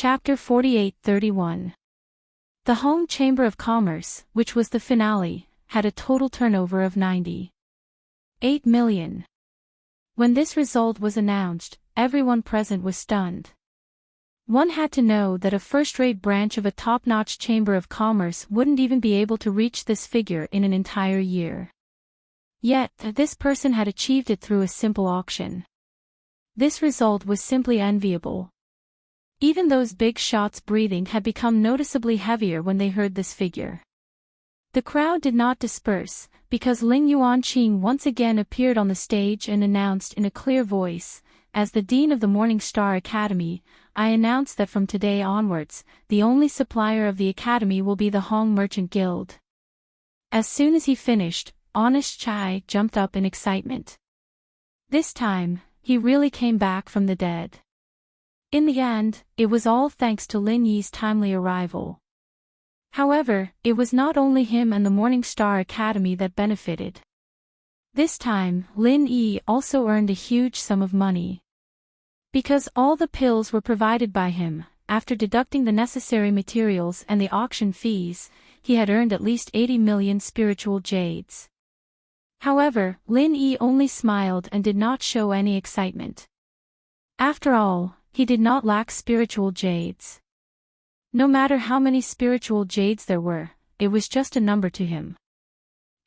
Chapter 48-31. The Home Chamber of Commerce, which was the finale, had a total turnover of 98 million. When this result was announced, everyone present was stunned. One had to know that a first-rate branch of a top-notch chamber of commerce wouldn't even be able to reach this figure in an entire year. Yet, this person had achieved it through a simple auction. This result was simply enviable. Even those big shots breathing had become noticeably heavier when they heard this figure. The crowd did not disperse, because Ling Yuanqing once again appeared on the stage and announced in a clear voice, "As the Dean of the Morning Star Academy, I announce that from today onwards, the only supplier of the Academy will be the Hong Merchant Guild." As soon as he finished, Honest Chai jumped up in excitement. This time, he really came back from the dead. In the end, it was all thanks to Lin Yi's timely arrival. However, it was not only him and the Morning Star Academy that benefited. This time, Lin Yi also earned a huge sum of money. Because all the pills were provided by him, after deducting the necessary materials and the auction fees, he had earned at least 80 million spiritual jades. However, Lin Yi only smiled and did not show any excitement. After all, he did not lack spiritual jades. No matter how many spiritual jades there were, it was just a number to him.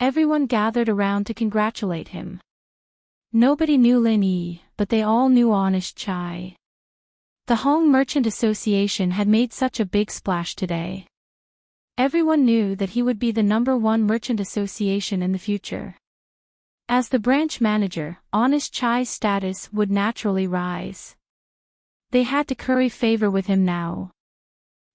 Everyone gathered around to congratulate him. Nobody knew Lin Yi, but they all knew Honest Chai. The Hong Merchant Association had made such a big splash today. Everyone knew that he would be the #1 merchant association in the future. As the branch manager, Honest Chai's status would naturally rise. They had to curry favor with him now.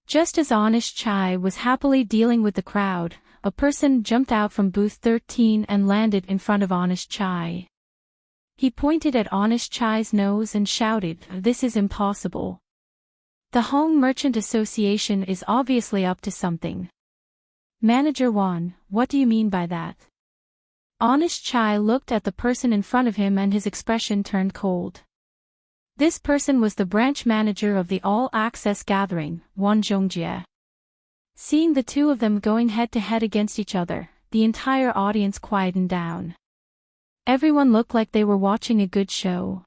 Just as Honest Chai was happily dealing with the crowd, a person jumped out from booth 13 and landed in front of Honest Chai. He pointed at Honest Chai's nose and shouted, "This is impossible. The Hong Merchant Association is obviously up to something." "Manager Wan, what do you mean by that?" Honest Chai looked at the person in front of him and his expression turned cold. This person was the branch manager of the All-Access Gathering, Wan Zhongjie. Seeing the two of them going head-to-head against each other, the entire audience quietened down. Everyone looked like they were watching a good show.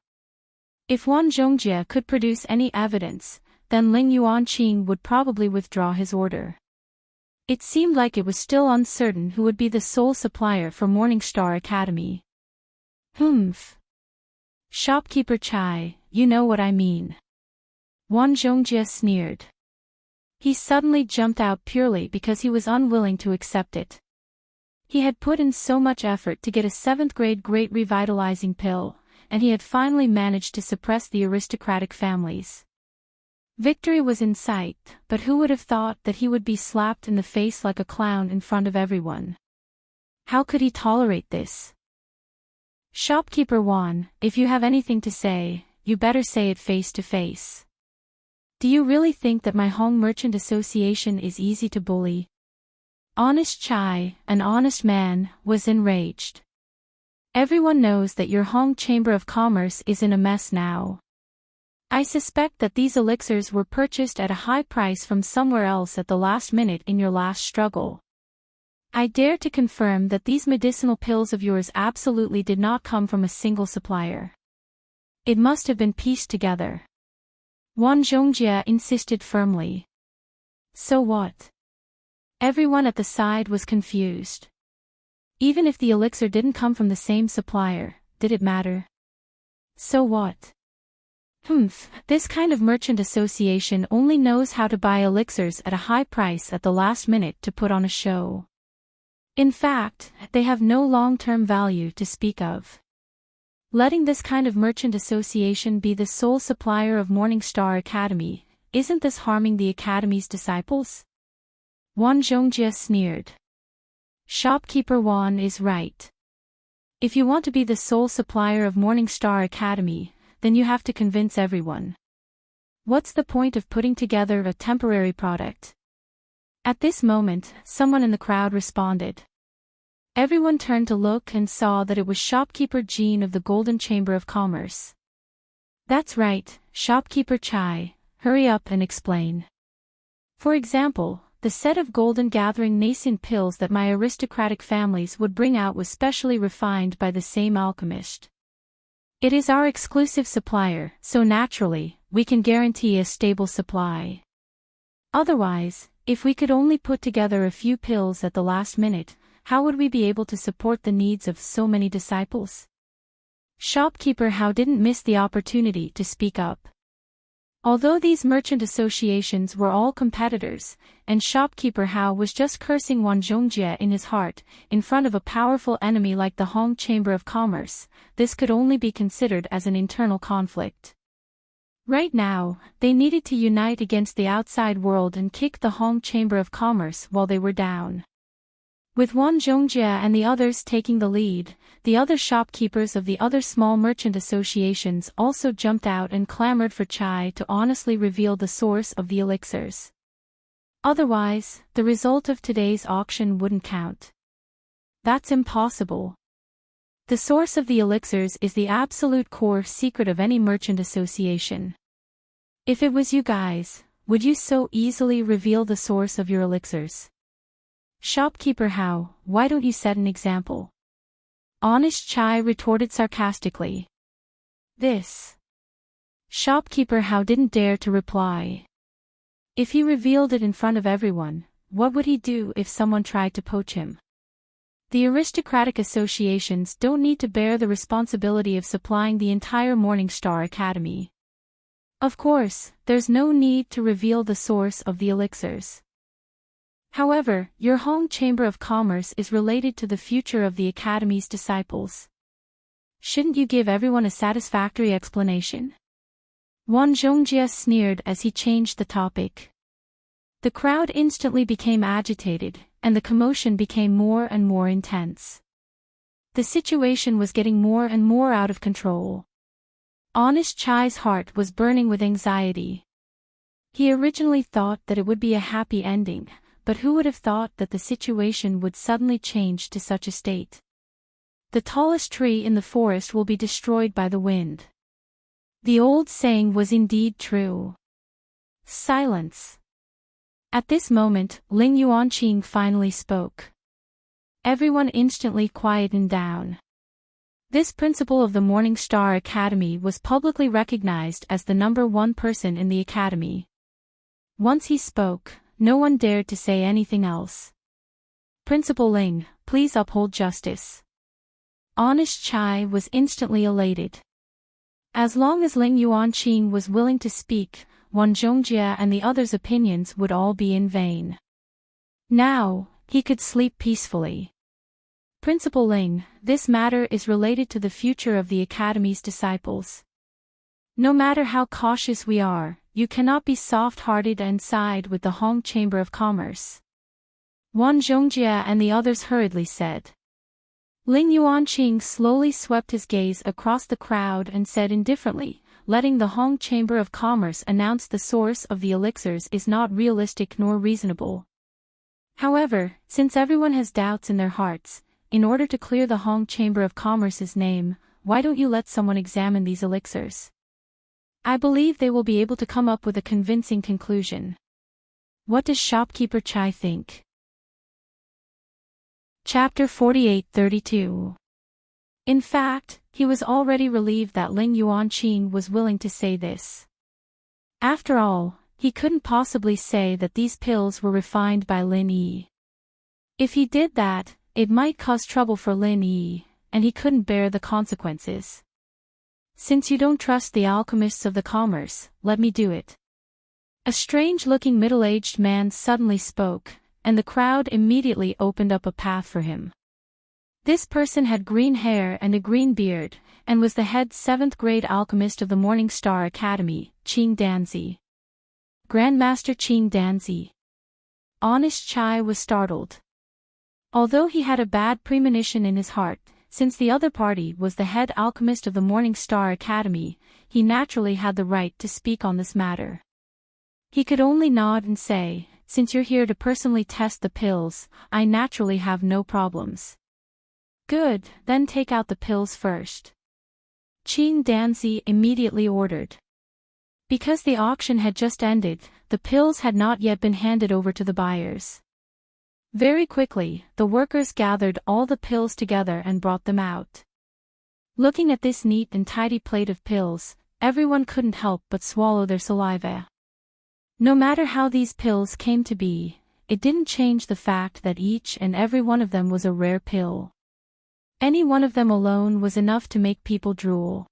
If Wan Zhongjie could produce any evidence, then Ling Yuanqing would probably withdraw his order. It seemed like it was still uncertain who would be the sole supplier for Morning Star Academy. "Humph. Shopkeeper Chai, you know what I mean." Wan Zhongjie sneered. He suddenly jumped out purely because he was unwilling to accept it. He had put in so much effort to get a 7th-grade great revitalizing pill, and he had finally managed to suppress the aristocratic families. Victory was in sight, but who would have thought that he would be slapped in the face like a clown in front of everyone? How could he tolerate this? "Shopkeeper Wan, if you have anything to say, you better say it face to face. Do you really think that my Hong Merchant Association is easy to bully?" Honest Chai, an honest man, was enraged. "Everyone knows that your Hong Chamber of Commerce is in a mess now. I suspect that these elixirs were purchased at a high price from somewhere else at the last minute in your last struggle. I dare to confirm that these medicinal pills of yours absolutely did not come from a single supplier. It must have been pieced together." Wan Zhongjie insisted firmly. "So what?" Everyone at the side was confused. Even if the elixir didn't come from the same supplier, did it matter? So what? This kind of merchant association only knows how to buy elixirs at a high price at the last minute to put on a show. In fact, they have no long-term value to speak of. Letting this kind of merchant association be the sole supplier of Morning Star Academy, isn't this harming the Academy's disciples? Wan Zhongjie sneered. "Shopkeeper Wan is right. If you want to be the sole supplier of Morning Star Academy, then you have to convince everyone. What's the point of putting together a temporary product?" At this moment, someone in the crowd responded. Everyone turned to look and saw that it was Shopkeeper Jean of the Golden Chamber of Commerce. "That's right, Shopkeeper Chai. Hurry up and explain. For example, the set of golden gathering nascent pills that my aristocratic families would bring out was specially refined by the same alchemist. It is our exclusive supplier, so naturally, we can guarantee a stable supply. Otherwise, if we could only put together a few pills at the last minute, how would we be able to support the needs of so many disciples? Shopkeeper Hao didn't miss the opportunity to speak up. Although these merchant associations were all competitors, and Shopkeeper Hao was just cursing Wan Zhongjie in his heart, in front of a powerful enemy like the Hong Chamber of Commerce, this could only be considered as an internal conflict. Right now, they needed to unite against the outside world and kick the Hong Chamber of Commerce while they were down. With Wan Zhongjie and the others taking the lead, the other shopkeepers of the other small merchant associations also jumped out and clamored for Chai to honestly reveal the source of the elixirs. Otherwise, the result of today's auction wouldn't count. That's impossible. The source of the elixirs is the absolute core secret of any merchant association. If it was you guys, would you so easily reveal the source of your elixirs? Shopkeeper Hao, why don't you set an example? Honest Chai retorted sarcastically. This. Shopkeeper Hao didn't dare to reply. If he revealed it in front of everyone, what would he do if someone tried to poach him? The aristocratic associations don't need to bear the responsibility of supplying the entire Morningstar Academy. Of course, there's no need to reveal the source of the elixirs. However, your Hong Chamber of Commerce is related to the future of the Academy's disciples. Shouldn't you give everyone a satisfactory explanation? Wan Zhongjie sneered as he changed the topic. The crowd instantly became agitated, and the commotion became more and more intense. The situation was getting more and more out of control. Honest Chai's heart was burning with anxiety. He originally thought that it would be a happy ending, but who would have thought that the situation would suddenly change to such a state? The tallest tree in the forest will be destroyed by the wind. The old saying was indeed true. Silence. At this moment, Ling Yuanqing finally spoke. Everyone instantly quietened down. This principal of the Morningstar Academy was publicly recognized as the #1 person in the academy. Once he spoke, no one dared to say anything else. Principal Ling, please uphold justice. Honest Chai was instantly elated. As long as Ling Yuanqing was willing to speak, Wan Zhongjie and the others' opinions would all be in vain. Now, he could sleep peacefully. Principal Ling, this matter is related to the future of the Academy's disciples. No matter how cautious we are, you cannot be soft-hearted and side with the Hong Chamber of Commerce. Wan Zhongjie and the others hurriedly said. Ling Yuanqing slowly swept his gaze across the crowd and said indifferently, letting the Hong Chamber of Commerce announce the source of the elixirs is not realistic nor reasonable. However, since everyone has doubts in their hearts, in order to clear the Hong Chamber of Commerce's name, why don't you let someone examine these elixirs? I believe they will be able to come up with a convincing conclusion. What does Shopkeeper Chai think? Chapter 48-32. In fact, he was already relieved that Ling Yuanqing was willing to say this. After all, he couldn't possibly say that these pills were refined by Lin Yi. If he did that, it might cause trouble for Lin Yi, and he couldn't bear the consequences. Since you don't trust the alchemists of the commerce, let me do it. A strange-looking middle-aged man suddenly spoke, and the crowd immediately opened up a path for him. This person had green hair and a green beard, and was the head 7th-grade alchemist of the Morningstar Academy, Qing Danzi. Grandmaster Qing Danzi. Honest Chai was startled. Although he had a bad premonition in his heart, since the other party was the head alchemist of the Morningstar Academy, he naturally had the right to speak on this matter. He could only nod and say, since you're here to personally test the pills, I naturally have no problems. Good, then take out the pills first. Qing Danzi immediately ordered. Because the auction had just ended, the pills had not yet been handed over to the buyers. Very quickly, the workers gathered all the pills together and brought them out. Looking at this neat and tidy plate of pills, everyone couldn't help but swallow their saliva. No matter how these pills came to be, it didn't change the fact that each and every one of them was a rare pill. Any one of them alone was enough to make people drool.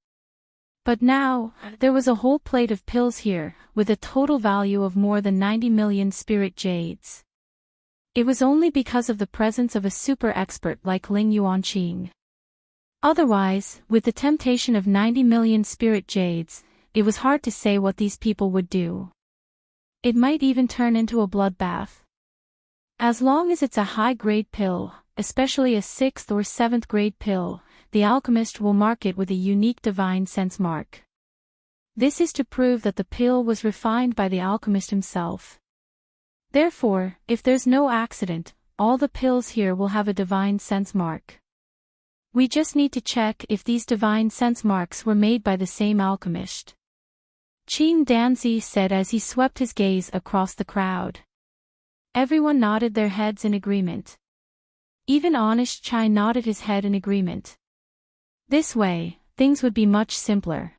But now, there was a whole plate of pills here, with a total value of more than 90 million spirit jades. It was only because of the presence of a super expert like Ling Yuanqing. Otherwise, with the temptation of 90 million spirit jades, it was hard to say what these people would do. It might even turn into a bloodbath. As long as it's a high-grade pill, especially a 6th or 7th grade pill, the alchemist will mark it with a unique divine sense mark. This is to prove that the pill was refined by the alchemist himself. Therefore, if there's no accident, all the pills here will have a divine sense mark. We just need to check if these divine sense marks were made by the same alchemist. Qing Danzi said as he swept his gaze across the crowd. Everyone nodded their heads in agreement. Even Honest Chai nodded his head in agreement. This way, things would be much simpler.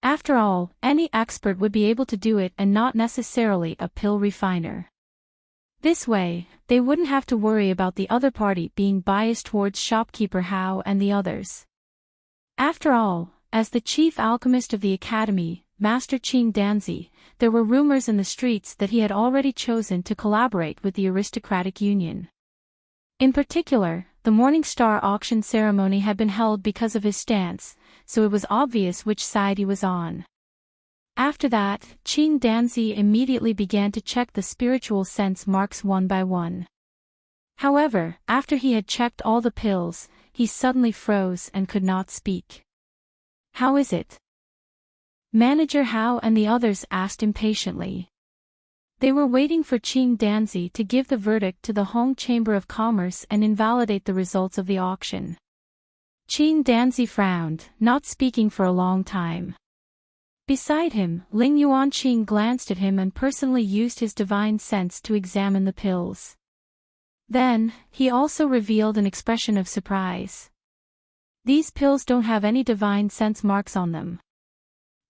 After all, any expert would be able to do it and not necessarily a pill refiner. This way, they wouldn't have to worry about the other party being biased towards shopkeeper Hao and the others. After all, as the chief alchemist of the academy, Master Qing Danzi, there were rumors in the streets that he had already chosen to collaborate with the aristocratic union. In particular, the Morning Star auction ceremony had been held because of his stance, so it was obvious which side he was on. After that, Qing Danzi immediately began to check the spiritual sense marks one by one. However, after he had checked all the pills, he suddenly froze and could not speak. "How is it?" Manager Hao and the others asked impatiently. They were waiting for Qing Danzi to give the verdict to the Hong Chamber of Commerce and invalidate the results of the auction. Qing Danzi frowned, not speaking for a long time. Beside him, Ling Yuanqing glanced at him and personally used his divine sense to examine the pills. Then, he also revealed an expression of surprise. "These pills don't have any divine sense marks on them.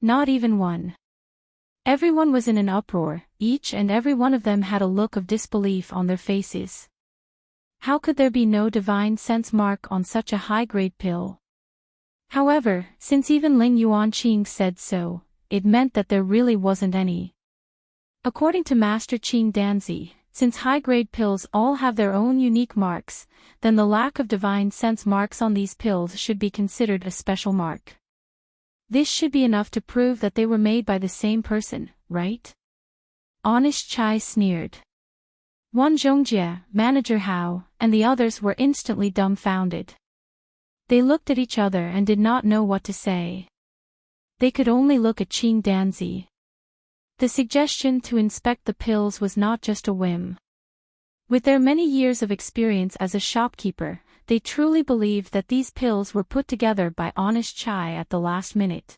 Not even one." Everyone was in an uproar, each and every one of them had a look of disbelief on their faces. How could there be no divine sense mark on such a high-grade pill? However, since even Ling Yuanqing said so, it meant that there really wasn't any. According to Master Qing Danzi, since high-grade pills all have their own unique marks, then the lack of divine sense marks on these pills should be considered a special mark. This should be enough to prove that they were made by the same person, right? Honest Chai sneered. Wan Zhongjie, Manager Hao, and the others were instantly dumbfounded. They looked at each other and did not know what to say. They could only look at Qing Danzi. The suggestion to inspect the pills was not just a whim. With their many years of experience as a shopkeeper, they truly believed that these pills were put together by Honest Chai at the last minute.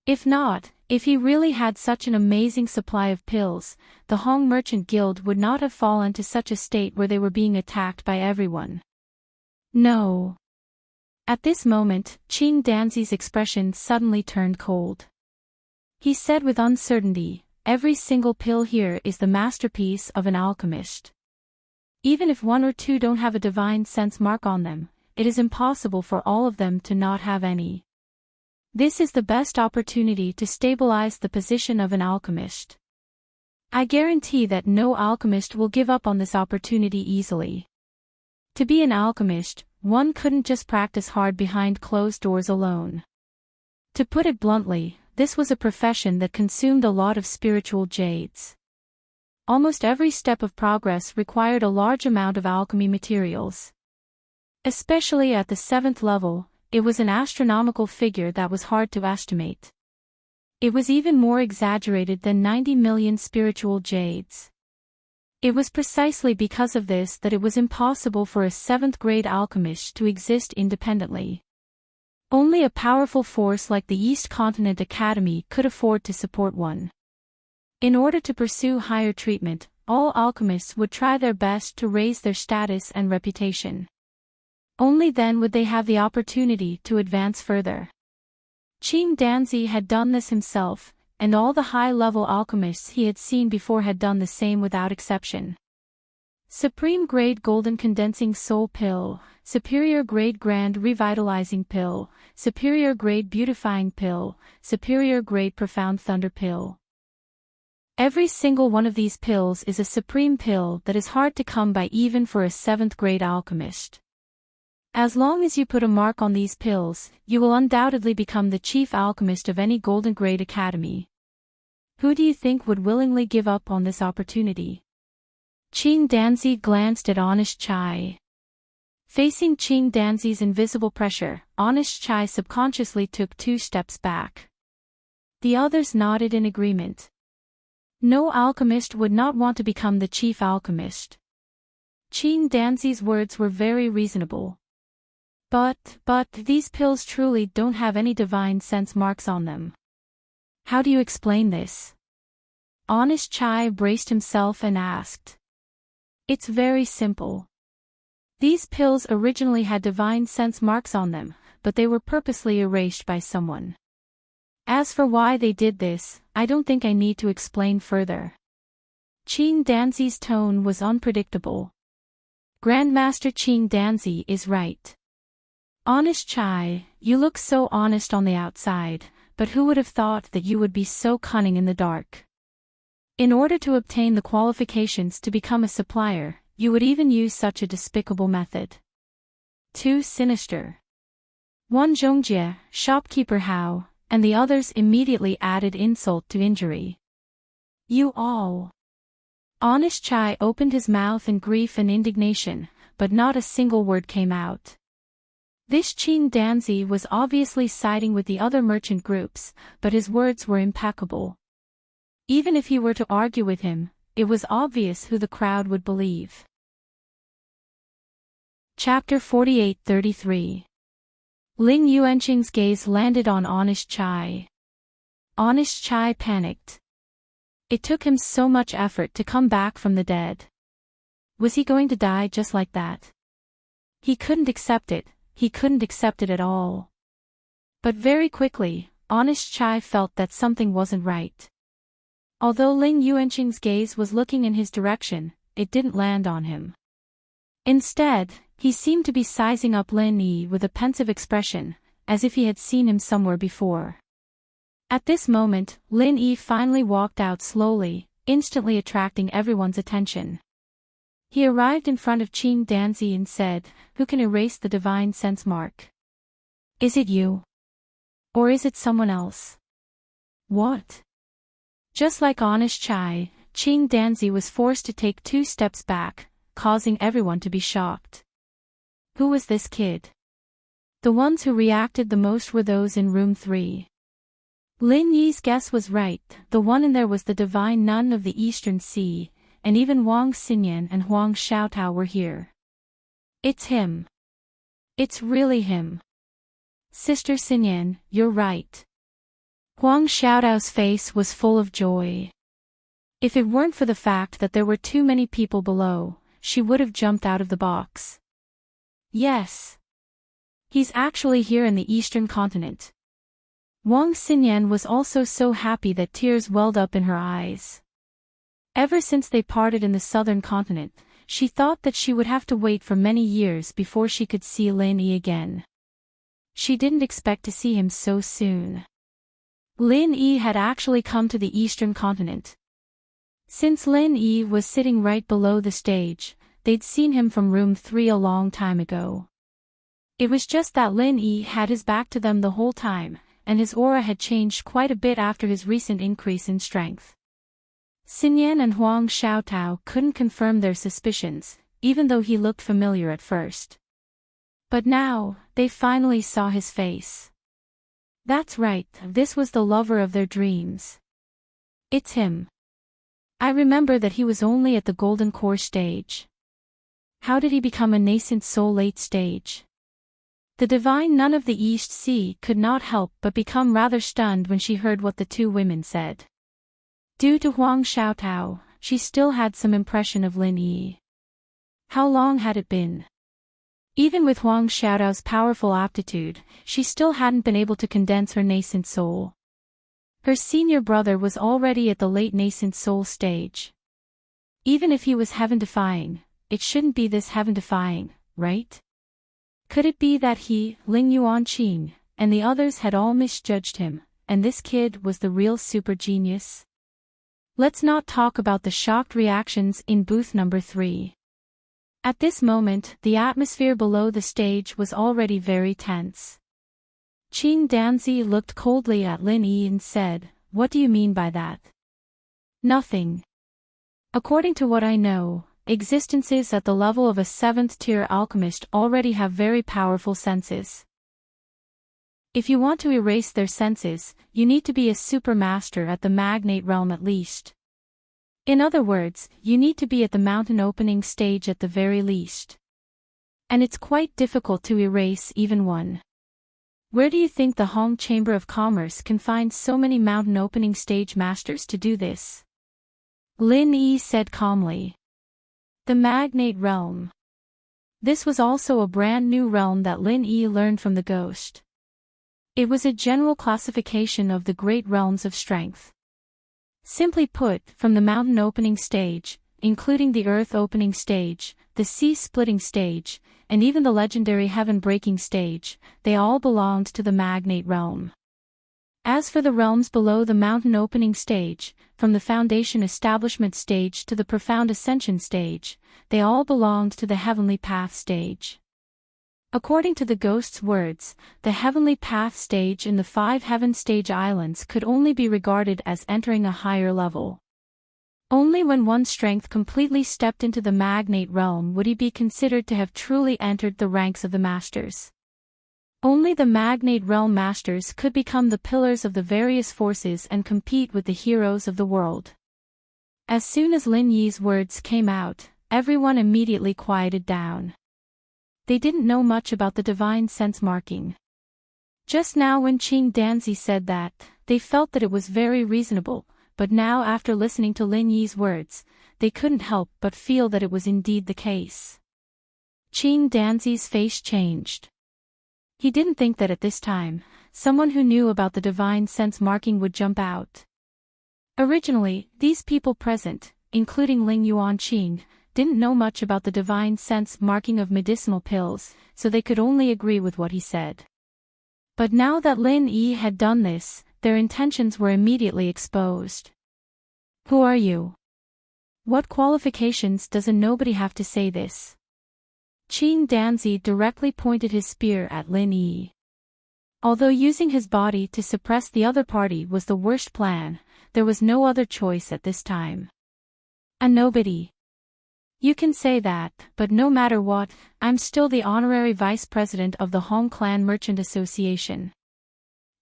If not, if he really had such an amazing supply of pills, the Hong Merchant Guild would not have fallen to such a state where they were being attacked by everyone. No. At this moment, Qing Danzi's expression suddenly turned cold. He said with uncertainty, "Every single pill here is the masterpiece of an alchemist. Even if one or two don't have a divine sense mark on them, it is impossible for all of them to not have any. This is the best opportunity to stabilize the position of an alchemist. I guarantee that no alchemist will give up on this opportunity easily. To be an alchemist, one couldn't just practice hard behind closed doors alone. To put it bluntly, this was a profession that consumed a lot of spiritual jades. Almost every step of progress required a large amount of alchemy materials. Especially at the 7th level, it was an astronomical figure that was hard to estimate. It was even more exaggerated than 90 million spiritual jades. It was precisely because of this that it was impossible for a 7th-grade alchemist to exist independently. Only a powerful force like the East Continent Academy could afford to support one. In order to pursue higher treatment, all alchemists would try their best to raise their status and reputation. Only then would they have the opportunity to advance further. Qing Danzi had done this himself, and all the high-level alchemists he had seen before had done the same without exception. Supreme Grade Golden Condensing Soul Pill, Superior Grade Grand Revitalizing Pill, Superior Grade Beautifying Pill, Superior Grade Profound Thunder Pill. Every single one of these pills is a supreme pill that is hard to come by even for a 7th grade alchemist. As long as you put a mark on these pills, you will undoubtedly become the chief alchemist of any golden grade academy. Who do you think would willingly give up on this opportunity? Qing Danzi glanced at Honest Chai. Facing Qing Danzi's invisible pressure, Honest Chai subconsciously took 2 steps back. The others nodded in agreement. No alchemist would not want to become the chief alchemist. Qing Danzi's words were very reasonable. But these pills truly don't have any divine sense marks on them. How do you explain this? Honest Chai braced himself and asked. It's very simple. These pills originally had divine sense marks on them, but they were purposely erased by someone. As for why they did this, I don't think I need to explain further. Qing Danzi's tone was unpredictable. Grandmaster Qing Danzi is right. Honest Chai, you look so honest on the outside, but who would have thought that you would be so cunning in the dark? In order to obtain the qualifications to become a supplier, you would even use such a despicable method. Too sinister. One Zhongjie, shopkeeper Hao, and the others immediately added insult to injury. You all. Honest Chai opened his mouth in grief and indignation, but not a single word came out. This Qing Danzi was obviously siding with the other merchant groups, but his words were impeccable. Even if he were to argue with him, it was obvious who the crowd would believe. Chapter 48-33. Ling Yuanqing's gaze landed on Honest Chai. Honest Chai panicked. It took him so much effort to come back from the dead. Was he going to die just like that? He couldn't accept it at all. But very quickly, Honest Chai felt that something wasn't right. Although Ling Yuanqing's gaze was looking in his direction, it didn't land on him. Instead, he seemed to be sizing up Lin Yi with a pensive expression, as if he had seen him somewhere before. At this moment, Lin Yi finally walked out slowly, instantly attracting everyone's attention. He arrived in front of Qing Danzi and said, "Who can erase the divine sense mark? Is it you? Or is it someone else?" What? Just like Honest Chai, Qing Danzi was forced to take 2 steps back, causing everyone to be shocked. Who was this kid? The ones who reacted the most were those in room 3. Lin Yi's guess was right, the one in there was the divine nun of the Eastern Sea, and even Wang Xinyan and Huang Xiaotao were here. It's him. It's really him. Sister Xinyan, you're right. Huang Xiaotao's face was full of joy. If it weren't for the fact that there were too many people below, she would have jumped out of the box. Yes. He's actually here in the Eastern Continent. Wang Xinyan was also so happy that tears welled up in her eyes. Ever since they parted in the Southern Continent, she thought that she would have to wait for many years before she could see Lin Yi again. She didn't expect to see him so soon. Lin Yi had actually come to the Eastern Continent. Since Lin Yi was sitting right below the stage, they'd seen him from room 3 a long time ago. It was just that Lin Yi had his back to them the whole time, and his aura had changed quite a bit after his recent increase in strength. Xinyan and Huang Xiaotao couldn't confirm their suspicions, even though he looked familiar at first. But now, they finally saw his face. That's right, this was the lover of their dreams. It's him. I remember that he was only at the Golden Core stage. How did he become a nascent soul late stage? The divine nun of the East Sea could not help but become rather stunned when she heard what the two women said. Due to Huang Xiaotao, she still had some impression of Lin Yi. How long had it been? Even with Huang Xiaotao's powerful aptitude, she still hadn't been able to condense her nascent soul. Her senior brother was already at the late nascent soul stage. Even if he was heaven-defying, it shouldn't be this heaven-defying, right? Could it be that he, Ling Yuanqing, and the others had all misjudged him, and this kid was the real super genius? Let's not talk about the shocked reactions in booth number 3. At this moment, the atmosphere below the stage was already very tense. Qing Danzi looked coldly at Lin Yi and said, "What do you mean by that?" "Nothing. According to what I know, existences at the level of a 7th-tier alchemist already have very powerful senses. If you want to erase their senses, you need to be a super master at the magnate realm at least. In other words, you need to be at the mountain opening stage at the very least. And it's quite difficult to erase even one. Where do you think the Hong Chamber of Commerce can find so many mountain opening stage masters to do this?" Lin Yi said calmly. The Magnate Realm. This was also a brand new realm that Lin Yi learned from the ghost. It was a general classification of the great realms of strength. Simply put, from the mountain opening stage, including the earth opening stage, the sea splitting stage, and even the legendary heaven breaking stage, they all belonged to the Magnate Realm. As for the realms below the mountain opening stage, from the foundation establishment stage to the profound ascension stage, they all belonged to the heavenly path stage. According to the ghost's words, the heavenly path stage in the 5 heaven stage islands could only be regarded as entering a higher level. Only when one's strength completely stepped into the Magnate Realm would he be considered to have truly entered the ranks of the masters. Only the Magnate Realm masters could become the pillars of the various forces and compete with the heroes of the world. As soon as Lin Yi's words came out, everyone immediately quieted down. They didn't know much about the divine sense marking. Just now when Qing Danzi said that, they felt that it was very reasonable, but now after listening to Lin Yi's words, they couldn't help but feel that it was indeed the case. Qing Danzi's face changed. He didn't think that at this time, someone who knew about the divine sense marking would jump out. Originally, these people present, including Ling Yuanqing, didn't know much about the divine sense marking of medicinal pills, so they could only agree with what he said. But now that Lin Yi had done this, their intentions were immediately exposed. "Who are you? What qualifications does a nobody have to say this?" Qing Danzi directly pointed his spear at Lin Yi. Although using his body to suppress the other party was the worst plan, there was no other choice at this time. "A nobody. You can say that, but no matter what, I'm still the honorary vice president of the Hong Clan Merchant Association.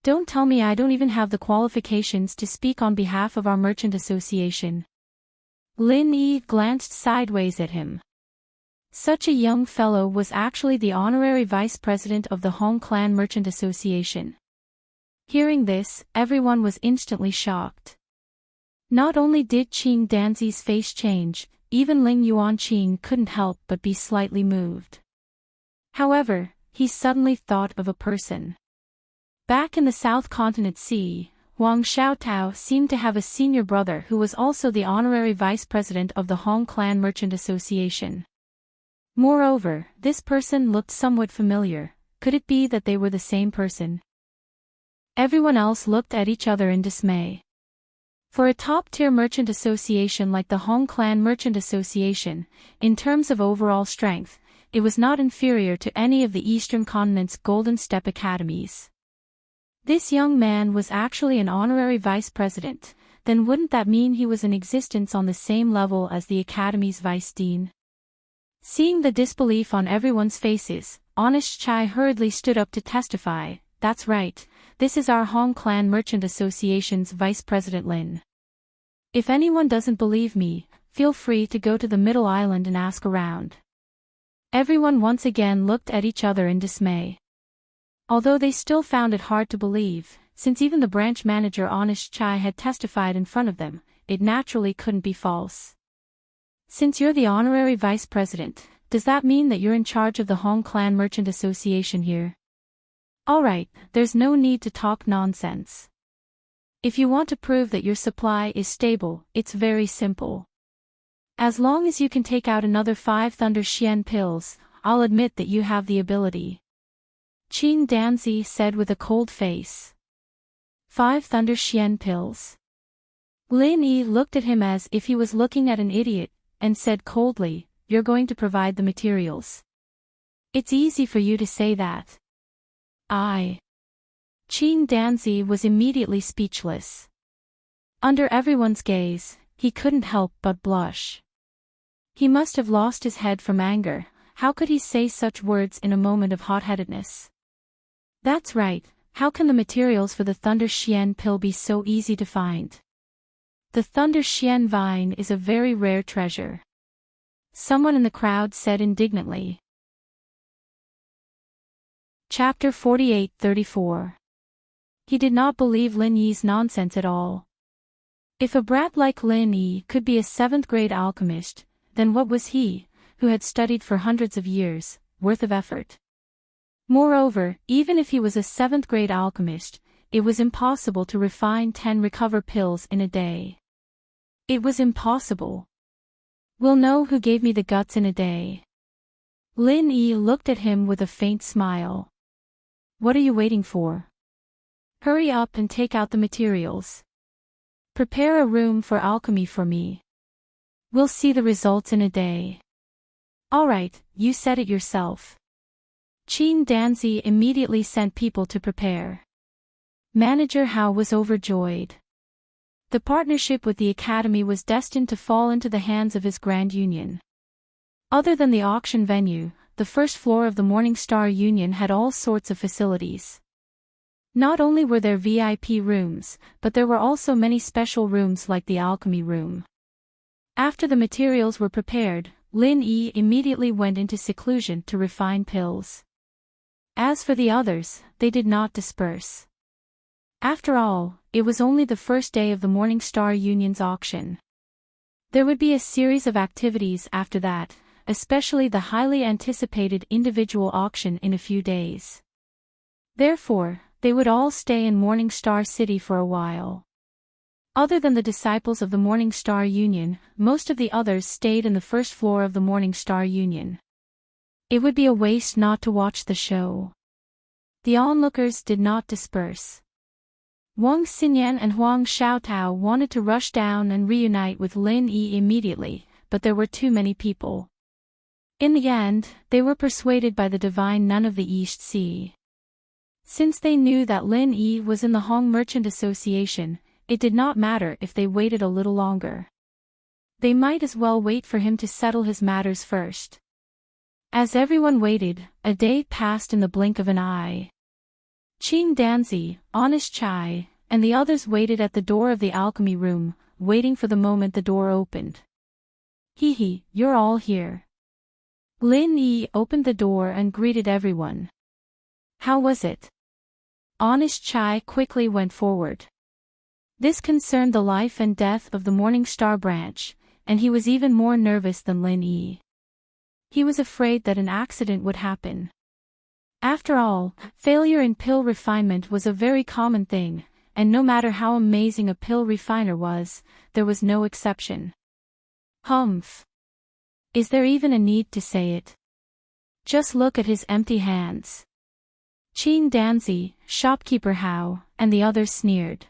Don't tell me I don't even have the qualifications to speak on behalf of our merchant association." Lin Yi glanced sideways at him. Such a young fellow was actually the honorary vice president of the Hong Clan Merchant Association. Hearing this, everyone was instantly shocked. Not only did Qing Danzi's face change, even Ling Yuanqing couldn't help but be slightly moved. However, he suddenly thought of a person. Back in the South Continent Sea, Huang Xiaotao seemed to have a senior brother who was also the honorary vice president of the Hong Clan Merchant Association. Moreover, this person looked somewhat familiar. Could it be that they were the same person? Everyone else looked at each other in dismay. For a top-tier merchant association like the Hong Clan Merchant Association, in terms of overall strength, it was not inferior to any of the Eastern Continent's Golden Step Academies. This young man was actually an honorary vice president, then wouldn't that mean he was in existence on the same level as the Academy's vice dean? Seeing the disbelief on everyone's faces, Honest Chai hurriedly stood up to testify, "That's right, this is our Hong Clan Merchant Association's Vice President Lin. If anyone doesn't believe me, feel free to go to the Middle Island and ask around." Everyone once again looked at each other in dismay. Although they still found it hard to believe, since even the branch manager Honest Chai had testified in front of them, it naturally couldn't be false. Since you're the honorary vice president, does that mean that you're in charge of the Hong Clan Merchant Association here? Alright, there's no need to talk nonsense. If you want to prove that your supply is stable, it's very simple. As long as you can take out another 5 Thunder Xian pills, I'll admit that you have the ability. Qin Danzi said with a cold face. 5 Thunder Xian pills. Lin Yi looked at him as if he was looking at an idiot, and said coldly, "You're going to provide the materials. It's easy for you to say that." Qin Danzi was immediately speechless. Under everyone's gaze, he couldn't help but blush. He must have lost his head from anger. How could he say such words in a moment of hot-headedness? That's right, how can the materials for the Thunder Xian pill be so easy to find? The Thunder Xian vine is a very rare treasure. Someone in the crowd said indignantly. Chapter 48-34. He did not believe Lin Yi's nonsense at all. If a brat like Lin Yi could be a 7th-grade alchemist, then what was he, who had studied for hundreds of years, worth of effort? Moreover, even if he was a 7th-grade alchemist, it was impossible to refine 10 recover pills in a day. It was impossible. We'll know who gave me the guts in a day. Lin Yi looked at him with a faint smile. What are you waiting for? Hurry up and take out the materials. Prepare a room for alchemy for me. We'll see the results in a day. Alright, you said it yourself. Qin Danzi immediately sent people to prepare. Manager Hao was overjoyed. The partnership with the academy was destined to fall into the hands of his Grand Union. Other than the auction venue, the first floor of the Morning Star Union had all sorts of facilities. Not only were there VIP rooms, but there were also many special rooms like the alchemy room. After the materials were prepared, Lin Yi immediately went into seclusion to refine pills. As for the others, they did not disperse. After all, it was only the first day of the Morning Star Union's auction. There would be a series of activities after that, especially the highly anticipated individual auction in a few days. Therefore, they would all stay in Morning Star City for a while. Other than the disciples of the Morning Star Union, most of the others stayed in the first floor of the Morning Star Union. It would be a waste not to watch the show. The onlookers did not disperse. Wang Xinyan and Huang Xiaotao wanted to rush down and reunite with Lin Yi immediately, but there were too many people. In the end, they were persuaded by the divine nun of the East Sea. Since they knew that Lin Yi was in the Hong Merchant Association, it did not matter if they waited a little longer. They might as well wait for him to settle his matters first. As everyone waited, a day passed in the blink of an eye. Qin Danzi, Honest Chai, and the others waited at the door of the alchemy room, waiting for the moment the door opened. Hee, you're all here. Lin Yi opened the door and greeted everyone. How was it? Honest Chai quickly went forward. This concerned the life and death of the Morning Star branch, and he was even more nervous than Lin Yi. He was afraid that an accident would happen. After all, failure in pill refinement was a very common thing, and no matter how amazing a pill refiner was, there was no exception. Humph. Is there even a need to say it? Just look at his empty hands. Qin Danzi, Shopkeeper Hao, and the others sneered.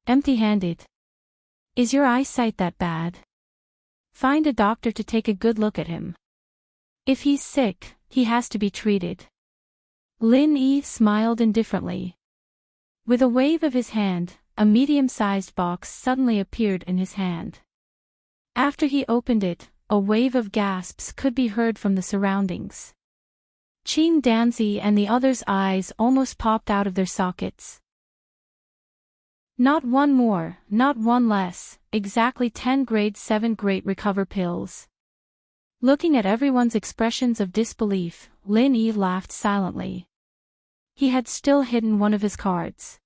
Empty-handed. Is your eyesight that bad? Find a doctor to take a good look at him. If he's sick, he has to be treated. Lin Yi smiled indifferently. With a wave of his hand, a medium-sized box suddenly appeared in his hand. After he opened it, a wave of gasps could be heard from the surroundings. Qin Danzi and the others' eyes almost popped out of their sockets. Not one more, not one less, exactly 10 grade 7 great recover pills. Looking at everyone's expressions of disbelief, Lin Yi laughed silently. He had still hidden one of his cards.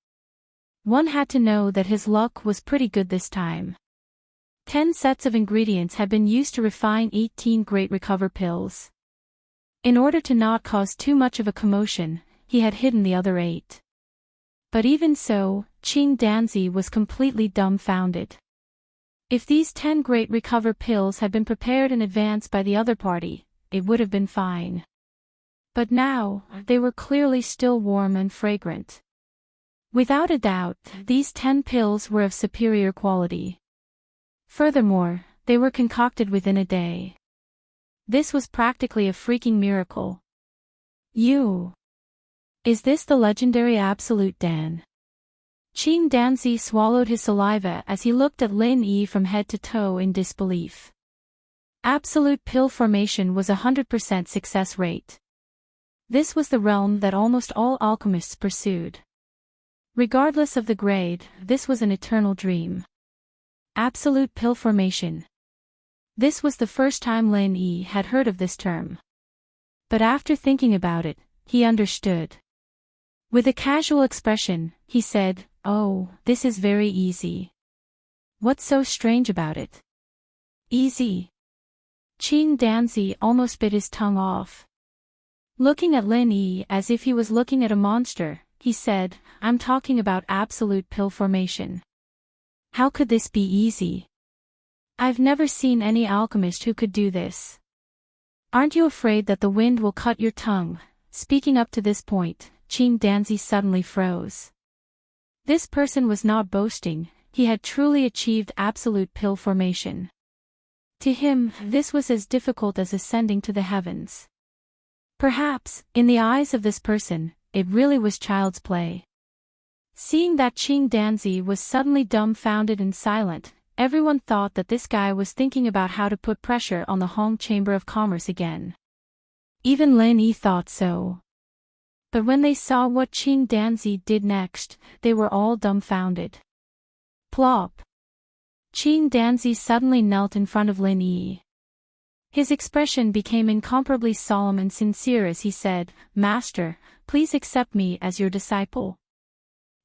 One had to know that his luck was pretty good this time. 10 sets of ingredients had been used to refine 18 Great Recover pills. In order to not cause too much of a commotion, he had hidden the other 8. But even so, Qing Danzi was completely dumbfounded. If these 10 Great Recover pills had been prepared in advance by the other party, it would have been fine. But now, they were clearly still warm and fragrant. Without a doubt, these 10 pills were of superior quality. Furthermore, they were concocted within a day. This was practically a freaking miracle. Is this the legendary Absolute Dan? Qing Danzi swallowed his saliva as he looked at Lin Yi from head to toe in disbelief. Absolute pill formation was 100% success rate. This was the realm that almost all alchemists pursued. Regardless of the grade, this was an eternal dream. Absolute pill formation. This was the first time Lin Yi had heard of this term. But after thinking about it, he understood. With a casual expression, he said, "Oh, this is very easy. What's so strange about it?" Easy? Qing Danzi almost bit his tongue off. Looking at Lin Yi as if he was looking at a monster, he said, "I'm talking about absolute pill formation. How could this be easy? I've never seen any alchemist who could do this. Aren't you afraid that the wind will cut your tongue?" Speaking up to this point, Qing Danzi suddenly froze. This person was not boasting, he had truly achieved absolute pill formation. To him, this was as difficult as ascending to the heavens. Perhaps, in the eyes of this person, it really was child's play. Seeing that Qing Danzi was suddenly dumbfounded and silent, everyone thought that this guy was thinking about how to put pressure on the Hong Chamber of Commerce again. Even Lin Yi thought so. But when they saw what Qing Danzi did next, they were all dumbfounded. Plop! Qing Danzi suddenly knelt in front of Lin Yi. His expression became incomparably solemn and sincere as he said, "Master, please accept me as your disciple."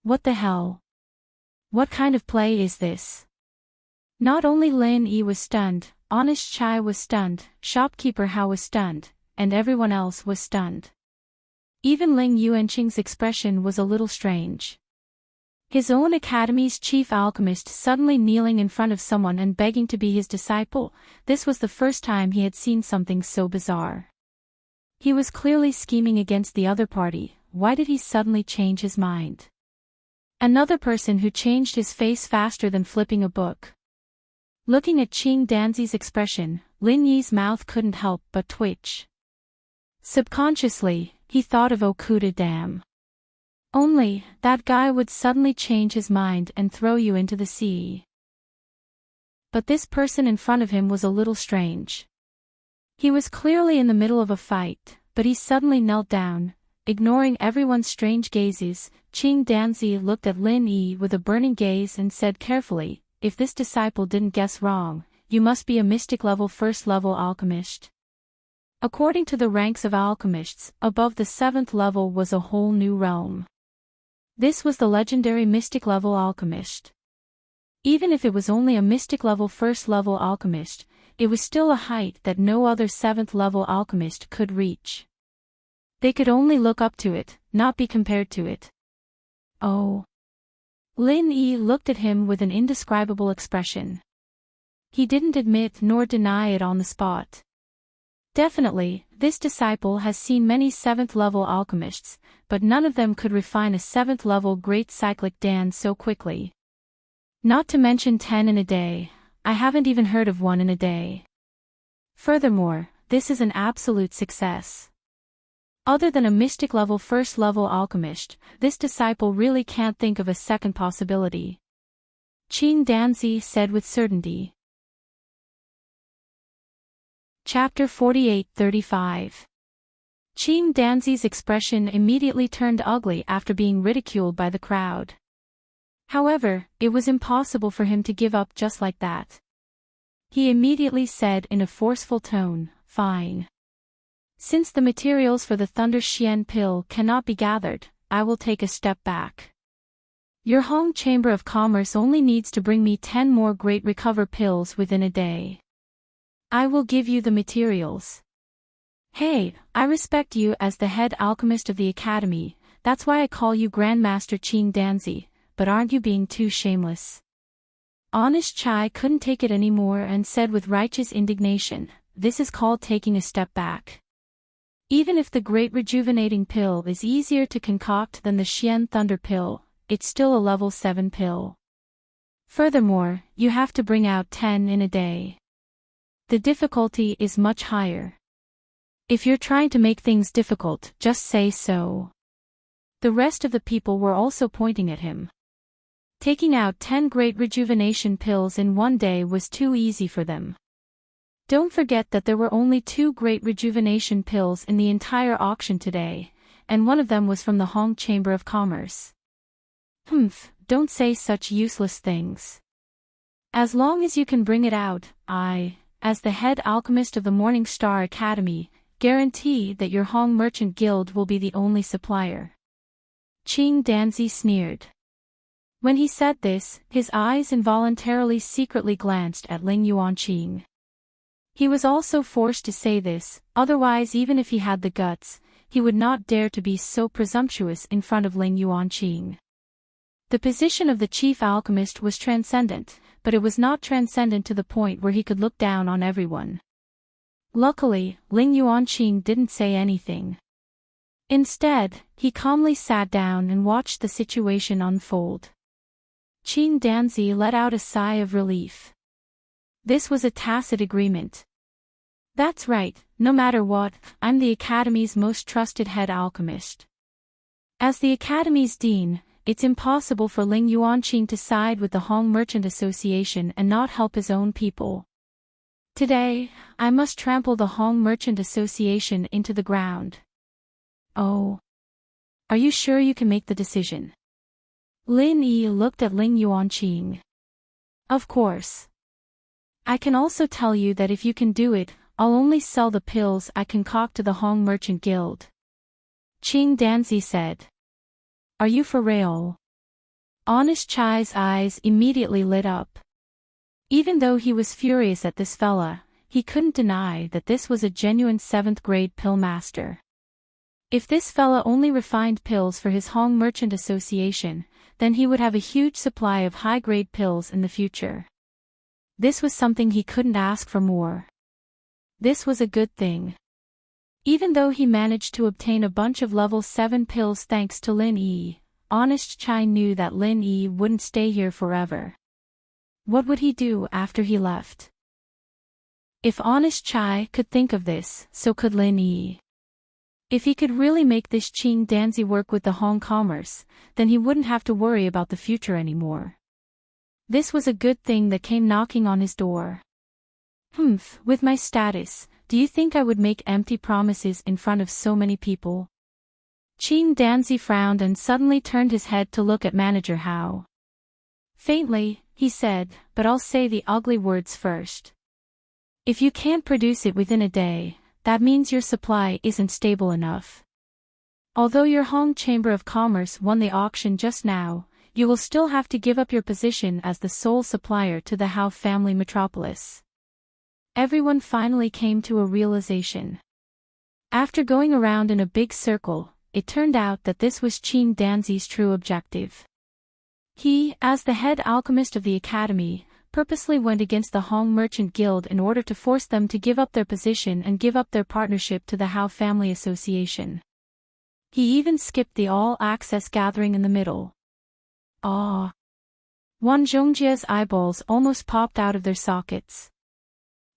What the hell? What kind of play is this? Not only Lin Yi was stunned, Honest Chai was stunned, Shopkeeper Hao was stunned, and everyone else was stunned. Even Ling Yuanqing's expression was a little strange. His own academy's chief alchemist suddenly kneeling in front of someone and begging to be his disciple, this was the first time he had seen something so bizarre. He was clearly scheming against the other party. Why did he suddenly change his mind? Another person who changed his face faster than flipping a book. Looking at Qing Danzi's expression, Lin Yi's mouth couldn't help but twitch. Subconsciously, he thought of Okuda Dam. Only, that guy would suddenly change his mind and throw you into the sea. But this person in front of him was a little strange. He was clearly in the middle of a fight, but he suddenly knelt down. Ignoring everyone's strange gazes, Qing Danzi looked at Lin Yi with a burning gaze and said carefully, "If this disciple didn't guess wrong, you must be a mystic level first level alchemist." According to the ranks of alchemists, above the 7th level was a whole new realm. This was the legendary mystic level alchemist. Even if it was only a mystic level first level alchemist, it was still a height that no other 7th level alchemist could reach. They could only look up to it, not be compared to it. Oh. Lin Yi looked at him with an indescribable expression. He didn't admit nor deny it on the spot. Definitely, this disciple has seen many 7th level alchemists, but none of them could refine a 7th level great cyclic Dan so quickly. Not to mention 10 in a day, I haven't even heard of one in a day. Furthermore, this is an absolute success. Other than a mystic level first level alchemist, this disciple really can't think of a second possibility. Qing Danzi said with certainty. Chapter 48-35. Qing Danzi's expression immediately turned ugly after being ridiculed by the crowd. However, it was impossible for him to give up just like that. He immediately said in a forceful tone, "Fine. Since the materials for the Thunder Xian pill cannot be gathered, I will take a step back. Your Hong Chamber of Commerce only needs to bring me 10 more Great Recover pills within a day. I will give you the materials. Hey, I respect you as the head alchemist of the Academy, that's why I call you Grandmaster Qing Danzi, but aren't you being too shameless? Honest Chai couldn't take it anymore and said with righteous indignation, this is called taking a step back. Even if the Great Rejuvenating Pill is easier to concoct than the Xian Thunder Pill, it's still a level 7 pill. Furthermore, you have to bring out 10 in a day. The difficulty is much higher. If you're trying to make things difficult, just say so. The rest of the people were also pointing at him. Taking out 10 Great Rejuvenation pills in one day was too easy for them. Don't forget that there were only 2 Great Rejuvenation pills in the entire auction today, and one of them was from the Hong Chamber of Commerce. Don't say such useless things. As long as you can bring it out, I, as the head alchemist of the Morning Star Academy, guarantee that your Hong Merchant Guild will be the only supplier. Qing Danzi sneered. When he said this, his eyes involuntarily secretly glanced at Ling Yuanqing. He was also forced to say this, otherwise even if he had the guts, he would not dare to be so presumptuous in front of Ling Yuanqing. The position of the chief alchemist was transcendent, but it was not transcendent to the point where he could look down on everyone. Luckily, Ling Yuanqing didn't say anything. Instead, he calmly sat down and watched the situation unfold. Qing Danzi let out a sigh of relief. This was a tacit agreement. That's right, no matter what, I'm the Academy's most trusted head alchemist. As the Academy's dean, it's impossible for Ling Yuanqing to side with the Hong Merchant Association and not help his own people. Today, I must trample the Hong Merchant Association into the ground. Oh. Are you sure you can make the decision? Lin Yi looked at Ling Yuanqing. Of course. I can also tell you that if you can do it, I'll only sell the pills I concoct to the Hong Merchant Guild. Qing Danzi said. Are you for real? Honest Chai's eyes immediately lit up. Even though he was furious at this fella, he couldn't deny that this was a genuine 7th grade pill master. If this fella only refined pills for his Hong Merchant Association, then he would have a huge supply of high-grade pills in the future. This was something he couldn't ask for more. This was a good thing. Even though he managed to obtain a bunch of level 7 pills thanks to Lin Yi, Honest Chai knew that Lin Yi wouldn't stay here forever. What would he do after he left? If Honest Chai could think of this, so could Lin Yi. If he could really make this Qing Danzi work with the Hong Commerce, then he wouldn't have to worry about the future anymore. This was a good thing that came knocking on his door. With my status, do you think I would make empty promises in front of so many people? Qing Danzi frowned and suddenly turned his head to look at Manager Hao. Faintly, he said, but I'll say the ugly words first. If you can't produce it within a day, that means your supply isn't stable enough. Although your Hong Chamber of Commerce won the auction just now, you will still have to give up your position as the sole supplier to the Hao family metropolis. Everyone finally came to a realization. After going around in a big circle, it turned out that this was Qing Danzi's true objective. He, as the head alchemist of the Academy, purposely went against the Hong Merchant Guild in order to force them to give up their position and give up their partnership to the Hao Family Association. He even skipped the all-access gathering in the middle. Ah! Wan Zhongjia's eyeballs almost popped out of their sockets.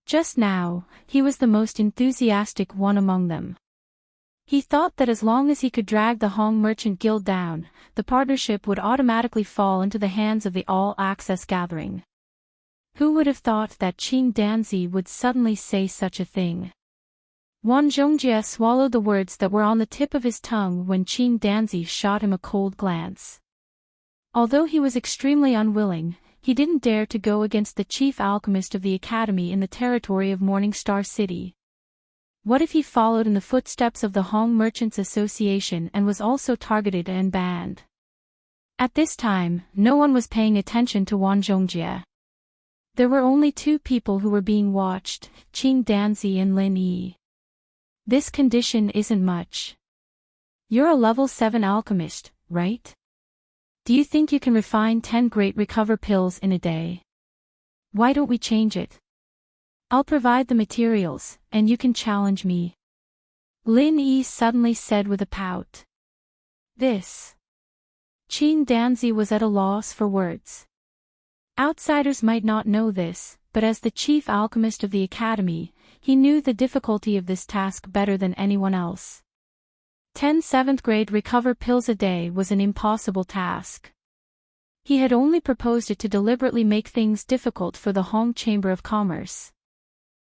Just now, he was the most enthusiastic one among them. He thought that as long as he could drag the Hong Merchant Guild down, the partnership would automatically fall into the hands of the all-access gathering. Who would have thought that Qing Danzi would suddenly say such a thing? Wan Zhongjie swallowed the words that were on the tip of his tongue when Qing Danzi shot him a cold glance. Although he was extremely unwilling, he didn't dare to go against the chief alchemist of the Academy in the territory of Morning Star City. What if he followed in the footsteps of the Hong Merchants Association and was also targeted and banned? At this time, no one was paying attention to Wang Zhongjie. There were only two people who were being watched, Qing Danzi and Lin Yi. This condition isn't much. You're a level 7 alchemist, right? Do you think you can refine 10 great recover pills in a day? Why don't we change it? I'll provide the materials, and you can challenge me. Lin Yi suddenly said with a pout. This. Qing Danzi was at a loss for words. Outsiders might not know this, but as the chief alchemist of the academy, he knew the difficulty of this task better than anyone else. 10 7th-grade recover pills a day was an impossible task. He had only proposed it to deliberately make things difficult for the Hong Chamber of Commerce.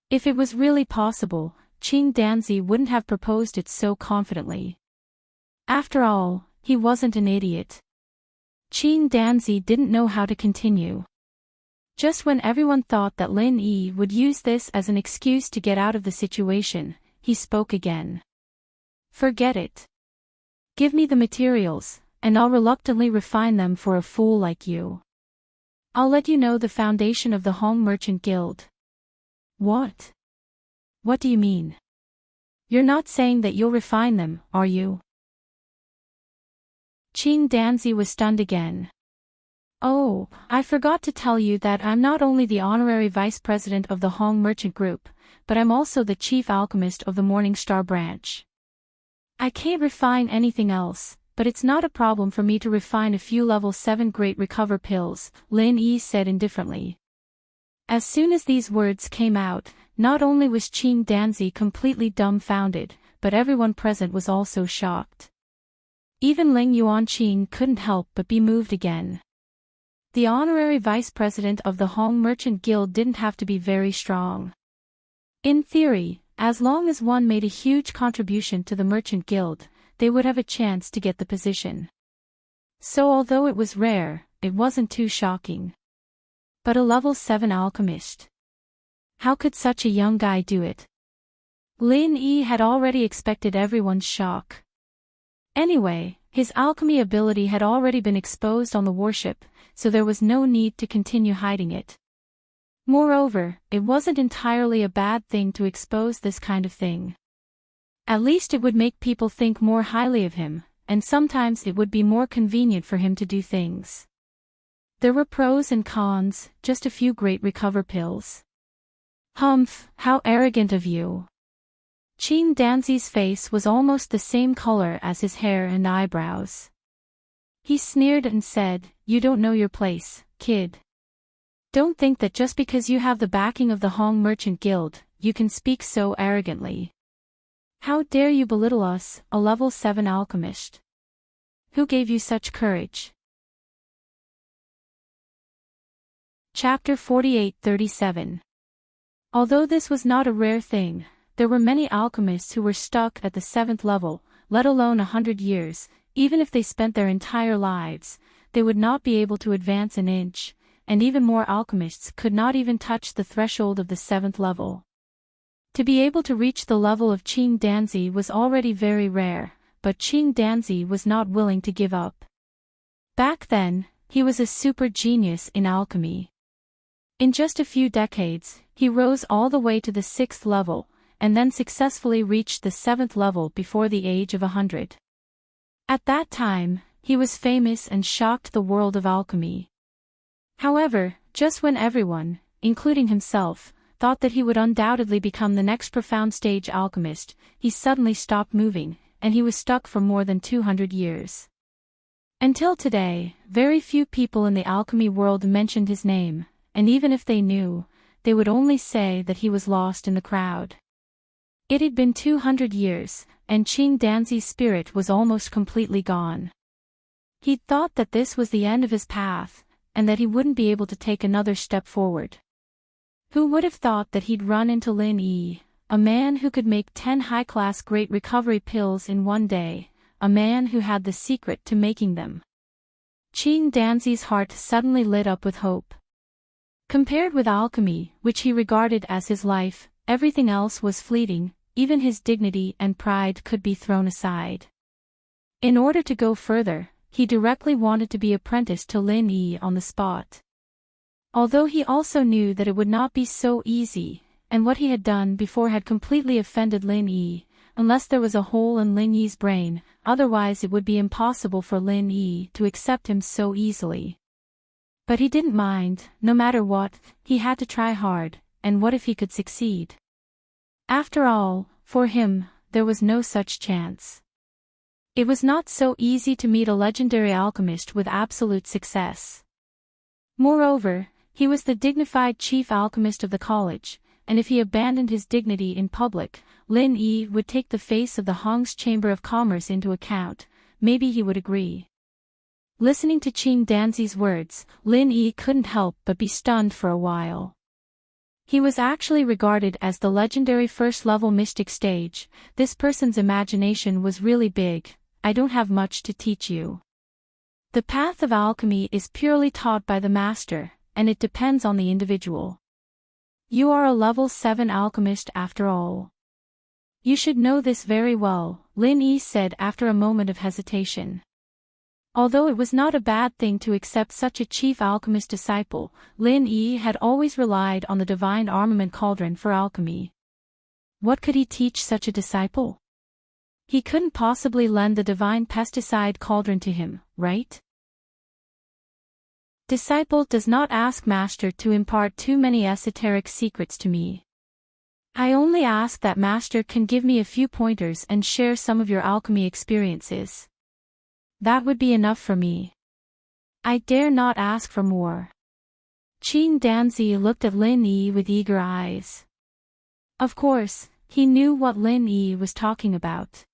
If it was really possible, Qing Danzi wouldn't have proposed it so confidently. After all, he wasn't an idiot. Qing Danzi didn't know how to continue. Just when everyone thought that Lin Yi would use this as an excuse to get out of the situation, he spoke again. Forget it. Give me the materials, and I'll reluctantly refine them for a fool like you. I'll let you know the foundation of the Hong Merchant Guild. What? What do you mean? You're not saying that you'll refine them, are you? Qing Danzi was stunned again. Oh, I forgot to tell you that I'm not only the honorary vice president of the Hong Merchant Group, but I'm also the chief alchemist of the Morning Star branch. I can't refine anything else, but it's not a problem for me to refine a few level 7 great recover pills, Lin Yi said indifferently. As soon as these words came out, not only was Qing Danzi completely dumbfounded, but everyone present was also shocked. Even Ling Yuanqing couldn't help but be moved again. The honorary vice president of the Hong Merchant Guild didn't have to be very strong. In theory, as long as one made a huge contribution to the Merchant Guild, they would have a chance to get the position. So although it was rare, it wasn't too shocking. But a level 7 alchemist. How could such a young guy do it? Lin Yi had already expected everyone's shock. Anyway, his alchemy ability had already been exposed on the warship, so there was no need to continue hiding it. Moreover, it wasn't entirely a bad thing to expose this kind of thing. At least it would make people think more highly of him, and sometimes it would be more convenient for him to do things. There were pros and cons, just a few great recover pills. Humph, how arrogant of you. Qing Danzi's face was almost the same color as his hair and eyebrows. He sneered and said, "You don't know your place, kid. Don't think that just because you have the backing of the Hong Merchant Guild, you can speak so arrogantly. How dare you belittle us, a level 7 alchemist? Who gave you such courage?" Chapter 48-37. Although this was not a rare thing, there were many alchemists who were stuck at the 7th level, let alone 100 years, even if they spent their entire lives, they would not be able to advance an inch, and even more alchemists could not even touch the threshold of the 7th level. To be able to reach the level of Qing Danzi was already very rare, but Qing Danzi was not willing to give up. Back then, he was a super genius in alchemy. In just a few decades, he rose all the way to the 6th level, and then successfully reached the 7th level before the age of 100. At that time, he was famous and shocked the world of alchemy. However, just when everyone, including himself, thought that he would undoubtedly become the next profound stage alchemist, he suddenly stopped moving, and he was stuck for more than 200 years. Until today, very few people in the alchemy world mentioned his name, and even if they knew, they would only say that he was lost in the crowd. It had been 200 years, and Qing Danzi's spirit was almost completely gone. He'd thought that this was the end of his path, and that he wouldn't be able to take another step forward. Who would have thought that he'd run into Lin Yi, a man who could make 10 high-class great recovery pills in one day, a man who had the secret to making them? Qing Danzi's heart suddenly lit up with hope. Compared with alchemy, which he regarded as his life, everything else was fleeting, even his dignity and pride could be thrown aside. In order to go further, he directly wanted to be apprenticed to Lin Yi on the spot. Although he also knew that it would not be so easy, and what he had done before had completely offended Lin Yi, unless there was a hole in Lin Yi's brain, otherwise it would be impossible for Lin Yi to accept him so easily. But he didn't mind, no matter what, he had to try hard, and what if he could succeed? After all, for him, there was no such chance. It was not so easy to meet a legendary alchemist with absolute success. Moreover, he was the dignified chief alchemist of the college, and if he abandoned his dignity in public, Lin Yi would take the face of the Hong's Chamber of Commerce into account. Maybe he would agree. Listening to Qing Danzi's words, Lin Yi couldn't help but be stunned for a while. He was actually regarded as the legendary first-level mystic stage. This person's imagination was really big. I don't have much to teach you. The path of alchemy is purely taught by the master, and it depends on the individual. You are a level 7 alchemist after all. You should know this very well, Lin Yi said after a moment of hesitation. Although it was not a bad thing to accept such a chief alchemist disciple, Lin Yi had always relied on the divine armament cauldron for alchemy. What could he teach such a disciple? He couldn't possibly lend the divine pesticide cauldron to him, right? Disciple does not ask master to impart too many esoteric secrets to me. I only ask that master can give me a few pointers and share some of your alchemy experiences. That would be enough for me. I dare not ask for more. Qing Danzi looked at Lin Yi with eager eyes. Of course, he knew what Lin Yi was talking about.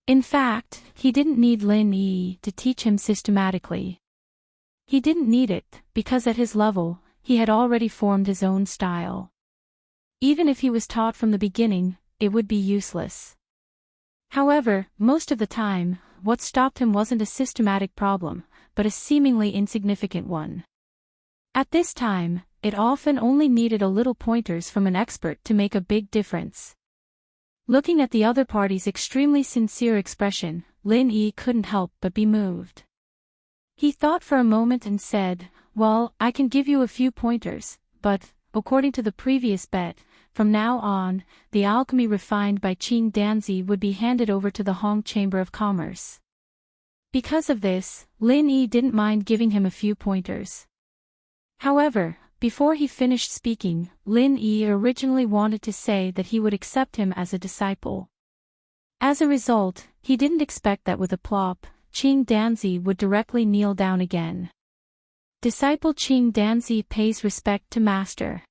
In fact, he didn't need Lin Yi to teach him systematically. He didn't need it, because at his level, he had already formed his own style. Even if he was taught from the beginning, it would be useless. However, most of the time, what stopped him wasn't a systematic problem, but a seemingly insignificant one. At this time, it often only needed a little pointers from an expert to make a big difference. Looking at the other party's extremely sincere expression, Lin Yi couldn't help but be moved. He thought for a moment and said, "Well, I can give you a few pointers, but, according to the previous bet, from now on, the alchemy refined by Qing Danzi would be handed over to the Hong Chamber of Commerce." Because of this, Lin Yi didn't mind giving him a few pointers. However, before he finished speaking, Lin Yi originally wanted to say that he would accept him as a disciple. As a result, he didn't expect that with a plop, Qing Danzi would directly kneel down again. Disciple Qing Danzi pays respect to master.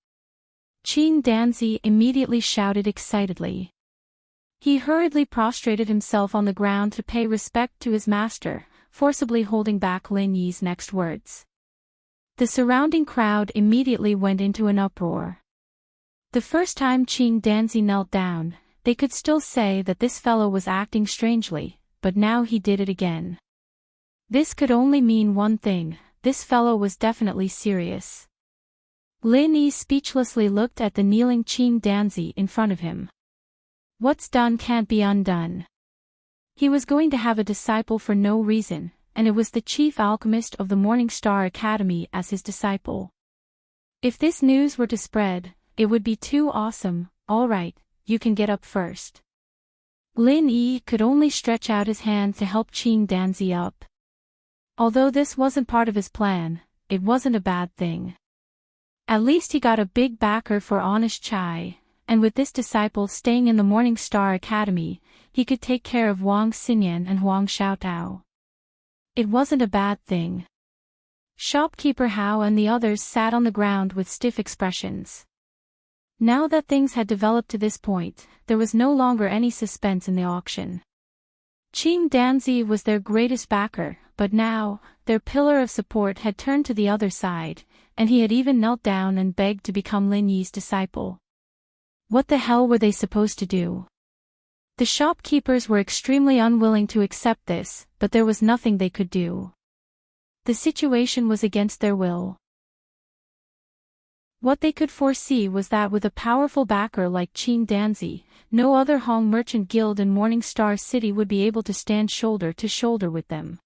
Qing Danzi immediately shouted excitedly. He hurriedly prostrated himself on the ground to pay respect to his master, forcibly holding back Lin Yi's next words. The surrounding crowd immediately went into an uproar. The first time Qing Danzi knelt down, they could still say that this fellow was acting strangely, but now he did it again. This could only mean one thing: this fellow was definitely serious. Lin Yi speechlessly looked at the kneeling Qing Danzi in front of him. What's done can't be undone. He was going to have a disciple for no reason, and it was the chief alchemist of the Morning Star Academy as his disciple. If this news were to spread, it would be too awesome. All right, you can get up first. Lin Yi could only stretch out his hand to help Qing Danzi up. Although this wasn't part of his plan, it wasn't a bad thing. At least he got a big backer for honest chai, and with this disciple staying in the Morning Star Academy, he could take care of Wang Xinyan and Huang Xiaotao. It wasn't a bad thing. Shopkeeper Hao and the others sat on the ground with stiff expressions. Now that things had developed to this point, there was no longer any suspense in the auction. Qing Danzi was their greatest backer, but now, their pillar of support had turned to the other side, and he had even knelt down and begged to become Lin Yi's disciple. What the hell were they supposed to do? The shopkeepers were extremely unwilling to accept this, but there was nothing they could do. The situation was against their will. What they could foresee was that with a powerful backer like Qing Danzi, no other Hong merchant guild in Morning Star City would be able to stand shoulder to shoulder with them.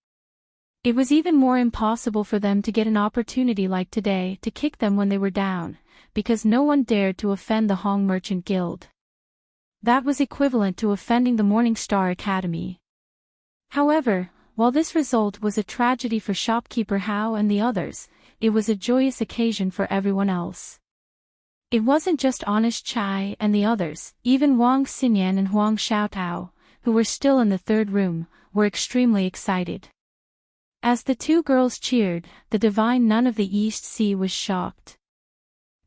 It was even more impossible for them to get an opportunity like today to kick them when they were down, because no one dared to offend the Hong Merchant Guild. That was equivalent to offending the Morning Star Academy. However, while this result was a tragedy for shopkeeper Hao and the others, it was a joyous occasion for everyone else. It wasn't just Honest Chai and the others, even Wang Xinyan and Huang Xiaotao, who were still in the third room, were extremely excited. As the two girls cheered, the divine nun of the East Sea was shocked.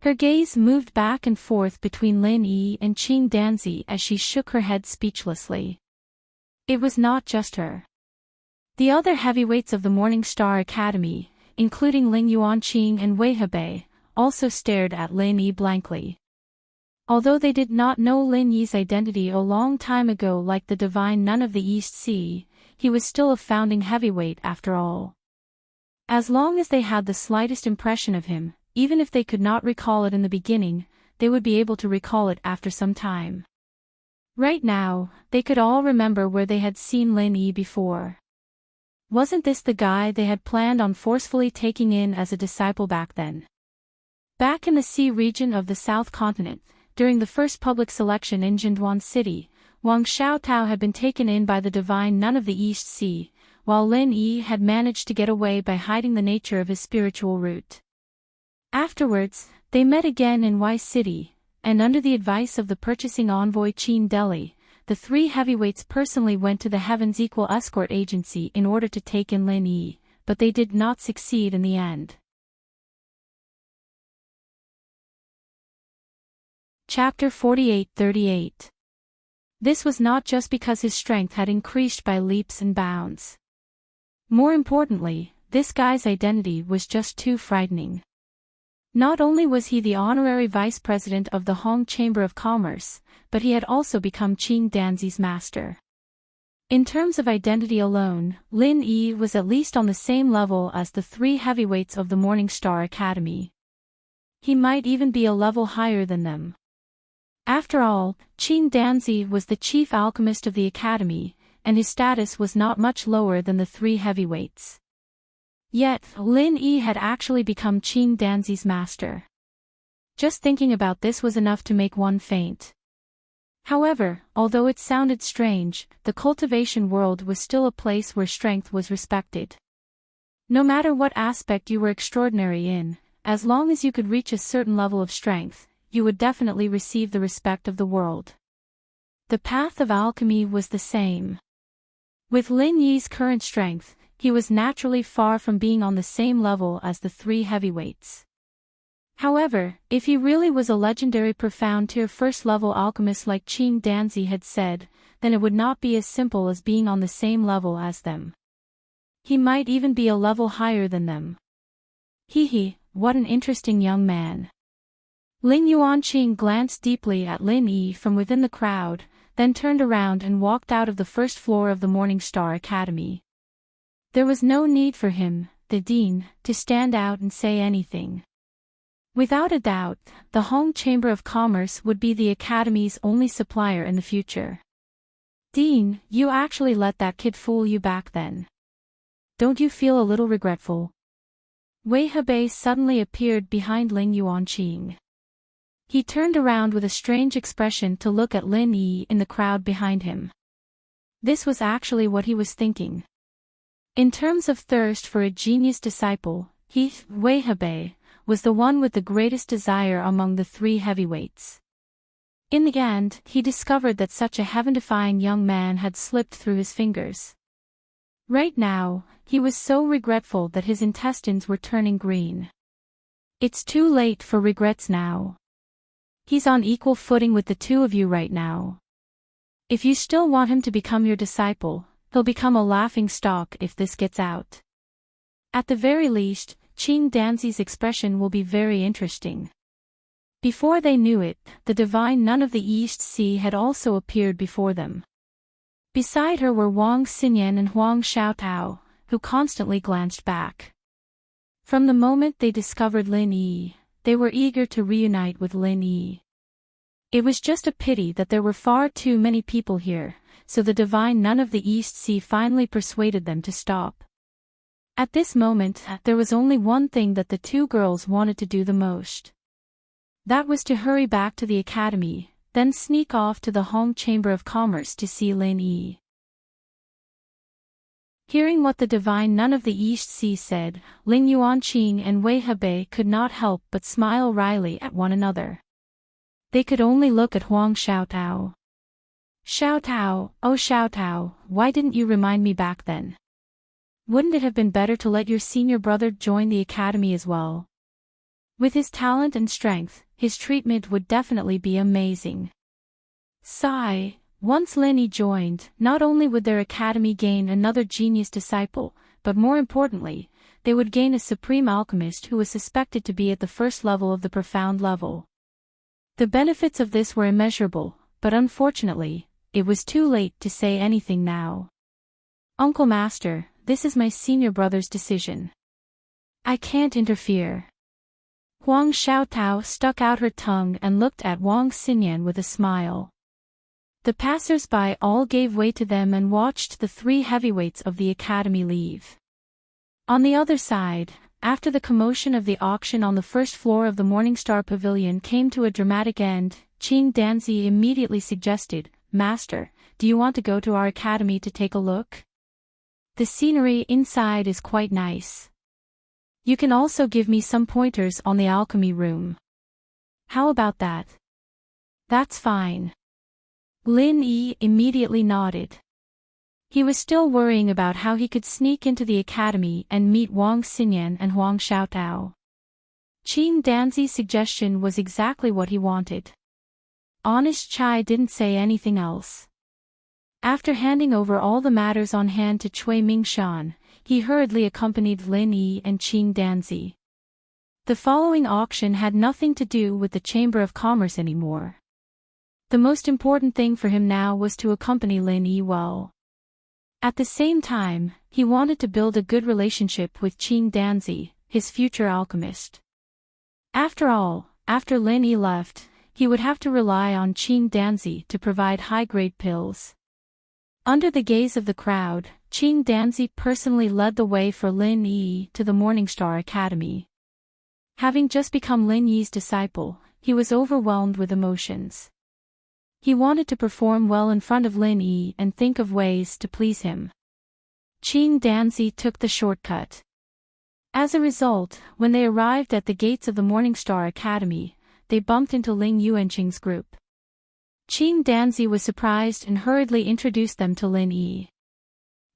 Her gaze moved back and forth between Lin Yi and Qing Danzi as she shook her head speechlessly. It was not just her. The other heavyweights of the Morning Star Academy, including Ling Yuanqing and Wei Hebei, also stared at Lin Yi blankly. Although they did not know Lin Yi's identity a long time ago like the divine nun of the East Sea, he was still a founding heavyweight after all. As long as they had the slightest impression of him, even if they could not recall it in the beginning, they would be able to recall it after some time. Right now, they could all remember where they had seen Lin Yi before. Wasn't this the guy they had planned on forcefully taking in as a disciple back then? Back in the sea region of the South Continent, during the first public selection in Jinduan City, Wang Xiaotao had been taken in by the divine nun of the East Sea, while Lin Yi had managed to get away by hiding the nature of his spiritual root. Afterwards, they met again in Y City, and under the advice of the purchasing envoy Qin Deli, the three heavyweights personally went to the Heaven's Equal Escort Agency in order to take in Lin Yi, but they did not succeed in the end. Chapter 48-38. This was not just because his strength had increased by leaps and bounds. More importantly, this guy's identity was just too frightening. Not only was he the honorary vice president of the Hong Chamber of Commerce, but he had also become Qing Danzi's master. In terms of identity alone, Lin Yi was at least on the same level as the three heavyweights of the Morning Star Academy. He might even be a level higher than them. After all, Qing Danzi was the chief alchemist of the academy, and his status was not much lower than the three heavyweights. Yet, Lin Yi had actually become Qing Danzi's master. Just thinking about this was enough to make one faint. However, although it sounded strange, the cultivation world was still a place where strength was respected. No matter what aspect you were extraordinary in, as long as you could reach a certain level of strength, you would definitely receive the respect of the world. The path of alchemy was the same. With Lin Yi's current strength, he was naturally far from being on the same level as the three heavyweights. However, if he really was a legendary profound tier first-level alchemist like Qing Danzi had said, then it would not be as simple as being on the same level as them. He might even be a level higher than them. What an interesting young man. Ling Yuanqing glanced deeply at Lin Yi from within the crowd, then turned around and walked out of the first floor of the Morning Star Academy. There was no need for him, the dean, to stand out and say anything. Without a doubt, the Hong Chamber of Commerce would be the academy's only supplier in the future. Dean, you actually let that kid fool you back then. Don't you feel a little regretful? Wei Hebei suddenly appeared behind Ling Yuanqing. He turned around with a strange expression to look at Lin Yi in the crowd behind him. This was actually what he was thinking. In terms of thirst for a genius disciple, Wei Hebei was the one with the greatest desire among the three heavyweights. In the end, he discovered that such a heaven-defying young man had slipped through his fingers. Right now, he was so regretful that his intestines were turning green. It's too late for regrets now. He's on equal footing with the two of you right now. If you still want him to become your disciple, he'll become a laughing stock if this gets out. At the very least, Qing Danzi's expression will be very interesting. Before they knew it, the divine nun of the East Sea had also appeared before them. Beside her were Wang Xinyan and Huang Xiaotao, who constantly glanced back. From the moment they discovered Lin Yi, they were eager to reunite with Lin Yi. It was just a pity that there were far too many people here, so the divine nun of the East Sea finally persuaded them to stop. At this moment, there was only one thing that the two girls wanted to do the most. That was to hurry back to the academy, then sneak off to the home chamber of commerce to see Lin Yi. Hearing what the divine nun of the East Sea said, Ling Yuanqing and Wei Hebei could not help but smile wryly at one another. They could only look at Huang Xiaotao. Xiaotao, oh Xiaotao, why didn't you remind me back then? Wouldn't it have been better to let your senior brother join the academy as well? With his talent and strength, his treatment would definitely be amazing. Sigh. Once Lin Yi joined, not only would their academy gain another genius disciple, but more importantly, they would gain a supreme alchemist who was suspected to be at the first level of the profound level. The benefits of this were immeasurable, but unfortunately, it was too late to say anything now. Uncle Master, this is my senior brother's decision. I can't interfere. Huang Xiaotao stuck out her tongue and looked at Wang Xinyan with a smile. The passers-by all gave way to them and watched the three heavyweights of the academy leave. On the other side, after the commotion of the auction on the first floor of the Morningstar Pavilion came to a dramatic end, Qing Danzi immediately suggested, "Master, do you want to go to our academy to take a look? The scenery inside is quite nice. You can also give me some pointers on the alchemy room. How about that?" "That's fine." Lin Yi immediately nodded. He was still worrying about how he could sneak into the academy and meet Wang Xinyan and Huang Xiaotao. Qing Danzi's suggestion was exactly what he wanted. Honest Chai didn't say anything else. After handing over all the matters on hand to Cui Mingshan, he hurriedly accompanied Lin Yi and Qing Danzi. The following auction had nothing to do with the Chamber of Commerce anymore. The most important thing for him now was to accompany Lin Yi well. At the same time, he wanted to build a good relationship with Qing Danzi, his future alchemist. After all, after Lin Yi left, he would have to rely on Qing Danzi to provide high-grade pills. Under the gaze of the crowd, Qing Danzi personally led the way for Lin Yi to the Morningstar Academy. Having just become Lin Yi's disciple, he was overwhelmed with emotions. He wanted to perform well in front of Lin Yi and think of ways to please him. Qing Danzi took the shortcut. As a result, when they arrived at the gates of the Morningstar Academy, they bumped into Ling Yuanqing's group. Qing Danzi was surprised and hurriedly introduced them to Lin Yi.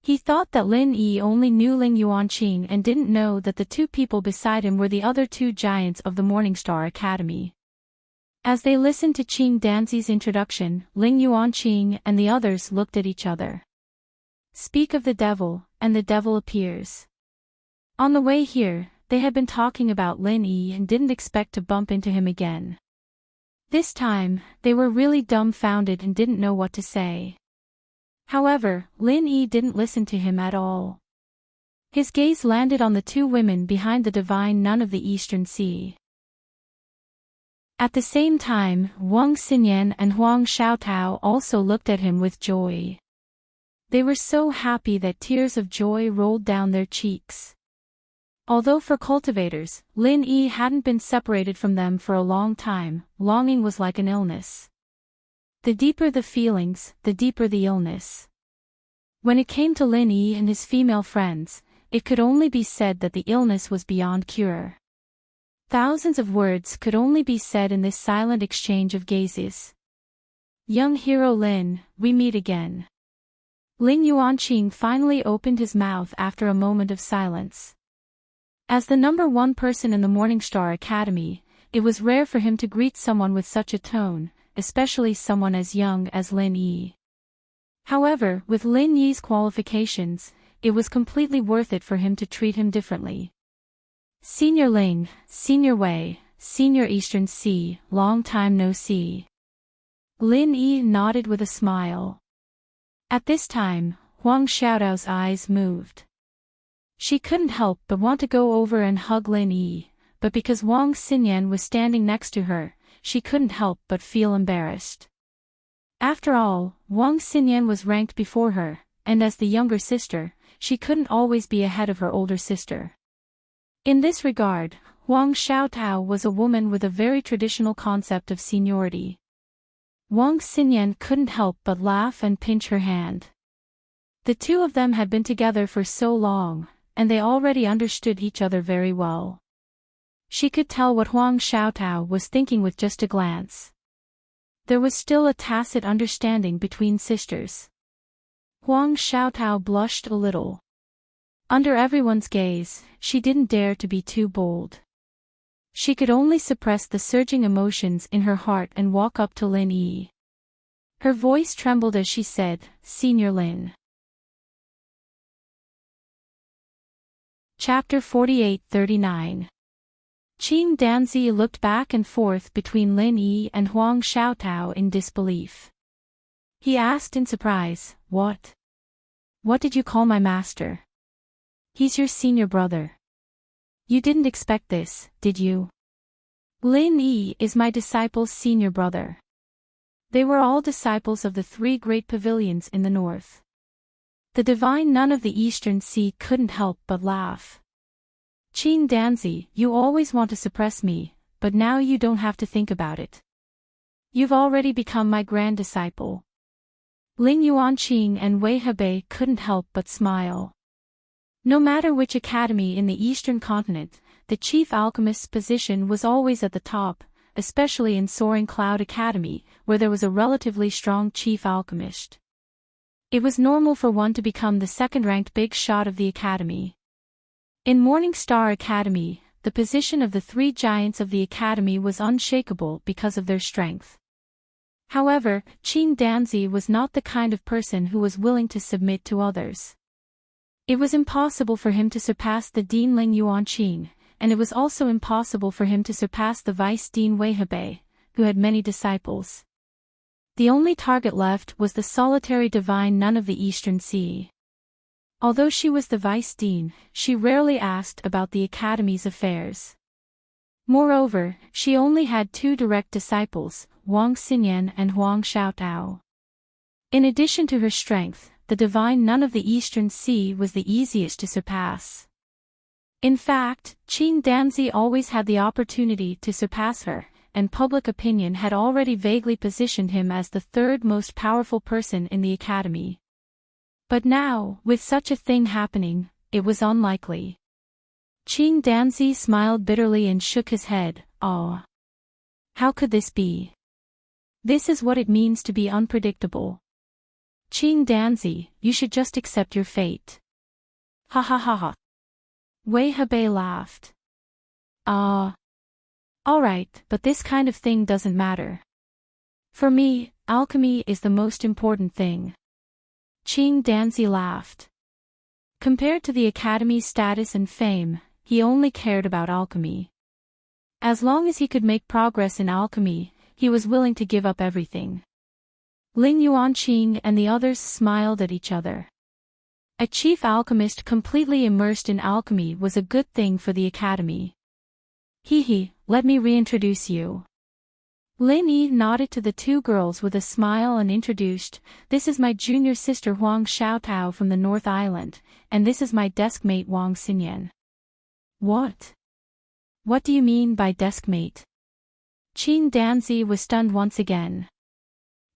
He thought that Lin Yi only knew Ling Yuanqing and didn't know that the two people beside him were the other two giants of the Morningstar Academy. As they listened to Qing Danzi's introduction, Ling Yuanqing and the others looked at each other. Speak of the devil, and the devil appears. On the way here, they had been talking about Lin Yi and didn't expect to bump into him again. This time, they were really dumbfounded and didn't know what to say. However, Lin Yi didn't listen to him at all. His gaze landed on the two women behind the divine nun of the Eastern Sea. At the same time, Wang Xinyan and Huang Xiaotao also looked at him with joy. They were so happy that tears of joy rolled down their cheeks. Although for cultivators, Lin Yi hadn't been separated from them for a long time, longing was like an illness. The deeper the feelings, the deeper the illness. When it came to Lin Yi and his female friends, it could only be said that the illness was beyond cure. Thousands of words could only be said in this silent exchange of gazes. Young hero Lin, we meet again. Ling Yuanqing finally opened his mouth after a moment of silence. As the number one person in the Morningstar Academy, it was rare for him to greet someone with such a tone, especially someone as young as Lin Yi. However, with Lin Yi's qualifications, it was completely worth it for him to treat him differently. Senior Ling, Senior Wei, Senior Eastern Sea, long time no see. Lin Yi nodded with a smile. At this time, Huang Xiaotao's eyes moved. She couldn't help but want to go over and hug Lin Yi, but because Wang Xinyan was standing next to her, she couldn't help but feel embarrassed. After all, Wang Xinyan was ranked before her, and as the younger sister, she couldn't always be ahead of her older sister. In this regard, Wang Xiaotao was a woman with a very traditional concept of seniority. Wang Xinyan couldn't help but laugh and pinch her hand. The two of them had been together for so long, and they already understood each other very well. She could tell what Wang Xiaotao was thinking with just a glance. There was still a tacit understanding between sisters. Wang Xiaotao blushed a little. Under everyone's gaze, she didn't dare to be too bold. She could only suppress the surging emotions in her heart and walk up to Lin Yi. Her voice trembled as she said, "Senior Lin." Chapter 48-39. Qing Danzi looked back and forth between Lin Yi and Huang Xiaotao in disbelief. He asked in surprise, "What? What did you call my master? He's your senior brother. You didn't expect this, did you?" "Lin Yi is my disciple's senior brother." They were all disciples of the three great pavilions in the north. The divine nun of the Eastern Sea couldn't help but laugh. "Qing Danzi, you always want to suppress me, but now you don't have to think about it. You've already become my grand disciple." Ling Yuanqing and Wei Hebei couldn't help but smile. No matter which academy in the Eastern continent, the chief alchemist's position was always at the top, especially in Soaring Cloud Academy, where there was a relatively strong chief alchemist. It was normal for one to become the second-ranked big shot of the academy. In Morning Star Academy, the position of the three giants of the academy was unshakable because of their strength. However, Qing Danzi was not the kind of person who was willing to submit to others. It was impossible for him to surpass the Dean Ling Yuanqing, and it was also impossible for him to surpass the Vice Dean Wei Hebei, who had many disciples. The only target left was the solitary divine nun of the Eastern Sea. Although she was the vice dean, she rarely asked about the academy's affairs. Moreover, she only had two direct disciples, Wang Xinyan and Huang Xiaotao. In addition to her strength, the divine nun of the Eastern Sea was the easiest to surpass. In fact, Qing Danzi always had the opportunity to surpass her, and public opinion had already vaguely positioned him as the third most powerful person in the academy. But now, with such a thing happening, it was unlikely. Qing Danzi smiled bitterly and shook his head. "Oh. How could this be? This is what it means to be unpredictable. Qing Danzi, you should just accept your fate." "Ha ha ha ha." Wei Hebei laughed. Alright, but this kind of thing doesn't matter. For me, alchemy is the most important thing." Qing Danzi laughed. Compared to the academy's status and fame, he only cared about alchemy. As long as he could make progress in alchemy, he was willing to give up everything. Ling Yuanqing and the others smiled at each other. A chief alchemist completely immersed in alchemy was a good thing for the academy. "Hee, let me reintroduce you." Lin Yi nodded to the two girls with a smile and introduced, "This is my junior sister Huang Xiaotao from the North Island, and this is my deskmate Wang Xinyan." "What? What do you mean by deskmate?" Qing Danzi was stunned once again.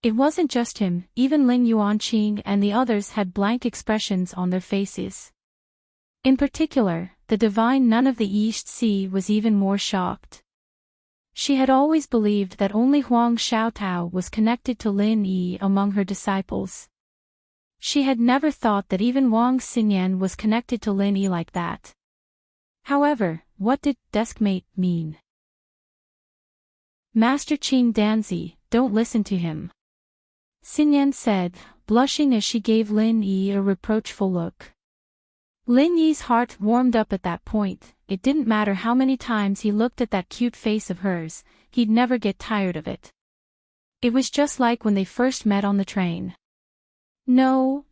It wasn't just him, even Ling Yuanqing and the others had blank expressions on their faces. In particular, the divine nun of the East Sea was even more shocked. She had always believed that only Huang Xiaotao was connected to Lin Yi among her disciples. She had never thought that even Wang Xinyan was connected to Lin Yi like that. However, what did deskmate mean? "Master Qing Danzi, don't listen to him," Xinyan said, blushing as she gave Lin Yi a reproachful look. Lin Yi's heart warmed up at that point. It didn't matter how many times he looked at that cute face of hers, he'd never get tired of it. It was just like when they first met on the train. No,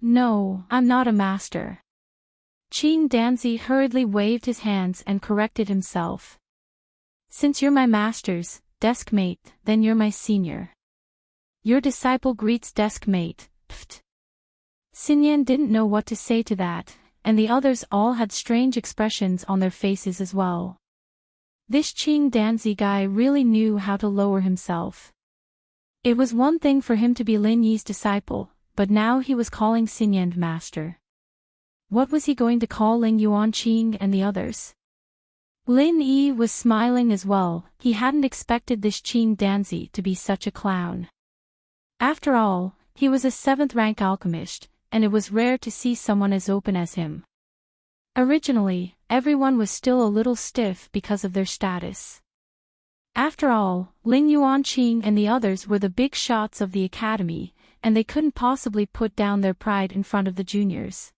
I'm not a master." Qing Danzi hurriedly waved his hands and corrected himself. Since you're my master's desk mate, then you're my senior. Your disciple greets desk mate. Pft. Xinyan didn't know what to say to that, and the others all had strange expressions on their faces as well. This Qing Danzi guy really knew how to lower himself. It was one thing for him to be Lin Yi's disciple, but now he was calling Xinyan master. What was he going to call Ling Yuanqing and the others? Lin Yi was smiling as well. He hadn't expected this Qing Danzi to be such a clown. After all, he was a 7th-rank alchemist, and it was rare to see someone as open as him. Originally, everyone was still a little stiff because of their status. After all, Ling Yuanqing and the others were the big shots of the academy, and they couldn't possibly put down their pride in front of the juniors.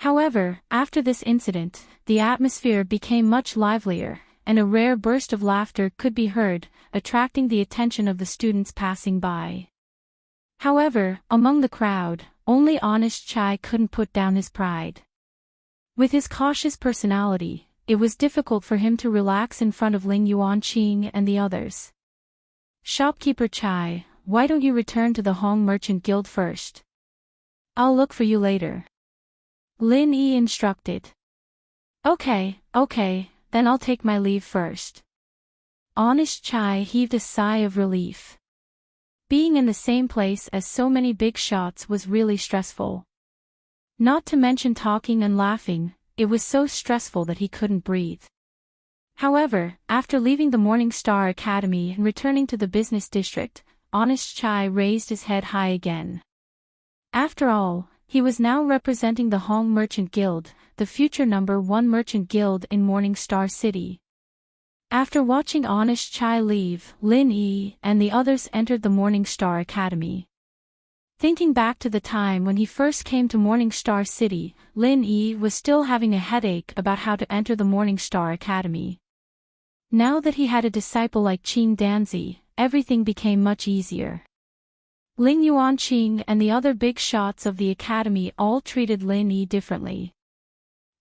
However, after this incident, the atmosphere became much livelier, and a rare burst of laughter could be heard, attracting the attention of the students passing by. However, among the crowd, only Honest Chai couldn't put down his pride. With his cautious personality, it was difficult for him to relax in front of Ling Yuanqing and the others. Shopkeeper Chai, why don't you return to the Hong Merchant Guild first? I'll look for you later. Lin Yi instructed. Okay, then I'll take my leave first. Honest Chai heaved a sigh of relief. Being in the same place as so many big shots was really stressful. Not to mention talking and laughing, it was so stressful that he couldn't breathe. However, after leaving the Morning Star Academy and returning to the business district, Honest Chai raised his head high again. After all, he was now representing the Hong Merchant Guild, the future #1 merchant guild in Morning Star City. After watching Honest Chai leave, Lin Yi and the others entered the Morning Star Academy. Thinking back to the time when he first came to Morning Star City, Lin Yi was still having a headache about how to enter the Morning Star Academy. Now that he had a disciple like Qing Danzi, everything became much easier. Ling Yuanqing and the other big shots of the academy all treated Lin Yi differently.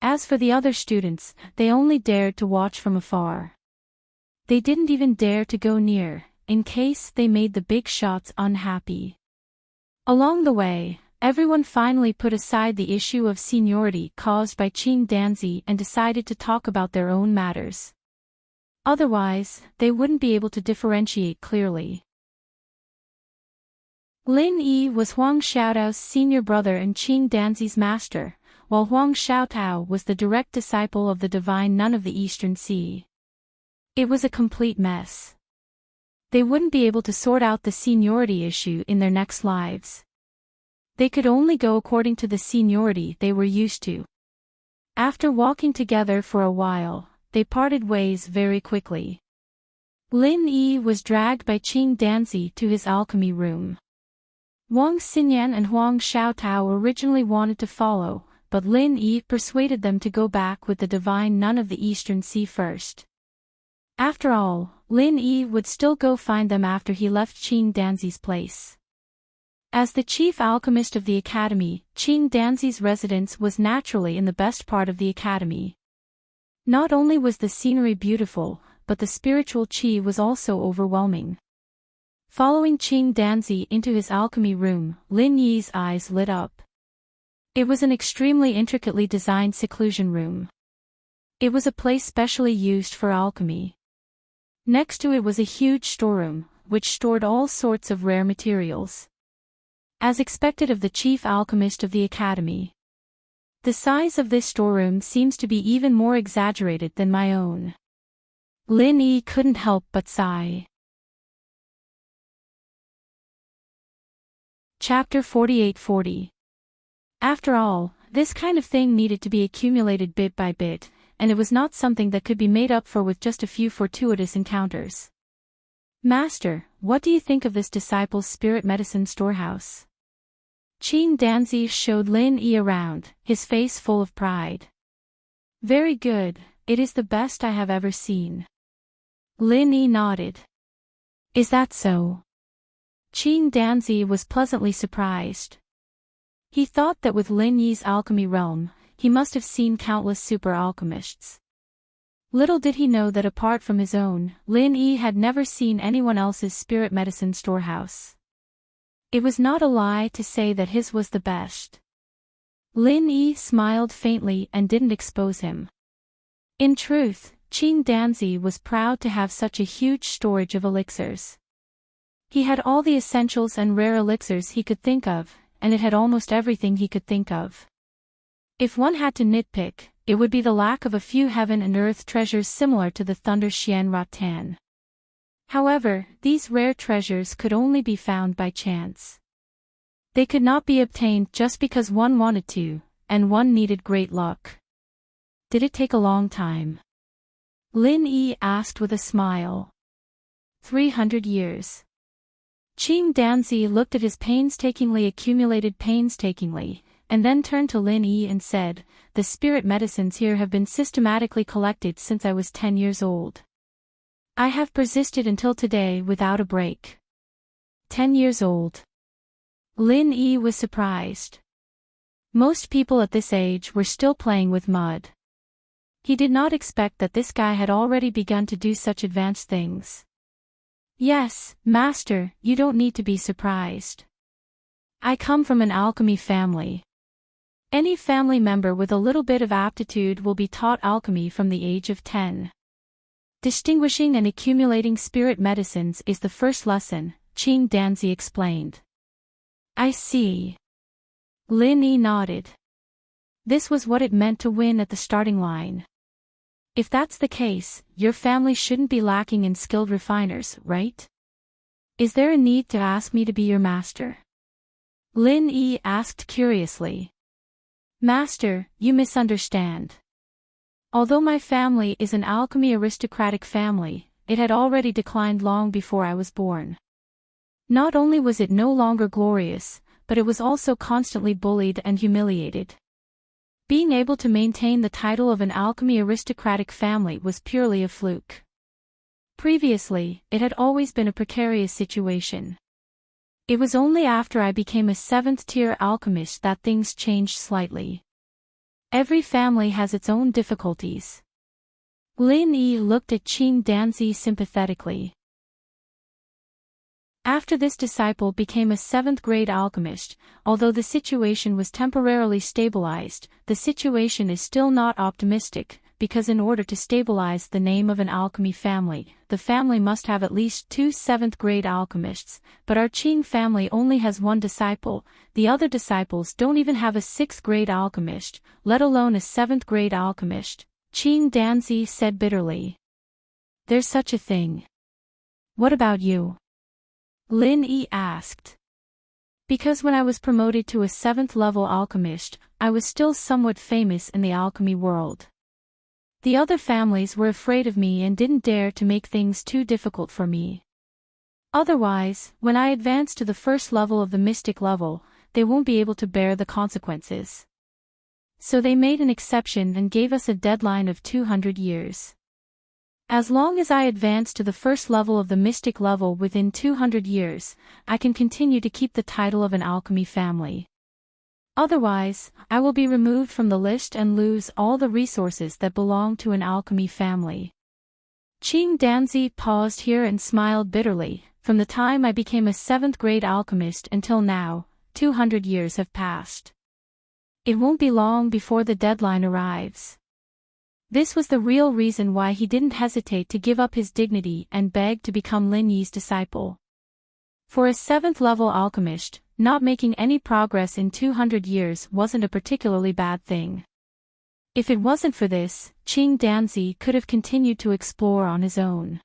As for the other students, they only dared to watch from afar. They didn't even dare to go near, in case they made the big shots unhappy. Along the way, everyone finally put aside the issue of seniority caused by Qing Danzi and decided to talk about their own matters. Otherwise, they wouldn't be able to differentiate clearly. Lin Yi was Huang Xiaotao's senior brother and Qing Danzi's master, while Huang Xiaotao was the direct disciple of the divine nun of the Eastern Sea. It was a complete mess. They wouldn't be able to sort out the seniority issue in their next lives. They could only go according to the seniority they were used to. After walking together for a while, they parted ways very quickly. Lin Yi was dragged by Qing Danzi to his alchemy room. Wang Xinyan and Huang Xiaotao originally wanted to follow, but Lin Yi persuaded them to go back with the divine nun of the Eastern Sea first. After all, Lin Yi would still go find them after he left Qing Danzi's place. As the chief alchemist of the academy, Qing Danzi's residence was naturally in the best part of the academy. Not only was the scenery beautiful, but the spiritual qi was also overwhelming. Following Qing Danzi into his alchemy room, Lin Yi's eyes lit up. It was an extremely intricately designed seclusion room. It was a place specially used for alchemy. Next to it was a huge storeroom, which stored all sorts of rare materials. As expected of the chief alchemist of the academy. The size of this storeroom seems to be even more exaggerated than my own. Lin Yi couldn't help but sigh. Chapter 4840. After all, this kind of thing needed to be accumulated bit by bit, and it was not something that could be made up for with just a few fortuitous encounters. Master, what do you think of this disciple's spirit medicine storehouse? Qing Danzi showed Lin Yi around, his face full of pride. Very good, it is the best I have ever seen. Lin Yi nodded. Is that so? Qing Danzi was pleasantly surprised. He thought that with Lin Yi's alchemy realm, he must have seen countless super alchemists. Little did he know that apart from his own, Lin Yi had never seen anyone else's spirit medicine storehouse. It was not a lie to say that his was the best. Lin Yi smiled faintly and didn't expose him. In truth, Qing Danzi was proud to have such a huge storage of elixirs. He had all the essentials and rare elixirs he could think of, and it had almost everything he could think of. If one had to nitpick, it would be the lack of a few heaven and earth treasures similar to the Thunder Xian Ratan. However, these rare treasures could only be found by chance. They could not be obtained just because one wanted to, and one needed great luck. Did it take a long time? Lin Yi asked with a smile. 300 years. Qing Danzi looked at his painstakingly accumulated, and then turned to Lin Yi and said, "The spirit medicines here have been systematically collected since I was 10 years old. I have persisted until today without a break." 10 years old. Lin Yi was surprised. Most people at this age were still playing with mud. He did not expect that this guy had already begun to do such advanced things. "Yes, Master, you don't need to be surprised. I come from an alchemy family. Any family member with a little bit of aptitude will be taught alchemy from the age of 10. Distinguishing and accumulating spirit medicines is the first lesson," Qing Danzi explained. "I see." Lin Yi nodded. This was what it meant to win at the starting line. If that's the case, your family shouldn't be lacking in skilled refiners, right? Is there a need to ask me to be your master? Lin Yi asked curiously. "Master, you misunderstand. Although my family is an alchemy aristocratic family, it had already declined long before I was born. Not only was it no longer glorious, but it was also constantly bullied and humiliated. Being able to maintain the title of an alchemy aristocratic family was purely a fluke. Previously, it had always been a precarious situation. It was only after I became a 7th-tier alchemist that things changed slightly. Every family has its own difficulties." Lin Yi looked at Qing Danzi sympathetically. After this disciple became a 7th-grade alchemist, although the situation was temporarily stabilized, the situation is still not optimistic, because in order to stabilize the name of an alchemy family, the family must have at least 2 7th-grade alchemists, but our Qing family only has 1 disciple. The other disciples don't even have a 6th-grade alchemist, let alone a 7th-grade alchemist, Qing Danzi said bitterly. "There's such a thing. What about you?" Lin Yi asked. "Because when I was promoted to a 7th-level alchemist, I was still somewhat famous in the alchemy world. The other families were afraid of me and didn't dare to make things too difficult for me. Otherwise, when I advance to the first level of the mystic level, they won't be able to bear the consequences. So they made an exception and gave us a deadline of 200 years. As long as I advance to the first level of the mystic level within 200 years, I can continue to keep the title of an alchemy family. Otherwise, I will be removed from the list and lose all the resources that belong to an alchemy family." Qing Danzi paused here and smiled bitterly. "From the time I became a 7th-grade alchemist until now, 200 years have passed. It won't be long before the deadline arrives." This was the real reason why he didn't hesitate to give up his dignity and beg to become Lin Yi's disciple. For a 7th-level alchemist, not making any progress in 200 years wasn't a particularly bad thing. If it wasn't for this, Qing Danzi could have continued to explore on his own.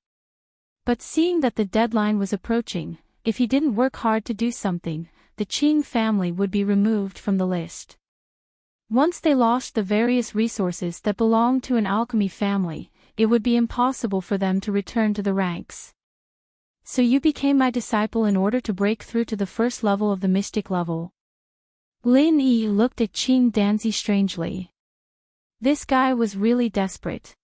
But seeing that the deadline was approaching, if he didn't work hard to do something, the Qing family would be removed from the list. Once they lost the various resources that belonged to an alchemy family, it would be impossible for them to return to the ranks. "So you became my disciple in order to break through to the first level of the mystic level?" Lin Yi looked at Qing Danzi strangely. This guy was really desperate.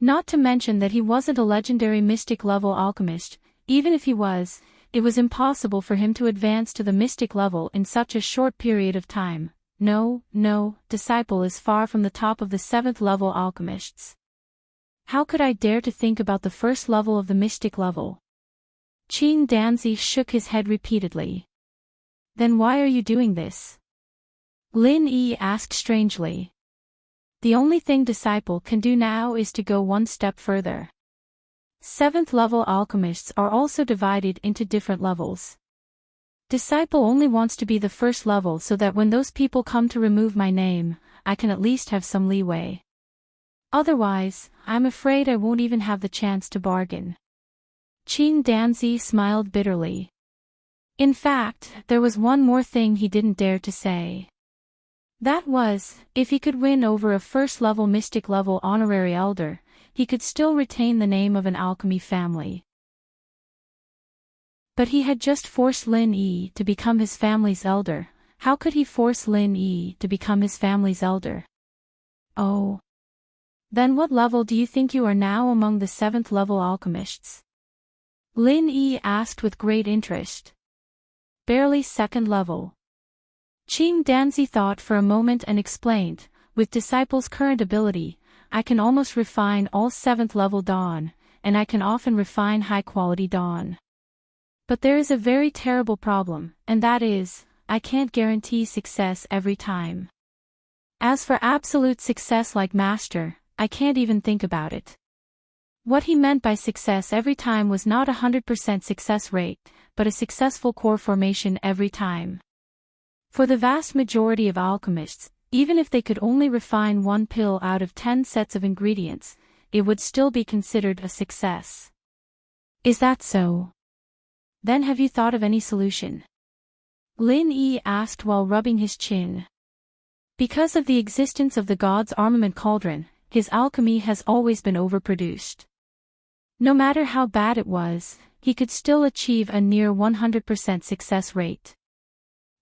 Not to mention that he wasn't a legendary mystic level alchemist. Even if he was, it was impossible for him to advance to the mystic level in such a short period of time. No, disciple is far from the top of the 7th-level alchemists. How could I dare to think about the first level of the mystic level? Qing Danzi shook his head repeatedly. Then why are you doing this? Lin Yi asked strangely. The only thing disciple can do now is to go one step further. 7th level alchemists are also divided into different levels. Disciple only wants to be the first level so that when those people come to remove my name, I can at least have some leeway. Otherwise, I'm afraid I won't even have the chance to bargain. Qing Danzi smiled bitterly. In fact, there was one more thing he didn't dare to say. That was, if he could win over a first-level mystic level honorary elder, he could still retain the name of an alchemy family. But he had just forced Lin Yi to become his family's elder. How could he force Lin Yi to become his family's elder? Oh. Then what level do you think you are now among the 7th level alchemists? Lin Yi asked with great interest. Barely 2nd level. Qing Danzi thought for a moment and explained, with Disciple's current ability, I can almost refine all 7th level dawn, and I can often refine high-quality dawn. But there is a very terrible problem, and that is, I can't guarantee success every time. As for absolute success like Master, I can't even think about it. What he meant by success every time was not 100% success rate, but a successful core formation every time. For the vast majority of alchemists, even if they could only refine one pill out of 10 sets of ingredients, it would still be considered a success. Is that so? Then have you thought of any solution? Lin Yi asked while rubbing his chin. Because of the existence of the god's armament cauldron, his alchemy has always been overproduced. No matter how bad it was, he could still achieve a near 100% success rate.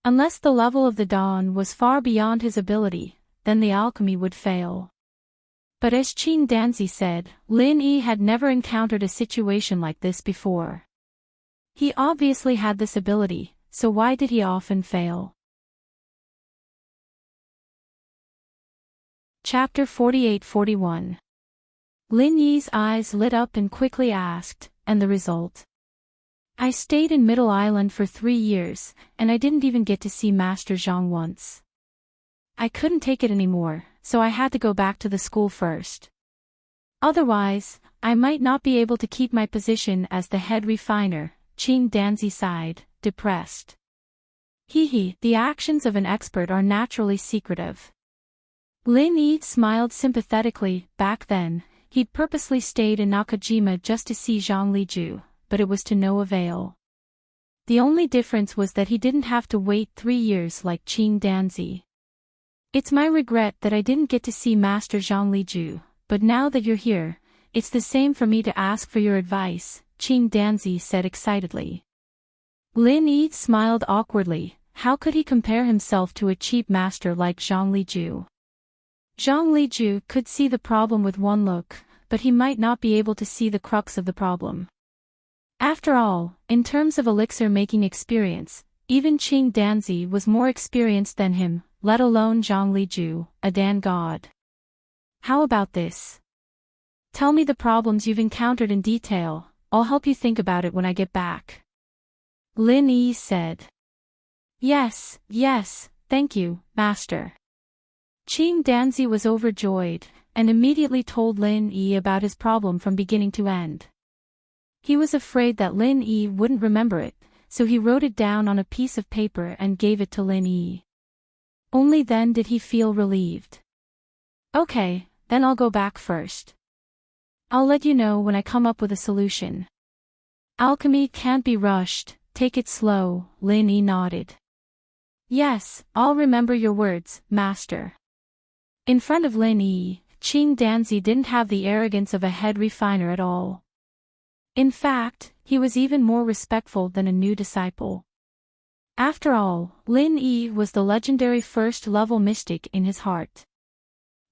Unless the level of the dawn was far beyond his ability, then the alchemy would fail. But as Qing Danzi said, Lin Yi had never encountered a situation like this before. He obviously had this ability, so why did he often fail? Chapter 48-41. Lin Yi's eyes lit up and quickly asked, and the result? I stayed in Middle Island for 3 years, and I didn't even get to see Master Zhang once. I couldn't take it anymore, so I had to go back to the school first. Otherwise, I might not be able to keep my position as the head refiner, Qing Danzi sighed, depressed. The actions of an expert are naturally secretive. Lin Yi smiled sympathetically. Back then, he'd purposely stayed in Nakajima just to see Zhang Liju, but it was to no avail. The only difference was that he didn't have to wait 3 years like Qing Danzi. It's my regret that I didn't get to see Master Zhang Liju, but now that you're here, it's the same for me to ask for your advice, Qing Danzi said excitedly. Lin Yi smiled awkwardly. How could he compare himself to a cheap master like Zhang Liju? Zhang Liju could see the problem with one look, but he might not be able to see the crux of the problem. After all, in terms of elixir-making experience, even Qing Danzi was more experienced than him, let alone Zhang Liju, a Dan god. How about this? Tell me the problems you've encountered in detail, I'll help you think about it when I get back. Lin Yi said. Yes, thank you, Master. Qing Danzi was overjoyed, and immediately told Lin Yi about his problem from beginning to end. He was afraid that Lin Yi wouldn't remember it, so he wrote it down on a piece of paper and gave it to Lin Yi. Only then did he feel relieved. Okay, then I'll go back first. I'll let you know when I come up with a solution. Alchemy can't be rushed, take it slow, Lin Yi nodded. Yes, I'll remember your words, Master. In front of Lin Yi, Qing Danzi didn't have the arrogance of a head refiner at all. In fact, he was even more respectful than a new disciple. After all, Lin Yi was the legendary first-level mystic in his heart.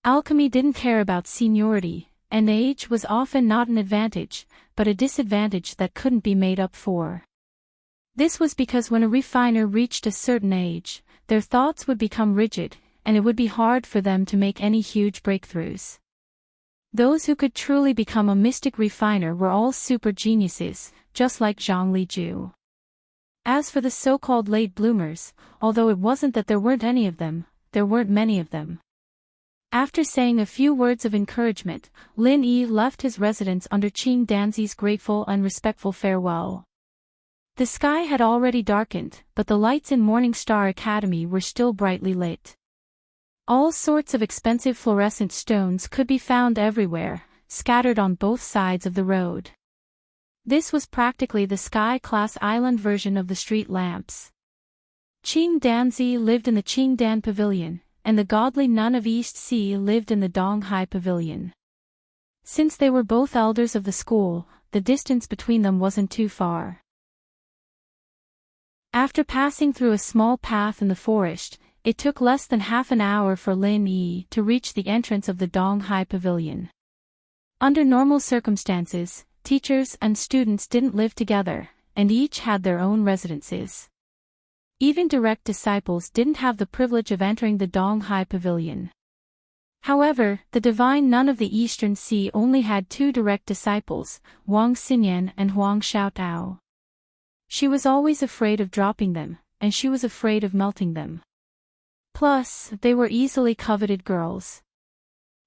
Alchemy didn't care about seniority, and age was often not an advantage, but a disadvantage that couldn't be made up for. This was because when a refiner reached a certain age, their thoughts would become rigid, and it would be hard for them to make any huge breakthroughs. Those who could truly become a mystic refiner were all super geniuses, just like Zhang Liju. As for the so-called late bloomers, although it wasn't that there weren't any of them, there weren't many of them. After saying a few words of encouragement, Lin Yi left his residence under Qing Danzi's grateful and respectful farewell. The sky had already darkened, but the lights in Morning Star Academy were still brightly lit. All sorts of expensive fluorescent stones could be found everywhere, scattered on both sides of the road. This was practically the sky-class island version of the street lamps. Qing Danzi lived in the Qingdan Pavilion, and the godly nun of East Sea lived in the Donghai Pavilion. Since they were both elders of the school, the distance between them wasn't too far. After passing through a small path in the forest, it took less than half an hour for Lin Yi to reach the entrance of the Donghai Pavilion. Under normal circumstances, teachers and students didn't live together, and each had their own residences. Even direct disciples didn't have the privilege of entering the Donghai Pavilion. However, the divine nun of the Eastern Sea only had two direct disciples, Wang Xinyan and Huang Xiaotao. She was always afraid of dropping them, and she was afraid of melting them. Plus, they were easily coveted girls.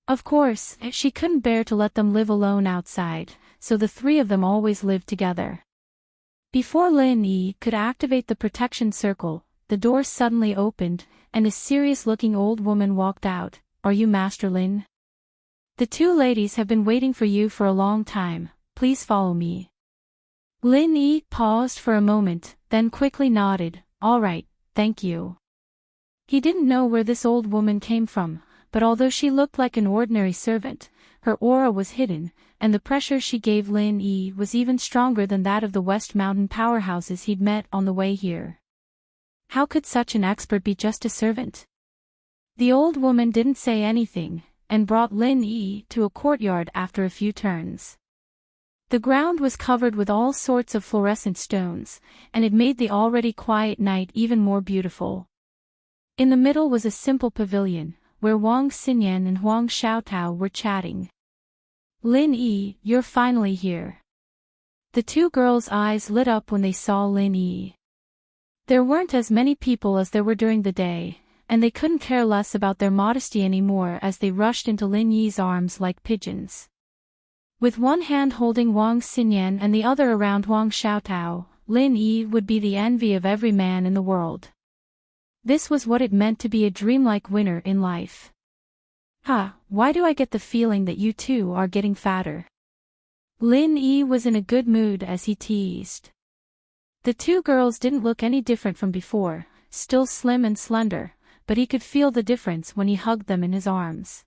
Of course, she couldn't bear to let them live alone outside, so the three of them always lived together. Before Lin Yi could activate the protection circle, the door suddenly opened, and a serious-looking old woman walked out. "Are you Master Lin? The two ladies have been waiting for you for a long time, please follow me." Lin Yi paused for a moment, then quickly nodded. "All right, thank you." He didn't know where this old woman came from, but although she looked like an ordinary servant, her aura was hidden, and the pressure she gave Lin Yi was even stronger than that of the West Mountain powerhouses he'd met on the way here. How could such an expert be just a servant? The old woman didn't say anything, and brought Lin Yi to a courtyard after a few turns. The ground was covered with all sorts of fluorescent stones, and it made the already quiet night even more beautiful. In the middle was a simple pavilion, where Wang Xinyan and Huang Xiaotao were chatting. "Lin Yi, you're finally here." The two girls' eyes lit up when they saw Lin Yi. There weren't as many people as there were during the day, and they couldn't care less about their modesty anymore as they rushed into Lin Yi's arms like pigeons. With one hand holding Wang Xinyan and the other around Huang Xiaotao, Lin Yi would be the envy of every man in the world. This was what it meant to be a dreamlike winner in life. Why do I get the feeling that you two are getting fatter?" Lin Yi was in a good mood as he teased. The two girls didn't look any different from before, still slim and slender, but he could feel the difference when he hugged them in his arms.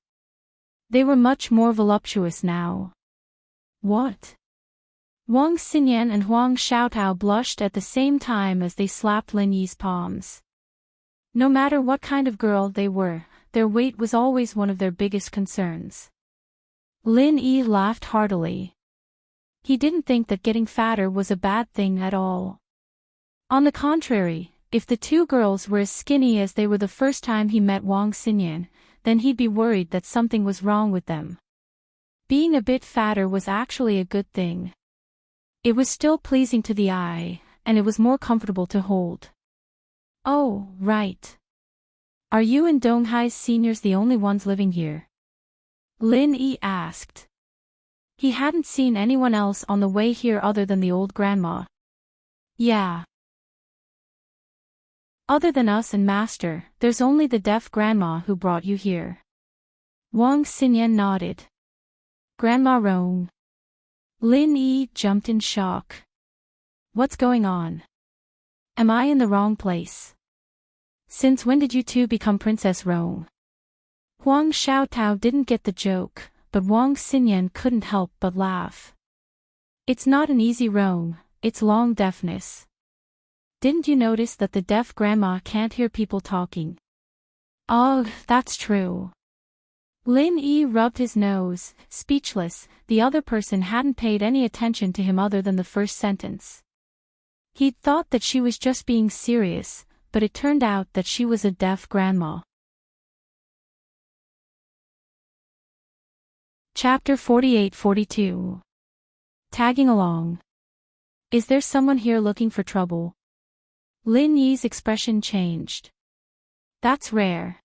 They were much more voluptuous now. "What?" Wang Xinyan and Huang Xiaotao blushed at the same time as they slapped Lin Yi's palms. No matter what kind of girl they were, their weight was always one of their biggest concerns. Lin Yi laughed heartily. He didn't think that getting fatter was a bad thing at all. On the contrary, if the two girls were as skinny as they were the first time he met Wang Xinyan, then he'd be worried that something was wrong with them. Being a bit fatter was actually a good thing. It was still pleasing to the eye, and it was more comfortable to hold. "Oh, right. Are you and Donghai's seniors the only ones living here?" Lin Yi asked. He hadn't seen anyone else on the way here other than the old grandma. "Yeah. Other than us and Master, there's only the deaf grandma who brought you here." Wang Xinyan nodded. "Grandma Rong." Lin Yi jumped in shock. "What's going on? Am I in the wrong place? Since when did you two become Princess Rong?" Huang Xiaotao didn't get the joke, but Wang Xinyan couldn't help but laugh. "It's not an easy Rong, it's long deafness. Didn't you notice that the deaf grandma can't hear people talking?" "Oh, that's true." Lin Yi rubbed his nose, speechless. The other person hadn't paid any attention to him other than the first sentence. He'd thought that she was just being serious, but it turned out that she was a deaf grandma. Chapter 48-42. Tagging along. Is there someone here looking for trouble? Lin Yi's expression changed. That's rare.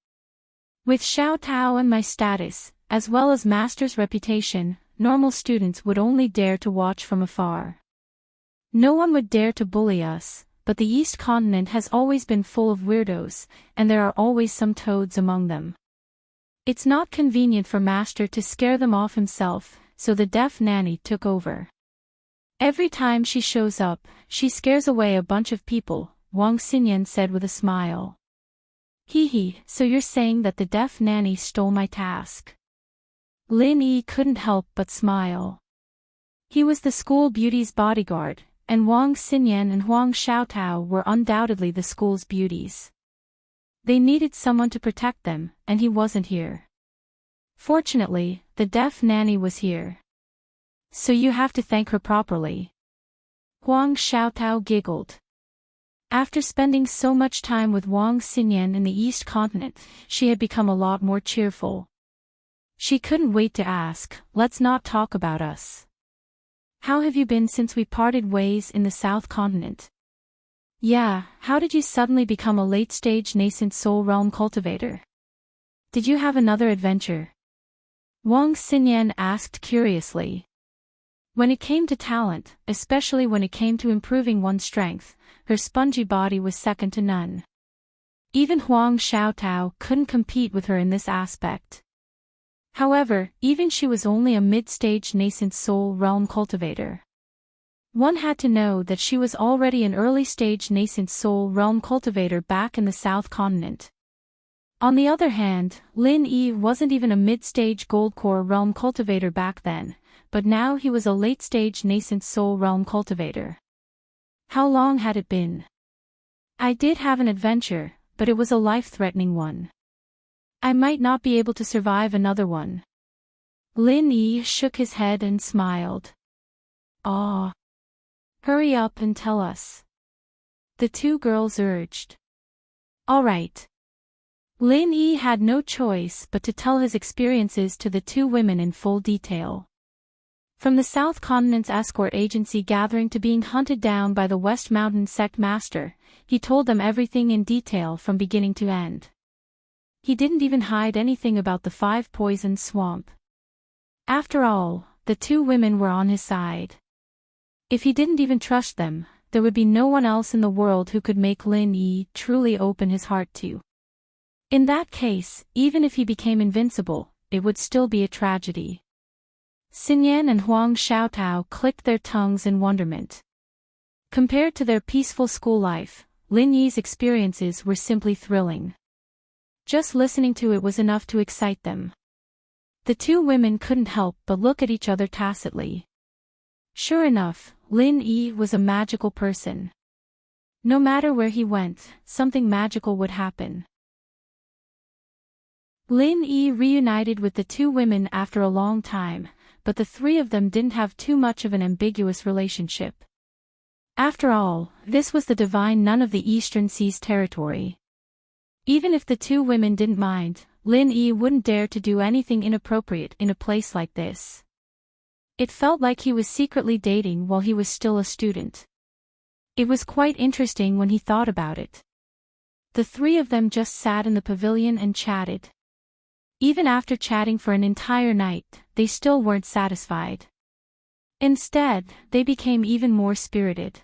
With Xiao Tao and my status, as well as master's reputation, normal students would only dare to watch from afar. No one would dare to bully us, but the East Continent has always been full of weirdos, and there are always some toads among them. It's not convenient for Master to scare them off himself, so the deaf nanny took over. Every time she shows up, she scares away a bunch of people, Wang Xinyan said with a smile. Hee, so you're saying that the deaf nanny stole my task? Lin Yi couldn't help but smile. He was the school beauty's bodyguard, and Wang Xinyan and Huang Xiaotao were undoubtedly the school's beauties. They needed someone to protect them, and he wasn't here. Fortunately, the deaf nanny was here. So you have to thank her properly. Huang Xiaotao giggled. After spending so much time with Wang Xinyan in the East Continent, she had become a lot more cheerful. She couldn't wait to ask, let's not talk about us. How have you been since we parted ways in the South Continent? Yeah, how did you suddenly become a late-stage nascent soul realm cultivator? Did you have another adventure? Wang Xinyan asked curiously. When it came to talent, especially when it came to improving one's strength, her spongy body was second to none. Even Huang Xiaotao couldn't compete with her in this aspect. However, even she was only a mid-stage nascent soul realm cultivator. One had to know that she was already an early-stage nascent soul realm cultivator back in the South Continent. On the other hand, Lin Yi wasn't even a mid-stage gold core realm cultivator back then, but now he was a late-stage nascent soul realm cultivator. How long had it been? I did have an adventure, but it was a life-threatening one. I might not be able to survive another one. Lin Yi shook his head and smiled. Ah. Hurry up and tell us. The two girls urged. All right. Lin Yi had no choice but to tell his experiences to the two women in full detail. From the South Continent's escort agency gathering to being hunted down by the West Mountain sect master, he told them everything in detail from beginning to end. He didn't even hide anything about the 5-poison swamp. After all, the two women were on his side. If he didn't even trust them, there would be no one else in the world who could make Lin Yi truly open his heart to. In that case, even if he became invincible, it would still be a tragedy. Xinyan and Huang Xiaotao clicked their tongues in wonderment. Compared to their peaceful school life, Lin Yi's experiences were simply thrilling. Just listening to it was enough to excite them. The two women couldn't help but look at each other tacitly. Sure enough, Lin Yi was a magical person. No matter where he went, something magical would happen. Lin Yi reunited with the two women after a long time, but the three of them didn't have too much of an ambiguous relationship. After all, this was the divine nun of the Eastern Seas territory. Even if the two women didn't mind, Lin Yi wouldn't dare to do anything inappropriate in a place like this. It felt like he was secretly dating while he was still a student. It was quite interesting when he thought about it. The three of them just sat in the pavilion and chatted. Even after chatting for an entire night, they still weren't satisfied. Instead, they became even more spirited.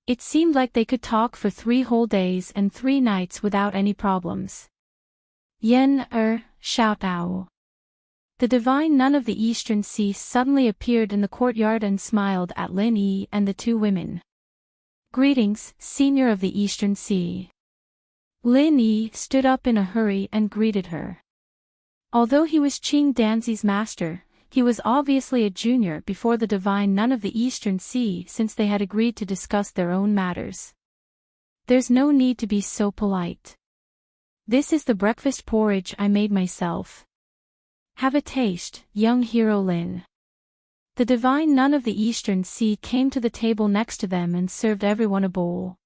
It seemed like they could talk for 3 whole days and 3 nights without any problems. Xiaotao. The divine nun of the Eastern Sea suddenly appeared in the courtyard and smiled at Lin Yi and the two women. Greetings, Senior of the Eastern Sea. Lin Yi stood up in a hurry and greeted her. Although he was Qing Danzi's master, he was obviously a junior before the divine nun of the Eastern Sea since they had agreed to discuss their own matters. There's no need to be so polite. This is the breakfast porridge I made myself. Have a taste, young hero Lin. The divine nun of the Eastern Sea came to the table next to them and served everyone a bowl.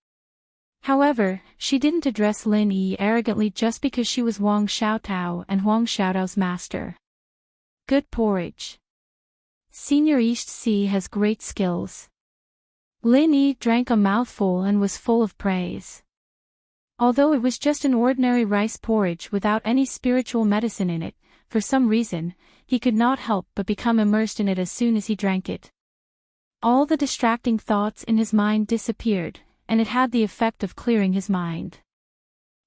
However, she didn't address Lin Yi arrogantly just because she was Wang Xiaotao and Huang Xiaotao's master. good porridge. Senior East Sea has great skills. Lin Yi drank a mouthful and was full of praise. Although it was just an ordinary rice porridge without any spiritual medicine in it, for some reason, he could not help but become immersed in it as soon as he drank it. All the distracting thoughts in his mind disappeared, and it had the effect of clearing his mind.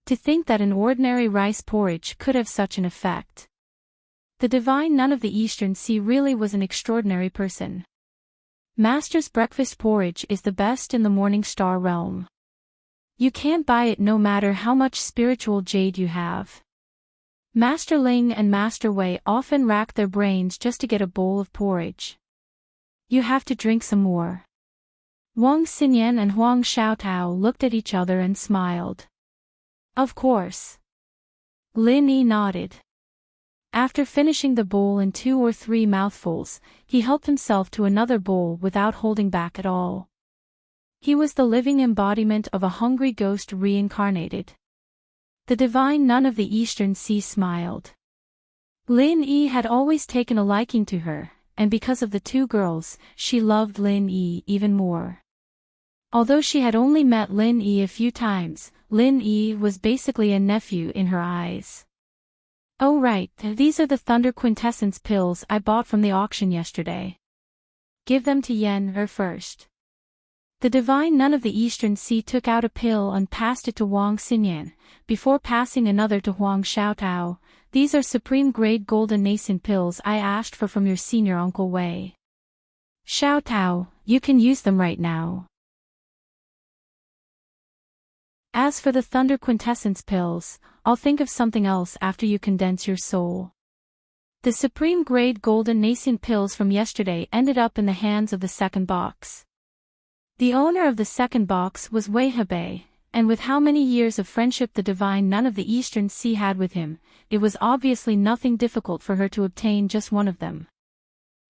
To think that an ordinary rice porridge could have such an effect. The divine nun of the Eastern Sea really was an extraordinary person. Master's breakfast porridge is the best in the Morning Star realm. You can't buy it no matter how much spiritual jade you have. Master Ling and Master Wei often rack their brains just to get a bowl of porridge. You have to drink some more. Wang Xinyan and Huang Xiaotao looked at each other and smiled. Of course. Lin Yi nodded. After finishing the bowl in 2 or 3 mouthfuls, he helped himself to another bowl without holding back at all. He was the living embodiment of a hungry ghost reincarnated. The divine nun of the Eastern Sea smiled. Lin Yi had always taken a liking to her, and because of the 2 girls, she loved Lin Yi even more. Although she had only met Lin Yi a few times, Lin Yi was basically a nephew in her eyes. Oh right, these are the Thunder Quintessence pills I bought from the auction yesterday. Give them to Yen first. The divine nun of the Eastern Sea took out a pill and passed it to Wang Xinyan, before passing another to Huang Xiaotao. These are supreme-grade golden nascent pills I asked for from your senior Uncle Wei. Xiaotao, you can use them right now. As for the Thunder Quintessence pills, I'll think of something else after you condense your soul. The supreme-grade golden nascent pills from yesterday ended up in the hands of the second box. The owner of the second box was Wei Hebei, and with how many years of friendship the divine nun of the Eastern Sea had with him, it was obviously nothing difficult for her to obtain just one of them.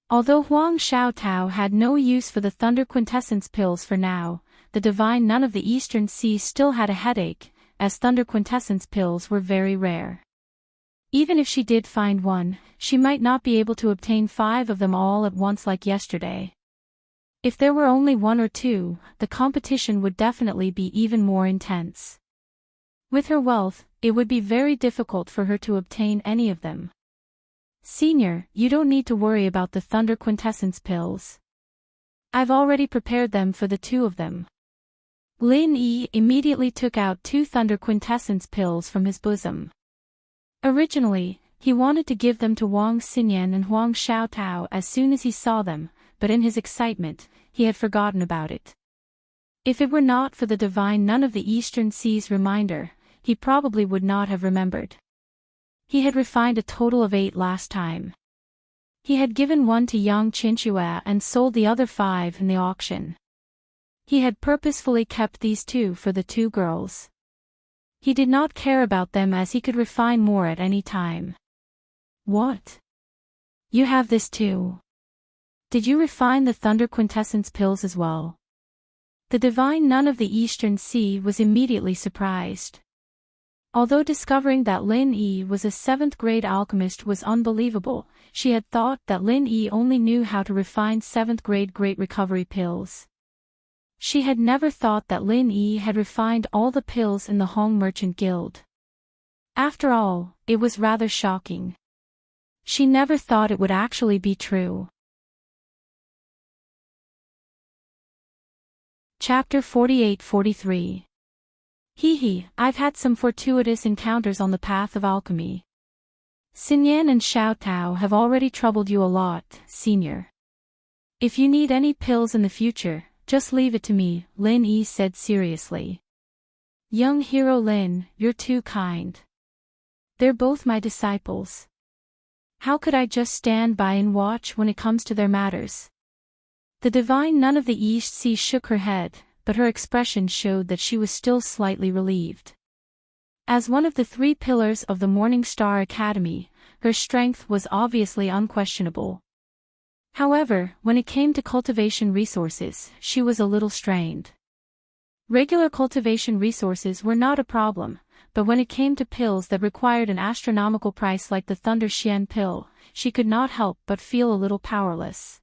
Although Huang Xiaotao had no use for the Thunder Quintessence pills for now, the divine nun of the Eastern Sea still had a headache, as Thunder Quintessence pills were very rare. Even if she did find one, she might not be able to obtain 5 of them all at once like yesterday. If there were only 1 or 2, the competition would definitely be even more intense. With her wealth, it would be very difficult for her to obtain any of them. Senior, you don't need to worry about the Thunder Quintessence pills. I've already prepared them for the 2 of them. Lin Yi immediately took out 2 Thunder Quintessence pills from his bosom. Originally, he wanted to give them to Wang Xinyan and Huang Xiaotao as soon as he saw them, but in his excitement, he had forgotten about it. If it were not for the divine nun of the Eastern Sea's reminder, he probably would not have remembered. He had refined a total of 8 last time. He had given 1 to Yang Qinchua and sold the other 5 in the auction. He had purposefully kept these 2 for the 2 girls. He did not care about them as he could refine more at any time. What? You have this too? Did you refine the Thunder Quintessence pills as well? The divine nun of the Eastern Sea was immediately surprised. Although discovering that Lin Yi was a 7th-grade alchemist was unbelievable, she had thought that Lin Yi only knew how to refine 7th-grade Great Recovery pills. She had never thought that Lin Yi had refined all the pills in the Hong Merchant Guild. After all, it was rather shocking. She never thought it would actually be true. Chapter 48-43. Hee, I've had some fortuitous encounters on the path of alchemy. Xinyan and Xiaotao have already troubled you a lot, Senior. If you need any pills in the future, just leave it to me, Lin Yi said seriously. Young hero Lin, you're too kind. They're both my disciples. How could I just stand by and watch when it comes to their matters? The divine nun of the East Sea shook her head, but her expression showed that she was still slightly relieved. As one of the 3 pillars of the Morning Star Academy, her strength was obviously unquestionable. However, when it came to cultivation resources, she was a little strained. Regular cultivation resources were not a problem, but when it came to pills that required an astronomical price like the Thunder Xian pill, she could not help but feel a little powerless.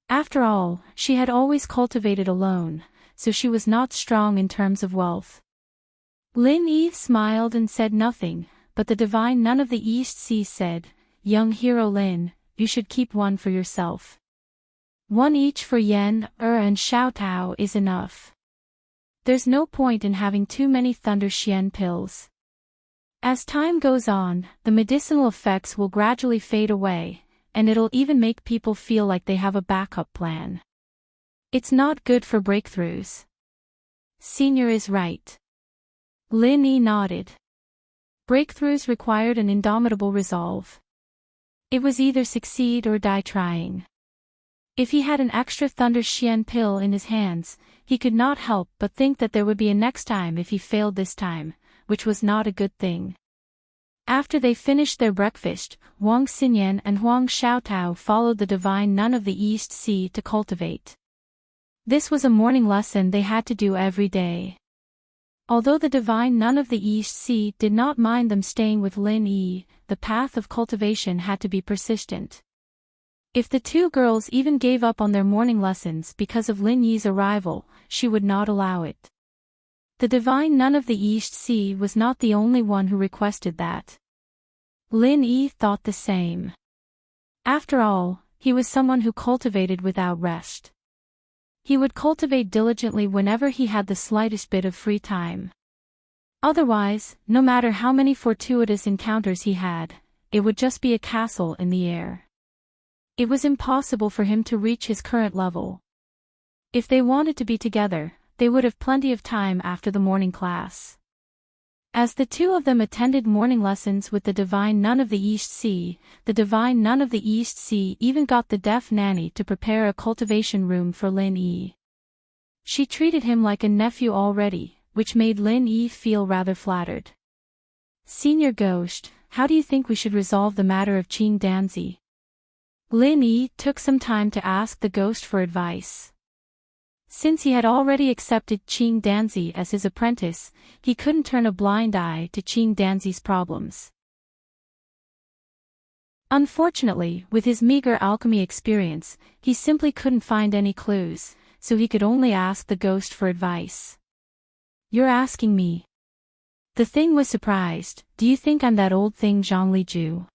After all, she had always cultivated alone, so she was not strong in terms of wealth. Lin Yi smiled and said nothing, but the divine nun of the East Sea said, "Young hero Lin, you should keep one for yourself. One each for Yan, and Xiao Tao is enough. There's no point in having too many Thunder Xian pills. As time goes on, the medicinal effects will gradually fade away, and it'll even make people feel like they have a backup plan. It's not good for breakthroughs." Senior is right. Lin Yi nodded. Breakthroughs required an indomitable resolve. It was either succeed or die trying. If he had an extra Thunder Xian pill in his hands, he could not help but think that there would be a next time if he failed this time, which was not a good thing. After they finished their breakfast, Wang Xinyan and Huang Xiaotao followed the divine nun of the East Sea to cultivate. This was a morning lesson they had to do every day. Although the divine nun of the East Sea did not mind them staying with Lin Yi, the path of cultivation had to be persistent. If the two girls even gave up on their morning lessons because of Lin Yi's arrival, she would not allow it. The divine nun of the East Sea was not the only one who requested that. Lin Yi thought the same. After all, he was someone who cultivated without rest. He would cultivate diligently whenever he had the slightest bit of free time. Otherwise, no matter how many fortuitous encounters he had, it would just be a castle in the air. It was impossible for him to reach his current level. If they wanted to be together, they would have plenty of time after the morning class. As the two of them attended morning lessons with the divine nun of the East Sea, the divine nun of the East Sea even got the deaf nanny to prepare a cultivation room for Lin Yi. She treated him like a nephew already, which made Lin Yi feel rather flattered. "Senior Ghost, how do you think we should resolve the matter of Qing Danzi?" Lin Yi took some time to ask the ghost for advice. Since he had already accepted Qing Danzi as his apprentice, he couldn't turn a blind eye to Qing Danzi's problems. Unfortunately, with his meager alchemy experience, he simply couldn't find any clues, so he could only ask the ghost for advice. "You're asking me?" The thing was surprised. "Do you think I'm that old thing Zhongliju?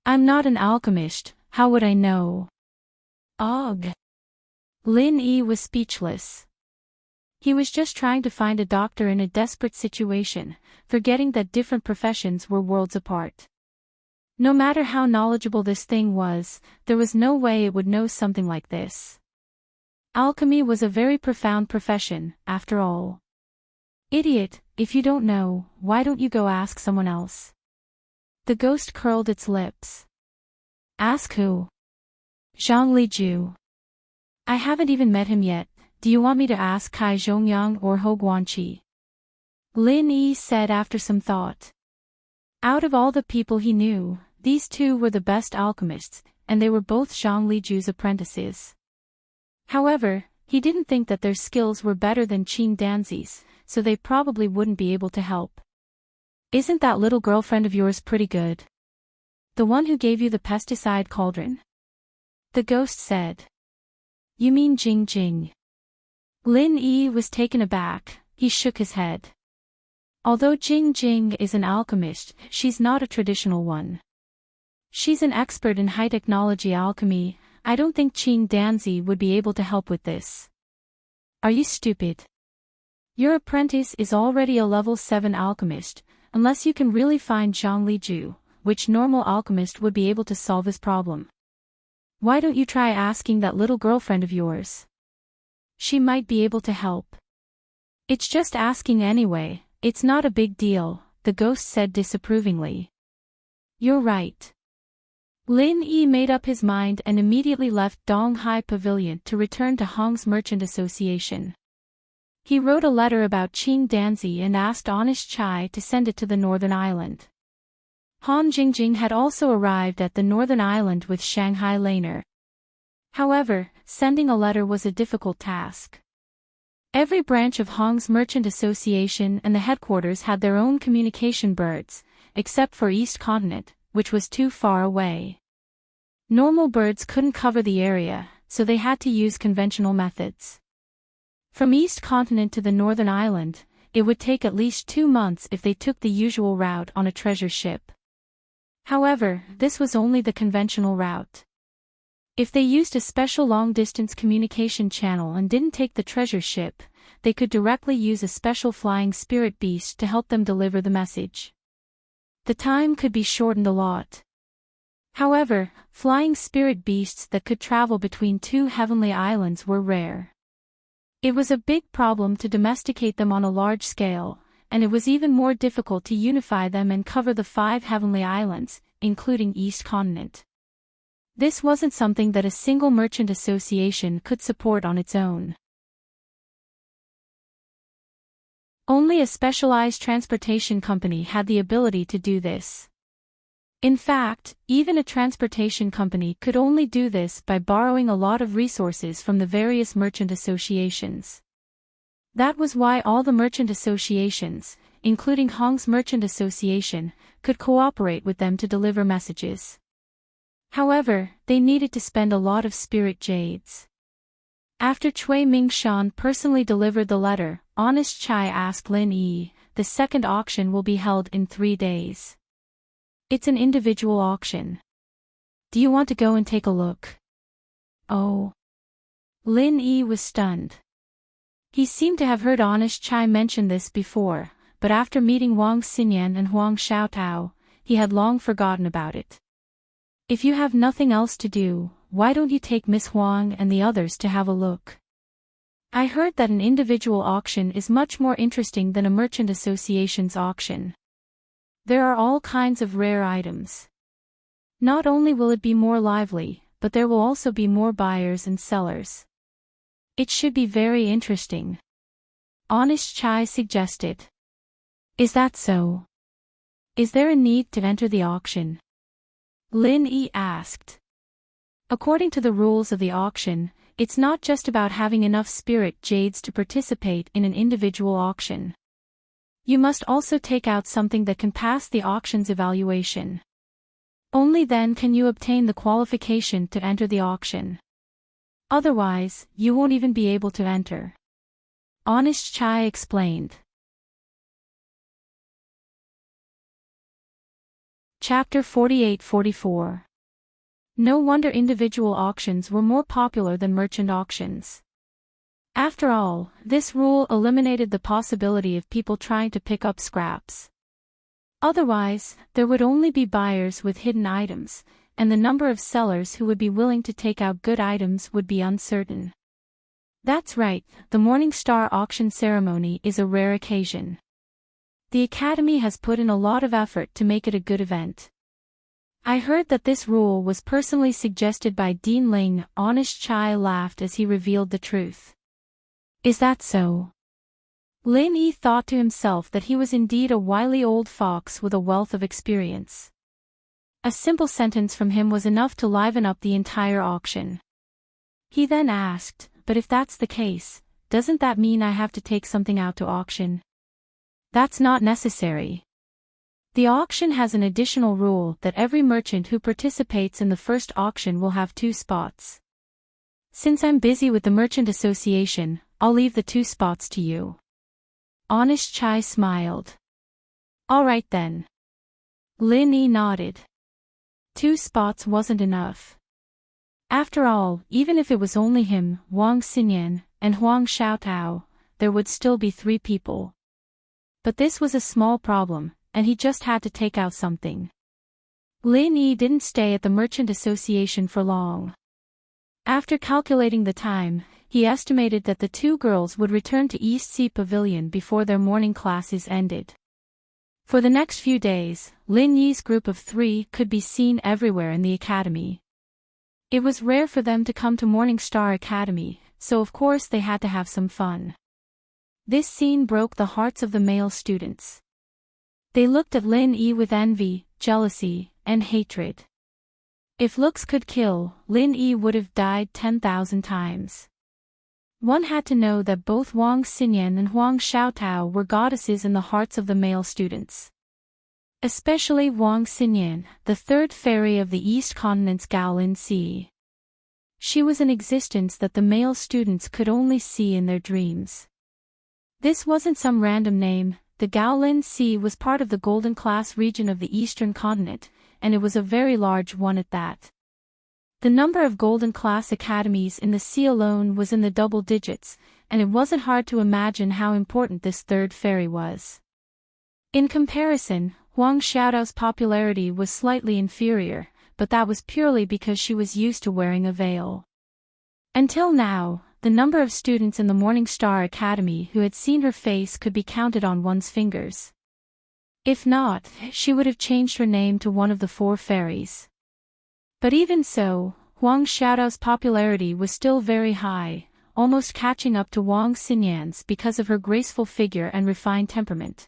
I'm not an alchemist, how would I know?" "Ugh." Lin Yi was speechless. He was just trying to find a doctor in a desperate situation, forgetting that different professions were worlds apart. No matter how knowledgeable this thing was, there was no way it would know something like this. Alchemy was a very profound profession, after all. "Idiot, if you don't know, why don't you go ask someone else?" The ghost curled its lips. "Ask who?" "Zhongliju. I haven't even met him yet. Do you want me to ask Kai Zhongyang or Ho Guanqi?" Lin Yi said after some thought. Out of all the people he knew, these two were the best alchemists, and they were both Zhongliju's apprentices. However, he didn't think that their skills were better than Qing Danzi's, so they probably wouldn't be able to help. "Isn't that little girlfriend of yours pretty good? The one who gave you the pesticide cauldron?" The ghost said. "You mean Jing Jing?" Lin Yi was taken aback. He shook his head. Although Jing Jing is an alchemist, she's not a traditional one. She's an expert in high-technology alchemy. I don't think Qing Danzi would be able to help with this. "Are you stupid? Your apprentice is already a level 7 alchemist, unless you can really find Zhongliju, which normal alchemist would be able to solve his problem. Why don't you try asking that little girlfriend of yours? She might be able to help." "It's just asking anyway, it's not a big deal," the ghost said disapprovingly. "You're right." Lin Yi made up his mind and immediately left Donghai Pavilion to return to Hong's Merchant Association. He wrote a letter about Qing Danzi and asked Honest Chai to send it to the Northern Island. Han Jingjing had also arrived at the Northern Island with Shanghai Laner. However, sending a letter was a difficult task. Every branch of Hong's merchant association and the headquarters had their own communication birds, except for East Continent, which was too far away. Normal birds couldn't cover the area, so they had to use conventional methods. From East Continent to the Northern Island, it would take at least 2 months if they took the usual route on a treasure ship. However, this was only the conventional route. If they used a special long-distance communication channel and didn't take the treasure ship, they could directly use a special flying spirit beast to help them deliver the message. The time could be shortened a lot. However, flying spirit beasts that could travel between 2 heavenly islands were rare. It was a big problem to domesticate them on a large scale, and it was even more difficult to unify them and cover the 5 heavenly islands, including East Continent. This wasn't something that a single merchant association could support on its own. Only a specialized transportation company had the ability to do this. In fact, even a transportation company could only do this by borrowing a lot of resources from the various merchant associations. That was why all the merchant associations, including Hong's Merchant Association, could cooperate with them to deliver messages. However, they needed to spend a lot of spirit jades. After Cui Mingshan personally delivered the letter, Honest Chai asked Lin Yi, "The second auction will be held in 3 days. It's an individual auction. Do you want to go and take a look?" Oh. Lin Yi was stunned. He seemed to have heard Honest Chai mention this before, but after meeting Wang Xinyan and Huang Xiaotao, he had long forgotten about it. "If you have nothing else to do, why don't you take Miss Huang and the others to have a look? I heard that an individual auction is much more interesting than a merchant association's auction. There are all kinds of rare items. Not only will it be more lively, but there will also be more buyers and sellers. It should be very interesting," Honest Chai suggested. "Is that so? Is there a need to enter the auction?" Lin Yi asked. According to the rules of the auction, it's not just about having enough spirit jades to participate in an individual auction. You must also take out something that can pass the auction's evaluation. Only then can you obtain the qualification to enter the auction. Otherwise, you won't even be able to enter," Honest Chai explained. Chapter 48-44. No wonder individual auctions were more popular than merchant auctions. After all, this rule eliminated the possibility of people trying to pick up scraps. Otherwise, there would only be buyers with hidden items, and the number of sellers who would be willing to take out good items would be uncertain. That's right, the Morning Star auction ceremony is a rare occasion. The Academy has put in a lot of effort to make it a good event. I heard that this rule was personally suggested by Dean Ling. Honest Chai laughed as he revealed the truth. Is that so? Lin Yi thought to himself that he was indeed a wily old fox with a wealth of experience. A simple sentence from him was enough to liven up the entire auction. He then asked, "But if that's the case, doesn't that mean I have to take something out to auction?" "That's not necessary. The auction has an additional rule that every merchant who participates in the first auction will have 2 spots. Since I'm busy with the Merchant Association, I'll leave the 2 spots to you." Honest Chai smiled. "All right then." Lin Yi nodded. 2 spots wasn't enough. After all, even if it was only him, Wang Xinyan, and Huang Xiaotao, there would still be 3 people. But this was a small problem, and he just had to take out something. Lin Yi didn't stay at the Merchant Association for long. After calculating the time, he estimated that the 2 girls would return to East Sea Pavilion before their morning classes ended. For the next few days, Lin Yi's group of 3 could be seen everywhere in the academy. It was rare for them to come to Morning Star Academy, so of course they had to have some fun. This scene broke the hearts of the male students. They looked at Lin Yi with envy, jealousy, and hatred. If looks could kill, Lin Yi would have died 10,000 times. One had to know that both Wang Xinyan and Huang Xiaotao were goddesses in the hearts of the male students. Especially Wang Xinyan, the third fairy of the East Continent's Gaolin Sea. She was an existence that the male students could only see in their dreams. This wasn't some random name. The Gaolin Sea was part of the Golden Class region of the Eastern Continent, and it was a very large one at that. The number of Golden Class academies in the sea alone was in the double digits, and it wasn't hard to imagine how important this third fairy was. In comparison, Huang Xiaodao's popularity was slightly inferior, but that was purely because she was used to wearing a veil. Until now, the number of students in the Morning Star Academy who had seen her face could be counted on one's fingers. If not, she would have changed her name to one of the four fairies. But even so, Huang Xiaodao's popularity was still very high, almost catching up to Wang Xinyan's because of her graceful figure and refined temperament.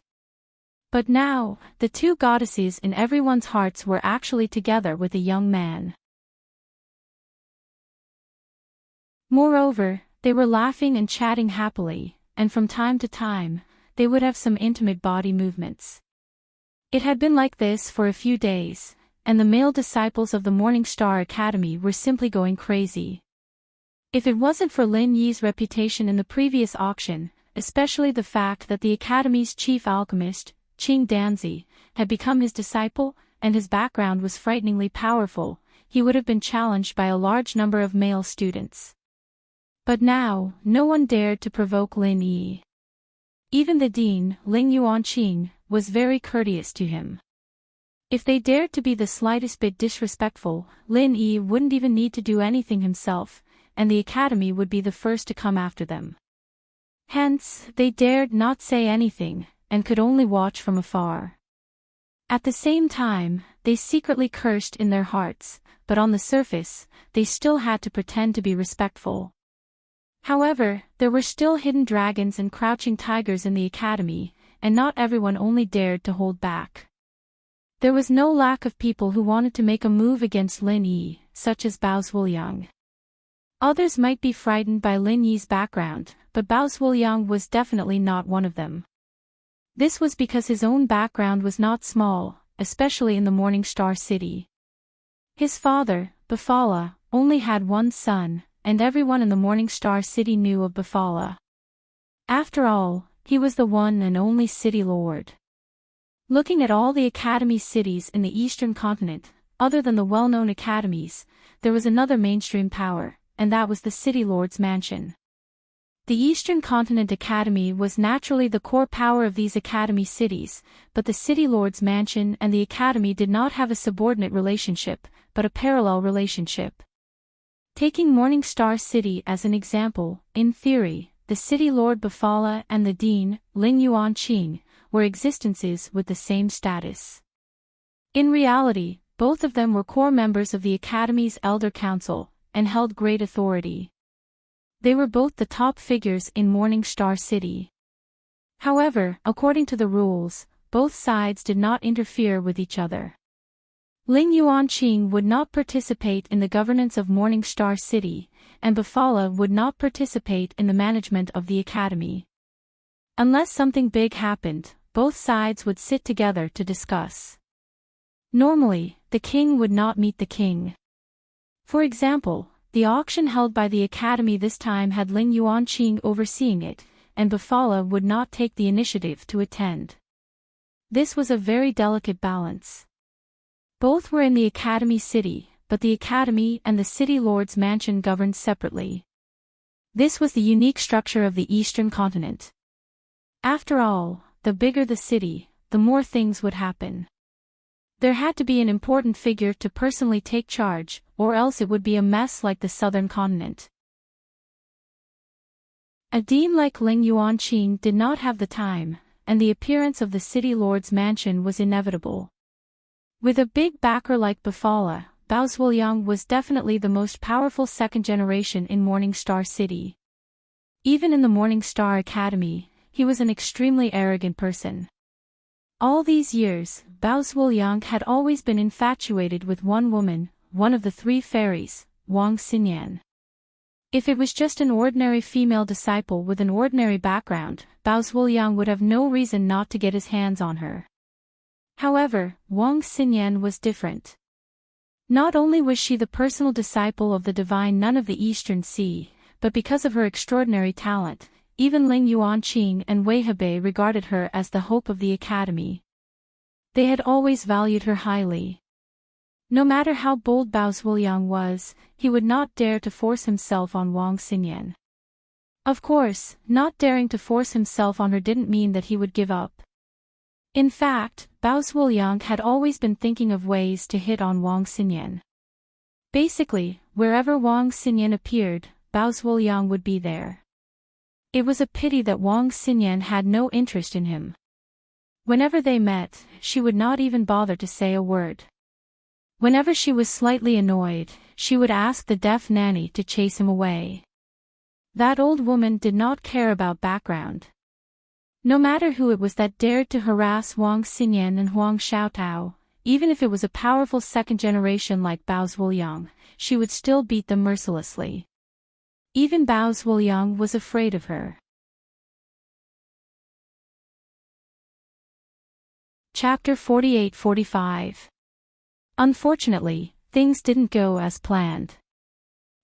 But now, the two goddesses in everyone's hearts were actually together with a young man. Moreover, they were laughing and chatting happily, and from time to time, they would have some intimate body movements. It had been like this for a few days, and the male disciples of the Morning Star Academy were simply going crazy. If it wasn't for Lin Yi's reputation in the previous auction, especially the fact that the Academy's chief alchemist, Qing Danzi, had become his disciple, and his background was frighteningly powerful, he would have been challenged by a large number of male students. But now, no one dared to provoke Lin Yi. Even the dean, Ling Yuanqing, was very courteous to him. If they dared to be the slightest bit disrespectful, Lin Yi wouldn't even need to do anything himself, and the academy would be the first to come after them. Hence, they dared not say anything, and could only watch from afar. At the same time, they secretly cursed in their hearts, but on the surface, they still had to pretend to be respectful. However, there were still hidden dragons and crouching tigers in the academy, and not everyone only dared to hold back. There was no lack of people who wanted to make a move against Lin Yi, such as Bao Zhuoyang. Others might be frightened by Lin Yi's background, but Bao Zhuoyang was definitely not one of them. This was because his own background was not small, especially in the Morning Star City. His father, Bafala, only had one son, and everyone in the Morning Star City knew of Bafala. After all, he was the one and only city lord. Looking at all the academy cities in the Eastern Continent, other than the well-known academies, there was another mainstream power, and that was the city lord's mansion. The Eastern Continent Academy was naturally the core power of these academy cities, but the city lord's mansion and the academy did not have a subordinate relationship, but a parallel relationship. Taking Morning Star City as an example, in theory, the city lord Bafala and the dean, Ling Yuanqing, were existences with the same status. In reality, both of them were core members of the academy's elder council, and held great authority. They were both the top figures in Morning Star City. However, according to the rules, both sides did not interfere with each other. Ling Yuanqing would not participate in the governance of Morning Star City, and Bafala would not participate in the management of the academy. Unless something big happened, both sides would sit together to discuss. Normally, the king would not meet the king. For example, the auction held by the academy this time had Ling Yuanqing overseeing it, and Bafala would not take the initiative to attend. This was a very delicate balance. Both were in the academy city, but the academy and the city lord's mansion governed separately. This was the unique structure of the Eastern Continent. After all, the bigger the city, the more things would happen. There had to be an important figure to personally take charge, or else it would be a mess like the Southern Continent. A dean like Ling Yuanqing did not have the time, and the appearance of the city lord's mansion was inevitable. With a big backer like Bafala, Bao Zhuoyang was definitely the most powerful second generation in Morning Star City. Even in the Morning Star Academy, he was an extremely arrogant person. All these years, Bao Zhuoyang had always been infatuated with one woman, one of the three fairies, Wang Xinyan. If it was just an ordinary female disciple with an ordinary background, Bao Zuoliang would have no reason not to get his hands on her. However, Wang Xinyan was different. Not only was she the personal disciple of the divine nun of the Eastern Sea, but because of her extraordinary talent, even Ling Yuanqing and Wei Hebei regarded her as the hope of the academy. They had always valued her highly. No matter how bold Bao Zuoliang was, he would not dare to force himself on Wang Xinyan. Of course, not daring to force himself on her didn't mean that he would give up. In fact, Bao Zuoliang had always been thinking of ways to hit on Wang Xinyan. Basically, wherever Wang Xinyan appeared, Bao Zuoliang would be there. It was a pity that Wang Xinyan had no interest in him. Whenever they met, she would not even bother to say a word. Whenever she was slightly annoyed, she would ask the deaf nanny to chase him away. That old woman did not care about background. No matter who it was that dared to harass Wang Xinyan and Huang Xiaotao, even if it was a powerful second generation like Bao Zuoliang, she would still beat them mercilessly. Even Bao Zuoliang was afraid of her. Chapter 48-45. Unfortunately, things didn't go as planned.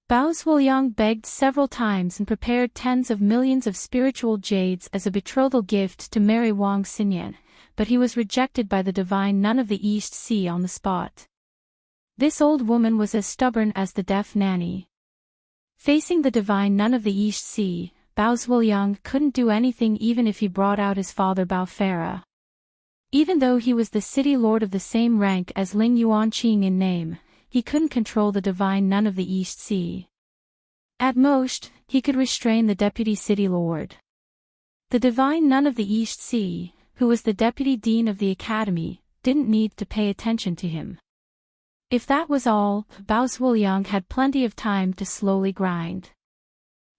Bao Zuoliang begged several times and prepared tens of millions of spiritual jades as a betrothal gift to marry Wang Xinyan, but he was rejected by the divine nun of the East Sea on the spot. This old woman was as stubborn as the deaf nanny. Facing the divine nun of the East Sea, Bao Zuoliang couldn't do anything even if he brought out his father Bao Farah. Even though he was the city lord of the same rank as Ling Yuanqing in name, he couldn't control the divine nun of the East Sea. At most, he could restrain the deputy city lord. The divine nun of the East Sea, who was the deputy dean of the academy, didn't need to pay attention to him. If that was all, Bao Zuoliang had plenty of time to slowly grind.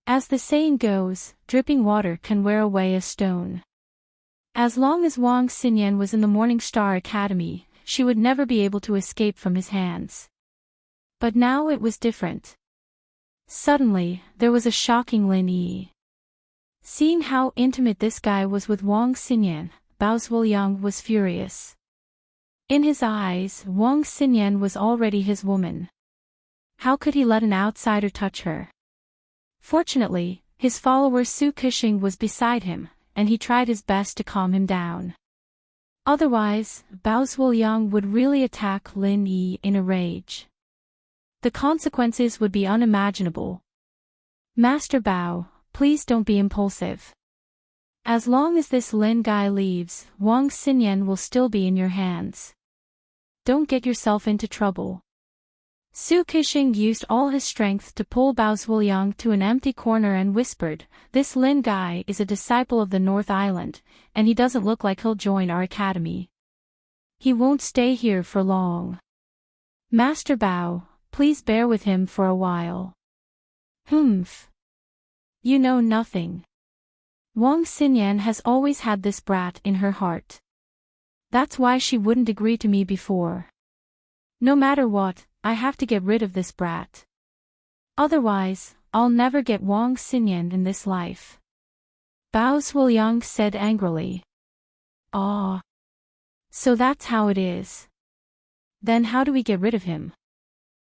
As the saying goes, dripping water can wear away a stone. As long as Wang Xinyan was in the Morning Star Academy, she would never be able to escape from his hands. But now it was different. Suddenly, there was a shocking Lin Yi. Seeing how intimate this guy was with Wang Xinyan, Bao Zuoliang was furious. In his eyes, Wang Xinyan was already his woman. How could he let an outsider touch her? Fortunately, his follower Su Kexing was beside him, and he tried his best to calm him down. Otherwise, Bao Zuoliang would really attack Lin Yi in a rage. The consequences would be unimaginable. Master Bao, please don't be impulsive. As long as this Lin guy leaves, Wang Xinyan will still be in your hands. Don't get yourself into trouble. Su Kexing used all his strength to pull Bao Zuoliang to an empty corner and whispered, "This Lin guy is a disciple of the North Island, and he doesn't look like he'll join our academy. He won't stay here for long. Master Bao, please bear with him for a while." Humph. You know nothing. Wang Xinyan has always had this brat in her heart. That's why she wouldn't agree to me before. No matter what, I have to get rid of this brat. Otherwise, I'll never get Wang Xinyan in this life. Bao Zuoliang said angrily. Ah. So that's how it is. Then how do we get rid of him?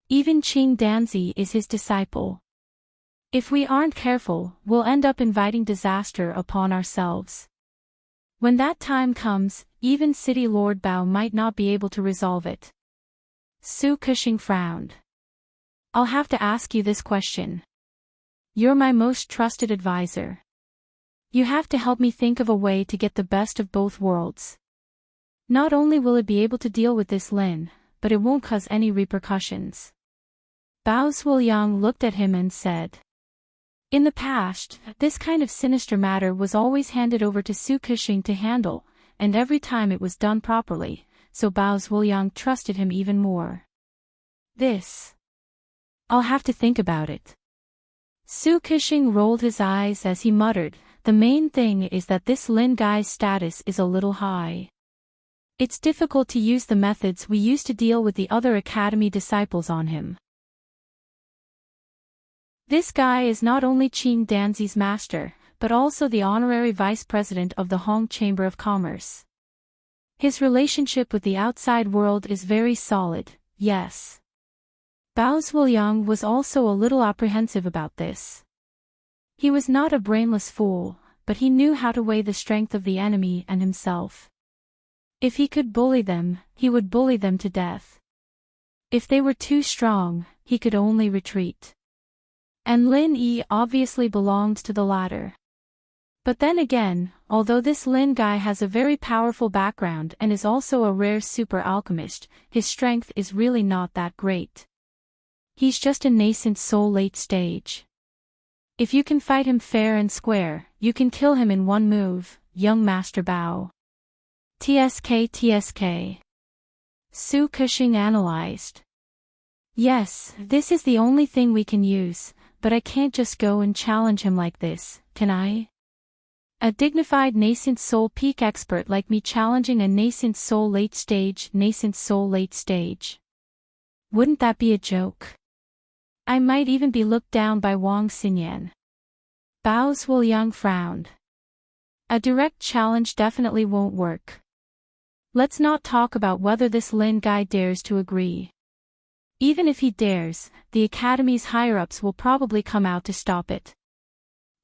Even Qing Danzi is his disciple. If we aren't careful, we'll end up inviting disaster upon ourselves. When that time comes, even City Lord Bao might not be able to resolve it. Su Kexing frowned. I'll have to ask you this question. You're my most trusted advisor. You have to help me think of a way to get the best of both worlds. Not only will it be able to deal with this Lin, but it won't cause any repercussions. Bao Zuoliang looked at him and said. In the past, this kind of sinister matter was always handed over to Su Kexing to handle, and every time it was done properly, so Bao Zuoliang trusted him even more. I'll have to think about it. Su Kexing rolled his eyes as he muttered, the main thing is that this Lin guy's status is a little high. It's difficult to use the methods we used to deal with the other academy disciples on him. This guy is not only Qin Danzi's master, but also the honorary vice president of the Hong Chamber of Commerce. His relationship with the outside world is very solid, yes. Bao Zhuliang was also a little apprehensive about this. He was not a brainless fool, but he knew how to weigh the strength of the enemy and himself. If he could bully them, he would bully them to death. If they were too strong, he could only retreat. And Lin Yi obviously belonged to the latter. But then again, although this Lin guy has a very powerful background and is also a rare super alchemist, his strength is really not that great. He's just a nascent soul late stage. If you can fight him fair and square, you can kill him in one move, young Master Bao. TSK. Su Kushing analyzed. Yes, this is the only thing we can use, but I can't just go and challenge him like this, can I? A dignified nascent soul peak expert like me challenging a nascent soul late stage. Wouldn't that be a joke? I might even be looked down by Wang Xinyan. Bao Zhuliang frowned. A direct challenge definitely won't work. Let's not talk about whether this Lin guy dares to agree. Even if he dares, the Academy's higher-ups will probably come out to stop it.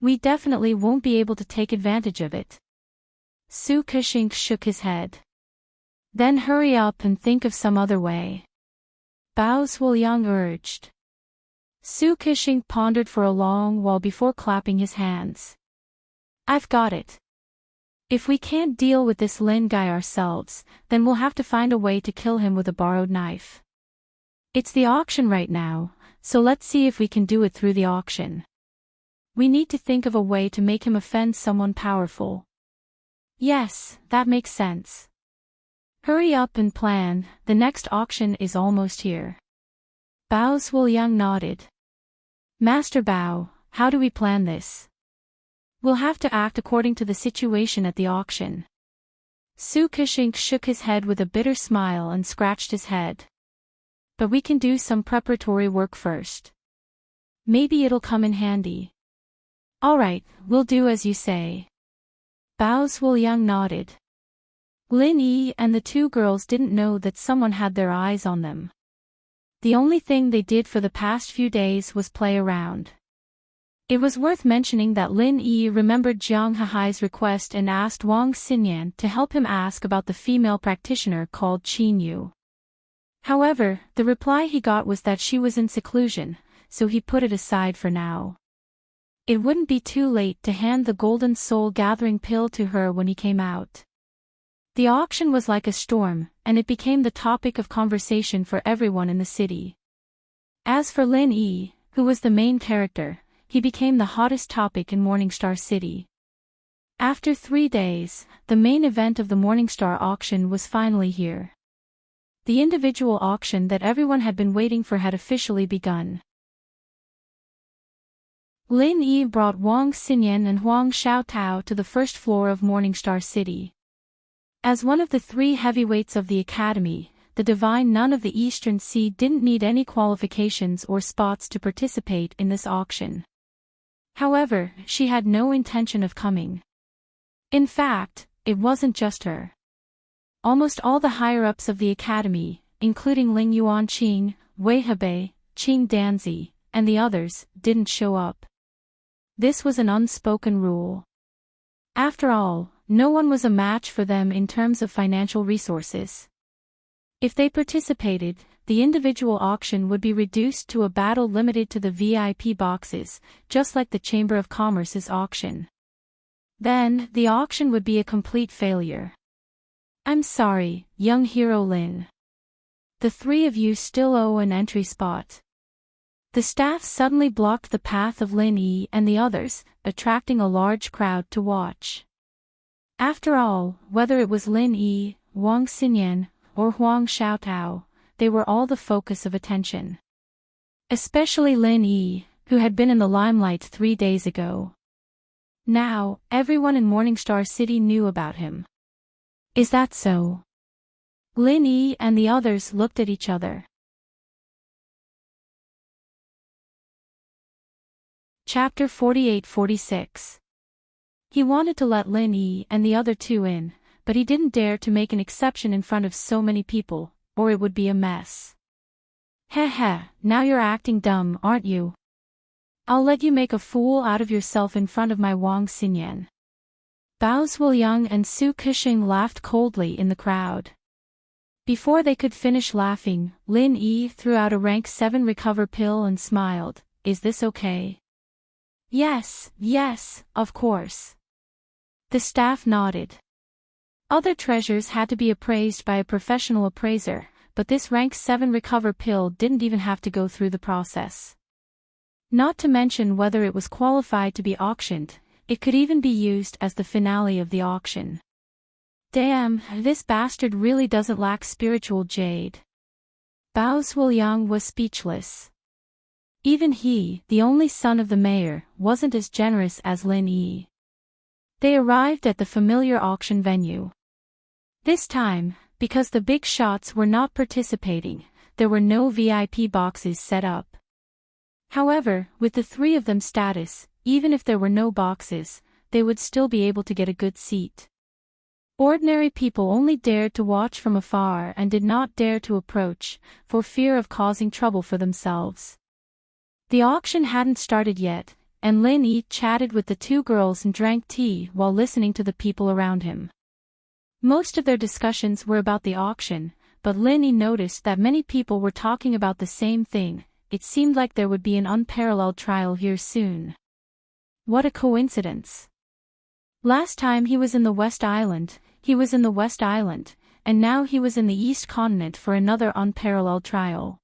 We definitely won't be able to take advantage of it. Su Kushing shook his head. Then hurry up and think of some other way. Bao Zhuliang urged. Su Kushing pondered for a long while before clapping his hands. I've got it. If we can't deal with this Lin guy ourselves, then we'll have to find a way to kill him with a borrowed knife. It's the auction right now, so let's see if we can do it through the auction. We need to think of a way to make him offend someone powerful. Yes, that makes sense. Hurry up and plan, the next auction is almost here. Bao Zhuliang nodded. Master Bao, how do we plan this? We'll have to act according to the situation at the auction. Su Kushing shook his head with a bitter smile and scratched his head. But we can do some preparatory work first. Maybe it'll come in handy. Alright, we'll do as you say. Bao Zhuliang nodded. Lin Yi and the two girls didn't know that someone had their eyes on them. The only thing they did for the past few days was play around. It was worth mentioning that Lin Yi remembered Jiang Hahai's request and asked Wang Xinyan to help him ask about the female practitioner called Qin Yu. However, the reply he got was that she was in seclusion, so he put it aside for now. It wouldn't be too late to hand the golden soul gathering pill to her when he came out. The auction was like a storm, and it became the topic of conversation for everyone in the city. As for Lin Yi, who was the main character, he became the hottest topic in Morningstar City. After 3 days, the main event of the Morningstar auction was finally here. The individual auction that everyone had been waiting for had officially begun. Lin Yi brought Wang Xinyan and Huang Xiaotao to the first floor of Morningstar City. As one of the 3 heavyweights of the Academy, the Divine Nun of the Eastern Sea didn't need any qualifications or spots to participate in this auction. However, she had no intention of coming. In fact, it wasn't just her. Almost all the higher-ups of the Academy, including Ling Yuanqing, Wei Hebei, Qing Danzi, and the others, didn't show up. This was an unspoken rule. After all, no one was a match for them in terms of financial resources. If they participated, the individual auction would be reduced to a battle limited to the VIP boxes, just like the Chamber of Commerce's auction. Then, the auction would be a complete failure. I'm sorry, young hero Lin. The 3 of you still owe an entry spot. The staff suddenly blocked the path of Lin Yi and the others, attracting a large crowd to watch. After all, whether it was Lin Yi, Wang Xinyan, or Huang Xiaotao, they were all the focus of attention. Especially Lin Yi, who had been in the limelight 3 days ago. Now, everyone in Morningstar City knew about him. Is that so? Lin Yi and the others looked at each other. Chapter 48-46. He wanted to let Lin Yi and the other two in, but he didn't dare to make an exception in front of so many people, or it would be a mess. Heh heh, now you're acting dumb, aren't you? I'll let you make a fool out of yourself in front of my Wang Xinyan. Bao Zuoyang and Su Kexing laughed coldly in the crowd. Before they could finish laughing, Lin Yi threw out a rank 7 recover pill and smiled. Is this okay? Yes, of course. The staff nodded. Other treasures had to be appraised by a professional appraiser, but this rank 7 recover pill didn't even have to go through the process. Not to mention whether it was qualified to be auctioned, it could even be used as the finale of the auction. Damn, this bastard really doesn't lack spiritual jade. Bao Zuoyang was speechless. Even he, the only son of the mayor, wasn't as generous as Lin Yi. They arrived at the familiar auction venue. This time, because the big shots were not participating, there were no VIP boxes set up. However, with the three of them status, even if there were no boxes, they would still be able to get a good seat. Ordinary people only dared to watch from afar and did not dare to approach, for fear of causing trouble for themselves. The auction hadn't started yet, and Lin Yi chatted with the two girls and drank tea while listening to the people around him. Most of their discussions were about the auction, but Lin Yi noticed that many people were talking about the same thing. It seemed like there would be an unparalleled trial here soon. What a coincidence. Last time he was in the West Island, and now he was in the East Continent for another unparalleled trial.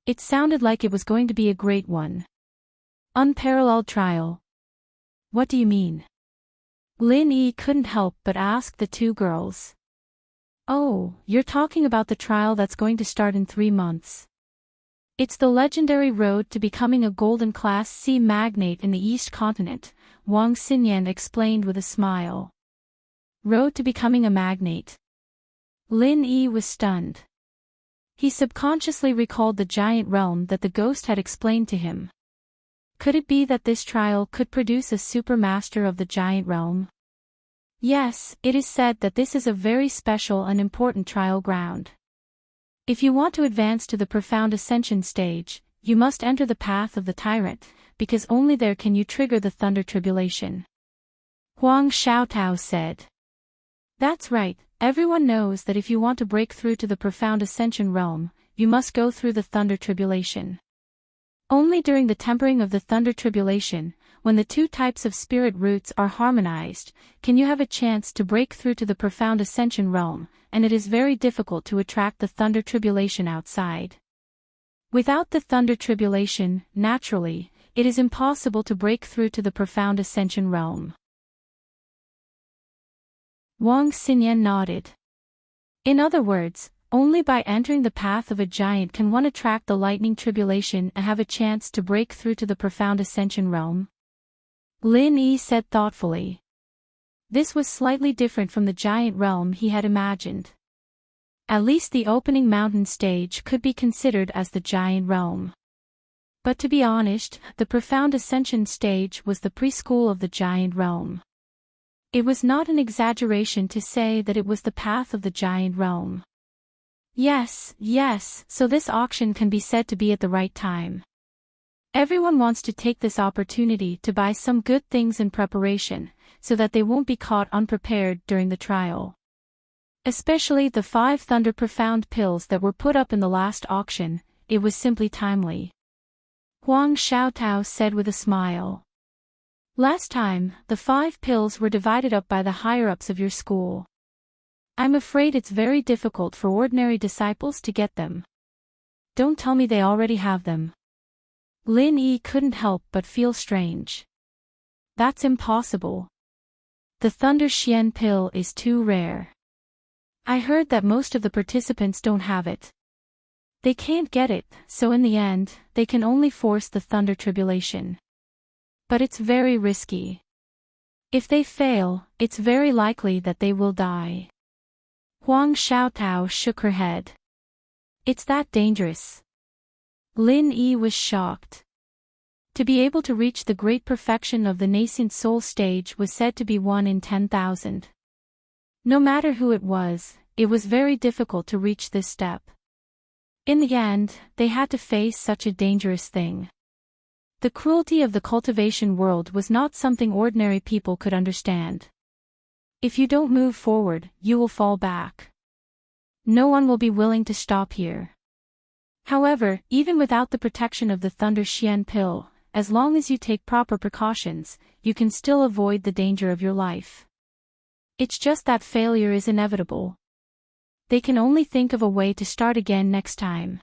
It sounded like it was going to be a great one. Unparalleled trial. What do you mean? Lin Yi couldn't help but ask the two girls. Oh, you're talking about the trial that's going to start in 3 months. It's the legendary road to becoming a golden Class C magnate in the East Continent, Wang Xinyan explained with a smile. Road to becoming a magnate. Lin Yi was stunned. He subconsciously recalled the giant realm that the ghost had explained to him. Could it be that this trial could produce a supermaster of the giant realm? Yes, it is said that this is a very special and important trial ground. If you want to advance to the profound ascension stage, you must enter the path of the tyrant, because only there can you trigger the thunder tribulation. Huang Xiaotao said. That's right, everyone knows that if you want to break through to the profound ascension realm, you must go through the thunder tribulation. Only during the tempering of the thunder tribulation, when the two types of spirit roots are harmonized, can you have a chance to break through to the profound ascension realm, and it is very difficult to attract the thunder tribulation outside. Without the thunder tribulation, naturally, it is impossible to break through to the profound ascension realm. Wang Xinyan nodded. In other words, only by entering the path of a giant can one attract the lightning tribulation and have a chance to break through to the profound ascension realm. Lin Yi said thoughtfully. This was slightly different from the giant realm he had imagined. At least the opening mountain stage could be considered as the giant realm. But to be honest, the profound ascension stage was the preschool of the giant realm. It was not an exaggeration to say that it was the path of the giant realm. Yes, so this auction can be said to be at the right time. Everyone wants to take this opportunity to buy some good things in preparation, so that they won't be caught unprepared during the trial. Especially the 5 Thunder Profound pills that were put up in the last auction, it was simply timely. Huang Xiaotao said with a smile. Last time, the 5 pills were divided up by the higher-ups of your school. I'm afraid it's very difficult for ordinary disciples to get them. Don't tell me they already have them. Lin Yi couldn't help but feel strange. That's impossible. The Thunder Xian pill is too rare. I heard that most of the participants don't have it. They can't get it, so in the end, they can only force the Thunder Tribulation. But it's very risky. If they fail, it's very likely that they will die. Huang Xiaotao shook her head. It's that dangerous. Lin Yi was shocked. To be able to reach the great perfection of the nascent soul stage was said to be 1 in 10,000. No matter who it was very difficult to reach this step. In the end, they had to face such a dangerous thing. The cruelty of the cultivation world was not something ordinary people could understand. If you don't move forward, you will fall back. No one will be willing to stop here. However, even without the protection of the Thunder Xian pill, as long as you take proper precautions, you can still avoid the danger of your life. It's just that failure is inevitable. They can only think of a way to start again next time.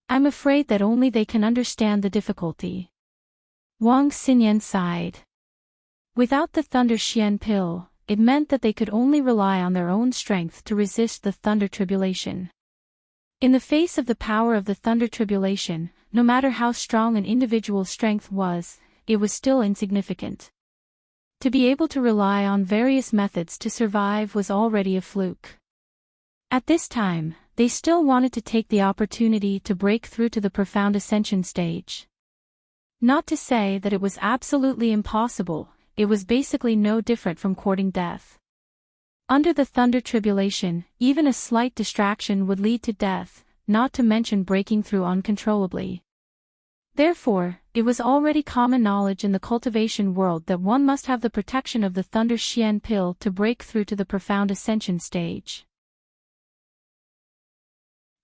I'm afraid that only they can understand the difficulty. Wang Xinyan sighed. Without the Thunder Xian pill, it meant that they could only rely on their own strength to resist the Thunder Tribulation. In the face of the power of the Thunder Tribulation, no matter how strong an individual's strength was, it was still insignificant. To be able to rely on various methods to survive was already a fluke. At this time, they still wanted to take the opportunity to break through to the profound ascension stage. Not to say that it was absolutely impossible, it was basically no different from courting death. Under the Thunder Tribulation, even a slight distraction would lead to death, not to mention breaking through uncontrollably. Therefore, it was already common knowledge in the cultivation world that one must have the protection of the Thunder Xian pill to break through to the profound ascension stage.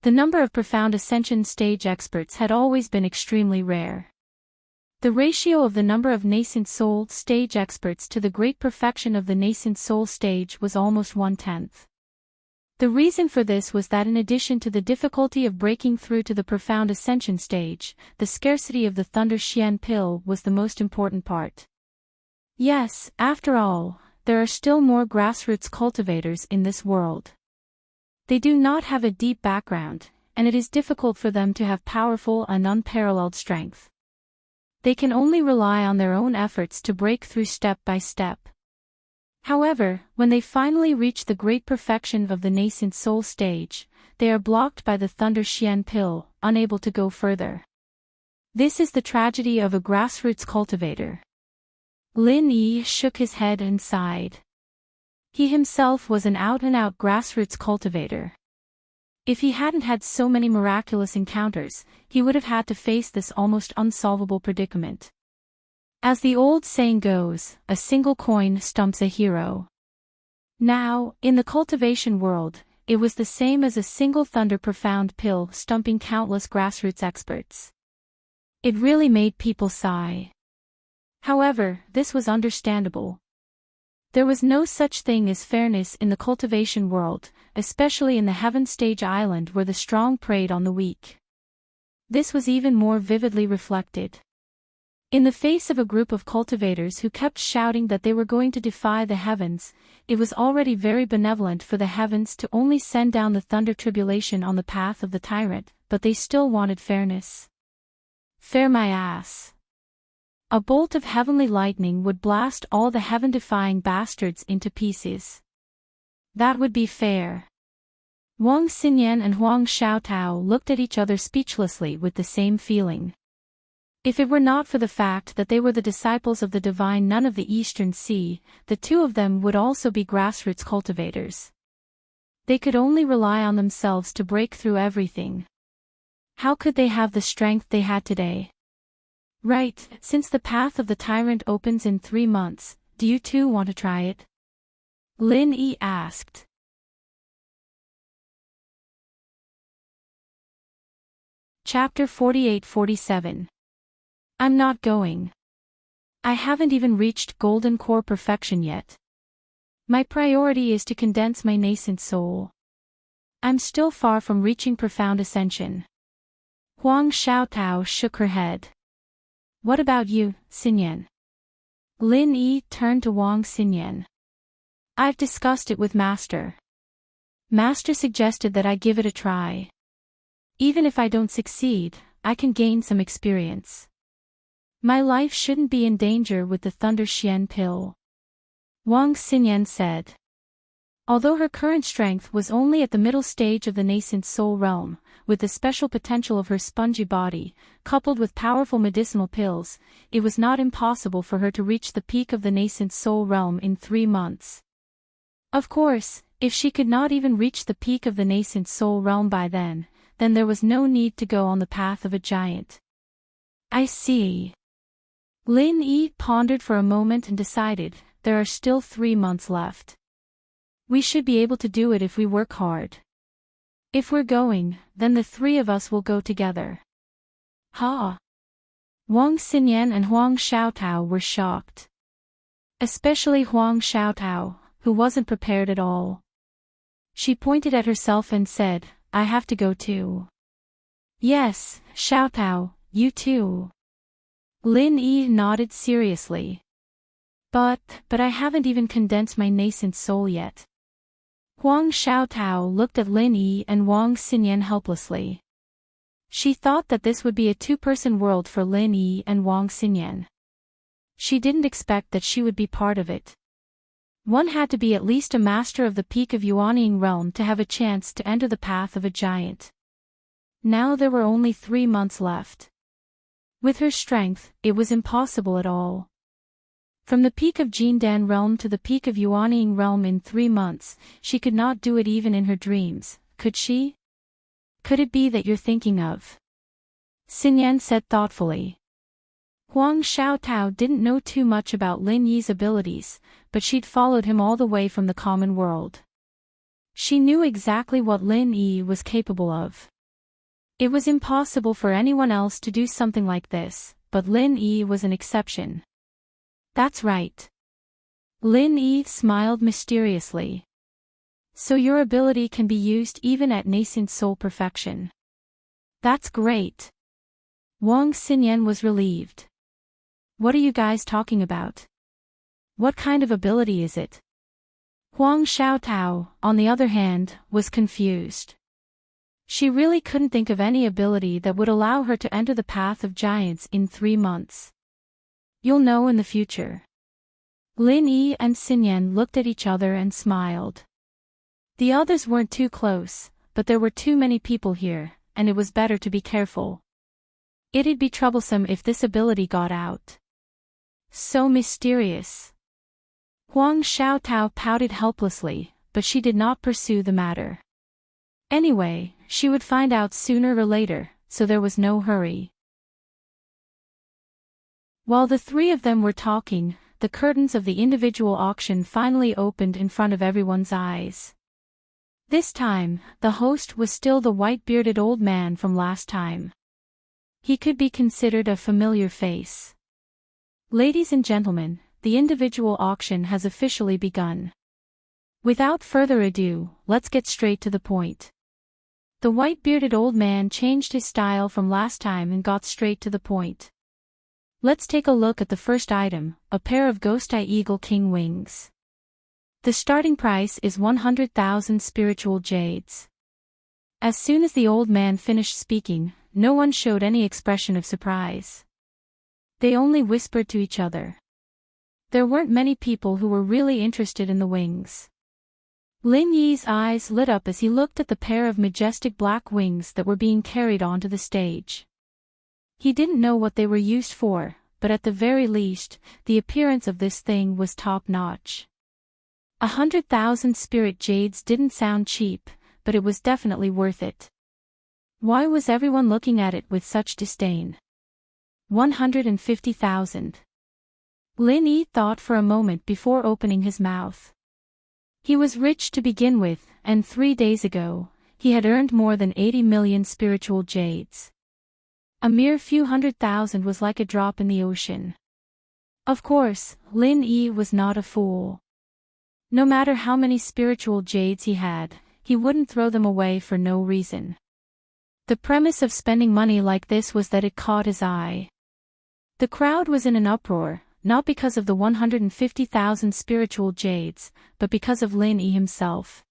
The number of profound ascension stage experts had always been extremely rare. The ratio of the number of nascent soul stage experts to the great perfection of the nascent soul stage was almost 1/10. The reason for this was that in addition to the difficulty of breaking through to the profound ascension stage, the scarcity of the Thunder Xian pill was the most important part. Yes, after all, there are still more grassroots cultivators in this world. They do not have a deep background, and it is difficult for them to have powerful and unparalleled strength. They can only rely on their own efforts to break through step by step. However, when they finally reach the great perfection of the nascent soul stage, they are blocked by the Thunder Xian pill, unable to go further. This is the tragedy of a grassroots cultivator. Lin Yi shook his head and sighed. He himself was an out-and-out grassroots cultivator. If he hadn't had so many miraculous encounters, he would have had to face this almost unsolvable predicament. As the old saying goes, a single coin stumps a hero. Now, in the cultivation world, it was the same as a single Thunder Profound pill stumping countless grassroots experts. It really made people sigh. However, this was understandable. There was no such thing as fairness in the cultivation world, especially in the Heaven Stage Island where the strong preyed on the weak. This was even more vividly reflected. In the face of a group of cultivators who kept shouting that they were going to defy the heavens, it was already very benevolent for the heavens to only send down the Thunder Tribulation on the path of the tyrant, but they still wanted fairness. Fair my ass. A bolt of heavenly lightning would blast all the heaven-defying bastards into pieces. That would be fair. Wang Xinyan and Huang Xiaotao looked at each other speechlessly with the same feeling. If it were not for the fact that they were the disciples of the divine nun of the Eastern Sea, the two of them would also be grassroots cultivators. They could only rely on themselves to break through everything. How could they have the strength they had today? Right, since the path of the tyrant opens in 3 months, do you two want to try it? Lin Yi asked. Chapter 48-47. I'm not going. I haven't even reached Golden Core Perfection yet. My priority is to condense my nascent soul. I'm still far from reaching profound ascension. Huang Xiaotao shook her head. What about you, Xinyan? Lin Yi turned to Wang Xinyan. I've discussed it with Master. Master suggested that I give it a try. Even if I don't succeed, I can gain some experience. My life shouldn't be in danger with the Thunder Xian pill. Wang Xinyan said. Although her current strength was only at the middle stage of the nascent soul realm, with the special potential of her spongy body, coupled with powerful medicinal pills, it was not impossible for her to reach the peak of the nascent soul realm in 3 months. Of course, if she could not even reach the peak of the nascent soul realm by then there was no need to go on the path of a giant. I see. Lin Yi pondered for a moment and decided, there are still 3 months left. We should be able to do it if we work hard. If we're going, then the 3 of us will go together. Ha! Wang Xinyan and Huang Xiaotao were shocked. Especially Huang Xiaotao, who wasn't prepared at all. She pointed at herself and said, I have to go too. Yes, Xiaotao, you too. Lin Yi nodded seriously. But I haven't even condensed my nascent soul yet. Huang Xiaotao looked at Lin Yi and Wang Xinyan helplessly. She thought that this would be a 2-person world for Lin Yi and Wang Xinyan. She didn't expect that she would be part of it. One had to be at least a master of the peak of Yuanying realm to have a chance to enter the path of a giant. Now there were only 3 months left. With her strength, it was impossible at all. From the peak of Jindan realm to the peak of Yuanying realm in 3 months, she could not do it even in her dreams, could she? Could it be that you're thinking of? Xinyan said thoughtfully. Huang Xiaotao didn't know too much about Lin Yi's abilities, but she'd followed him all the way from the common world. She knew exactly what Lin Yi was capable of. It was impossible for anyone else to do something like this, but Lin Yi was an exception. That's right. Lin Yi smiled mysteriously. So your ability can be used even at nascent soul perfection. That's great. Wang Xinyan was relieved. What are you guys talking about? What kind of ability is it? Huang Xiaotao, on the other hand, was confused. She really couldn't think of any ability that would allow her to enter the path of giants in 3 months. You'll know in the future. Lin Yi and Xinyan looked at each other and smiled. The others weren't too close, but there were too many people here, and it was better to be careful. It'd be troublesome if this ability got out. So mysterious. Huang Xiaotao pouted helplessly, but she did not pursue the matter. Anyway, she would find out sooner or later, so there was no hurry. While the 3 of them were talking, the curtains of the individual auction finally opened in front of everyone's eyes. This time, the host was still the white-bearded old man from last time. He could be considered a familiar face. Ladies and gentlemen, the individual auction has officially begun. Without further ado, let's get straight to the point. The white-bearded old man changed his style from last time and got straight to the point. Let's take a look at the first item, a pair of Ghost Eye Eagle King wings. The starting price is 100,000 spiritual jades. As soon as the old man finished speaking, no one showed any expression of surprise. They only whispered to each other. There weren't many people who were really interested in the wings. Lin Yi's eyes lit up as he looked at the pair of majestic black wings that were being carried onto the stage. He didn't know what they were used for, but at the very least, the appearance of this thing was top-notch. 100,000 spirit jades didn't sound cheap, but it was definitely worth it. Why was everyone looking at it with such disdain? 150,000. Lin Yi thought for a moment before opening his mouth. He was rich to begin with, and 3 days ago, he had earned more than 80 million spiritual jades. A mere few 100,000 was like a drop in the ocean. Of course, Lin Yi was not a fool. No matter how many spiritual jades he had, he wouldn't throw them away for no reason. The premise of spending money like this was that it caught his eye. The crowd was in an uproar, not because of the 150,000 spiritual jades, but because of Lin Yi himself.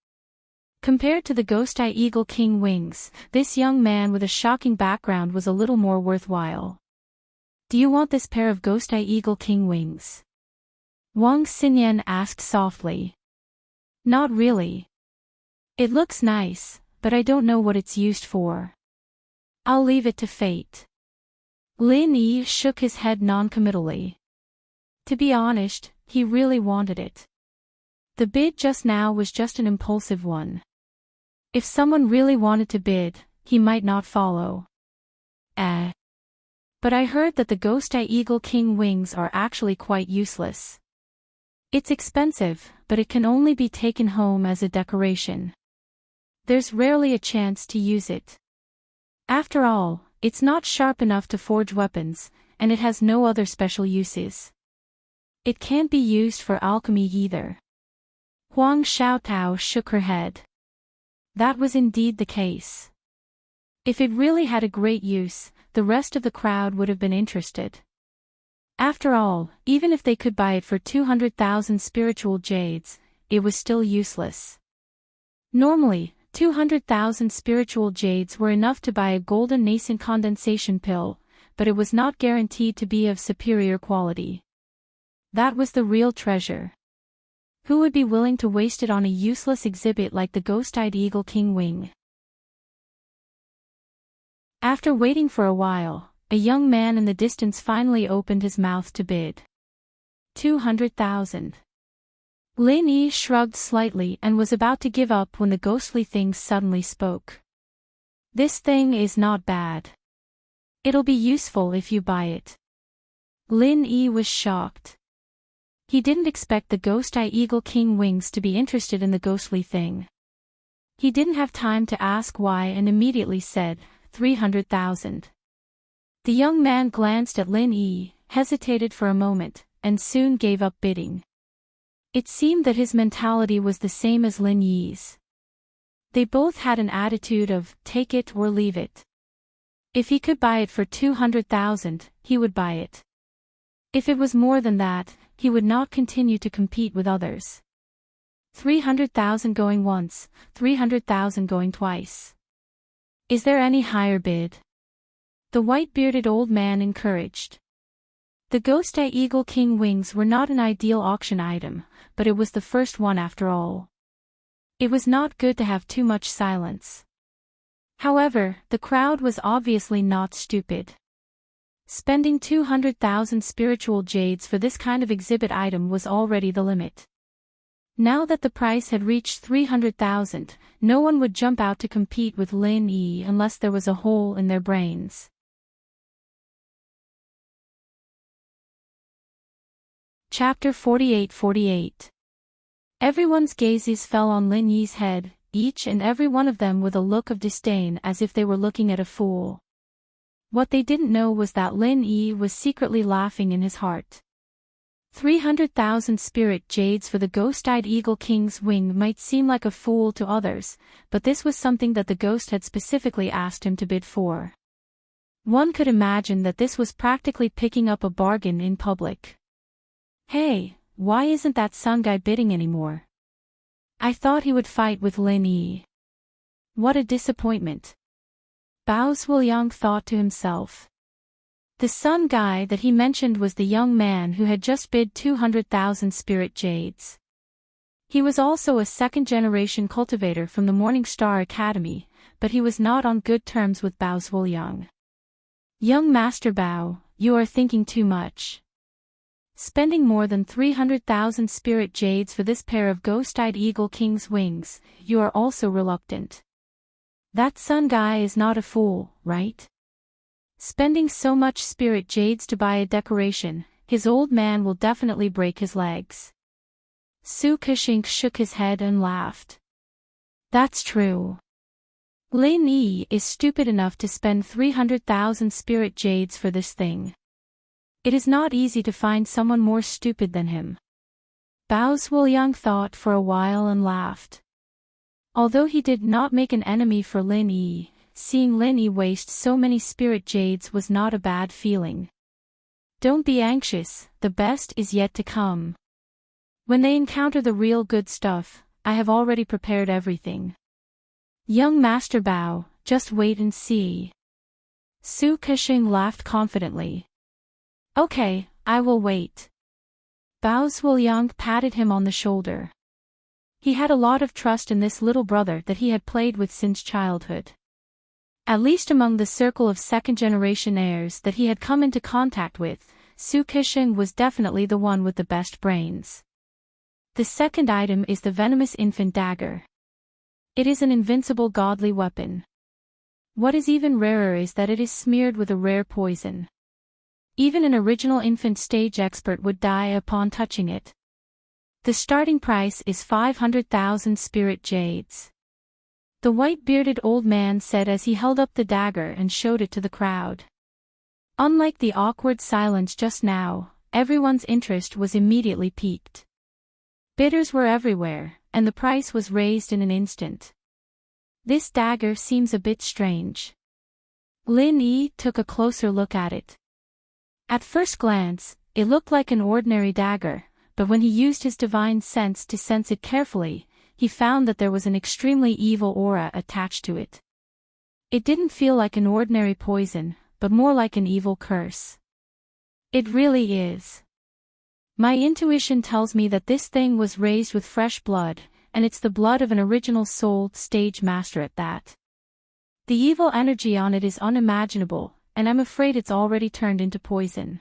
Compared to the Ghost Eye Eagle King wings, this young man with a shocking background was a little more worthwhile. Do you want this pair of Ghost Eye Eagle King wings? Wang Xinyan asked softly. Not really. It looks nice, but I don't know what it's used for. I'll leave it to fate. Lin Yi shook his head non-committally. To be honest, he really wanted it. The bid just now was just an impulsive one. If someone really wanted to bid, he might not follow. But I heard that the Ghost Eye Eagle King wings are actually quite useless. It's expensive, but it can only be taken home as a decoration. There's rarely a chance to use it. After all, it's not sharp enough to forge weapons, and it has no other special uses. It can't be used for alchemy either. Huang Xiaotao shook her head. That was indeed the case. If it really had a great use, the rest of the crowd would have been interested. After all, even if they could buy it for 200,000 spiritual jades, it was still useless. Normally, 200,000 spiritual jades were enough to buy a golden nascent condensation pill, but it was not guaranteed to be of superior quality. That was the real treasure. Who would be willing to waste it on a useless exhibit like the Ghost-Eyed Eagle King Wing? After waiting for a while, a young man in the distance finally opened his mouth to bid. 200,000. Lin Yi shrugged slightly and was about to give up when the ghostly thing suddenly spoke. This thing is not bad. It'll be useful if you buy it. Lin Yi was shocked. He didn't expect the Ghost-Eye Eagle King wings to be interested in the ghostly thing. He didn't have time to ask why and immediately said, 300,000. The young man glanced at Lin Yi, hesitated for a moment, and soon gave up bidding. It seemed that his mentality was the same as Lin Yi's. They both had an attitude of, take it or leave it. If he could buy it for 200,000, he would buy it. If it was more than that, he would not continue to compete with others. 300,000 going once, 300,000 going twice. Is there any higher bid? The white-bearded old man encouraged. The Ghost-Eye Eagle King wings were not an ideal auction item, but it was the first one after all. It was not good to have too much silence. However, the crowd was obviously not stupid. Spending 200,000 spiritual jades for this kind of exhibit item was already the limit. Now that the price had reached 300,000, no one would jump out to compete with Lin Yi unless there was a hole in their brains. Chapter 48. Everyone's gazes fell on Lin Yi's head, each and every one of them with a look of disdain as if they were looking at a fool. What they didn't know was that Lin Yi was secretly laughing in his heart. 300,000 spirit jades for the Ghost-Eyed Eagle King's wing might seem like a fool to others, but this was something that the ghost had specifically asked him to bid for. One could imagine that this was practically picking up a bargain in public. Hey, why isn't that Sun guy bidding anymore? I thought he would fight with Lin Yi. What a disappointment. Bao Zuoyang thought to himself. The Sun guy that he mentioned was the young man who had just bid 200,000 spirit jades. He was also a second-generation cultivator from the Morning Star Academy, but he was not on good terms with Bao Zuoyang. Young Master Bao, you are thinking too much. Spending more than 300,000 spirit jades for this pair of Ghost-Eyed Eagle King's wings, you are also reluctant. That Sun guy is not a fool, right? Spending so much spirit jades to buy a decoration, his old man will definitely break his legs. Su Kexing shook his head and laughed. That's true. Lin Yi is stupid enough to spend 300,000 spirit jades for this thing. It is not easy to find someone more stupid than him. Bao Zuoyang thought for a while and laughed. Although he did not make an enemy for Lin Yi, seeing Lin Yi waste so many spirit jades was not a bad feeling. Don't be anxious, the best is yet to come. When they encounter the real good stuff, I have already prepared everything. Young Master Bao, just wait and see. Su Kexing laughed confidently. Okay, I will wait. Bao Zuoyang patted him on the shoulder. He had a lot of trust in this little brother that he had played with since childhood. At least among the circle of second-generation heirs that he had come into contact with, Su Kisheng was definitely the one with the best brains. The second item is the venomous infant dagger. It is an invincible godly weapon. What is even rarer is that it is smeared with a rare poison. Even an original infant stage expert would die upon touching it. The starting price is 500,000 spirit jades. The white-bearded old man said as he held up the dagger and showed it to the crowd. Unlike the awkward silence just now, everyone's interest was immediately piqued. Bidders were everywhere, and the price was raised in an instant. This dagger seems a bit strange. Lin Yi took a closer look at it. At first glance, it looked like an ordinary dagger, but when he used his divine sense to sense it carefully, he found that there was an extremely evil aura attached to it. It didn't feel like an ordinary poison, but more like an evil curse. It really is. My intuition tells me that this thing was raised with fresh blood, and it's the blood of an original soul stage master at that. The evil energy on it is unimaginable, and I'm afraid it's already turned into poison.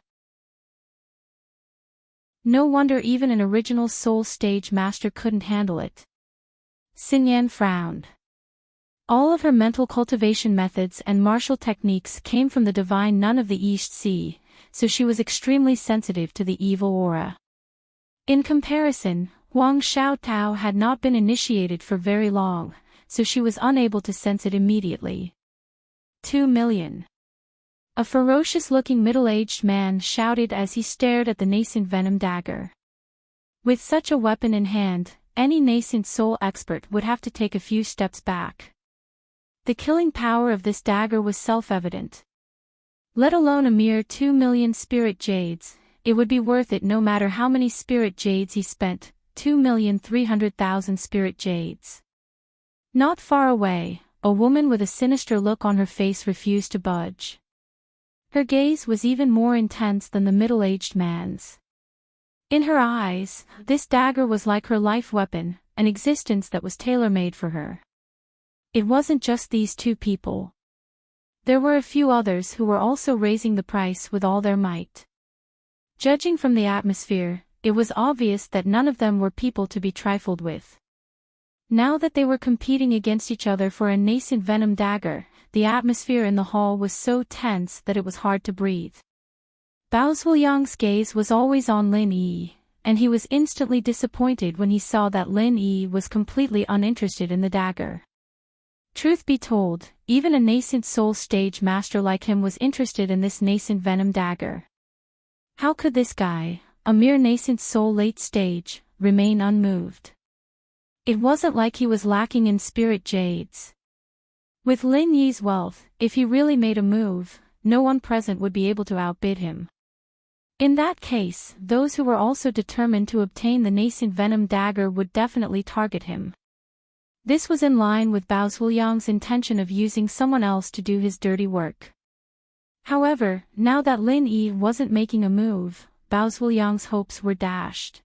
No wonder even an original soul stage master couldn't handle it. Xinyan frowned. All of her mental cultivation methods and martial techniques came from the divine nun of the East Sea, so she was extremely sensitive to the evil aura. In comparison, Huang Xiaotao had not been initiated for very long, so she was unable to sense it immediately. 2 million. A ferocious-looking middle-aged man shouted as he stared at the nascent venom dagger. With such a weapon in hand, any nascent soul expert would have to take a few steps back. The killing power of this dagger was self-evident. Let alone a mere 2 million spirit jades, it would be worth it no matter how many spirit jades he spent, 2,300,000 spirit jades. Not far away, a woman with a sinister look on her face refused to budge. Her gaze was even more intense than the middle-aged man's. In her eyes, this dagger was like her life weapon, an existence that was tailor-made for her. It wasn't just these two people. There were a few others who were also raising the price with all their might. Judging from the atmosphere, it was obvious that none of them were people to be trifled with. Now that they were competing against each other for a nascent venom dagger, the atmosphere in the hall was so tense that it was hard to breathe. Bao Zhuliang's gaze was always on Lin Yi, and he was instantly disappointed when he saw that Lin Yi was completely uninterested in the dagger. Truth be told, even a nascent soul stage master like him was interested in this nascent venom dagger. How could this guy, a mere nascent soul late stage, remain unmoved? It wasn't like he was lacking in spirit jades. With Lin Yi's wealth, if he really made a move, no one present would be able to outbid him. In that case, those who were also determined to obtain the nascent venom dagger would definitely target him. This was in line with Bao Zhuliang's intention of using someone else to do his dirty work. However, now that Lin Yi wasn't making a move, Bao Zhuliang's hopes were dashed.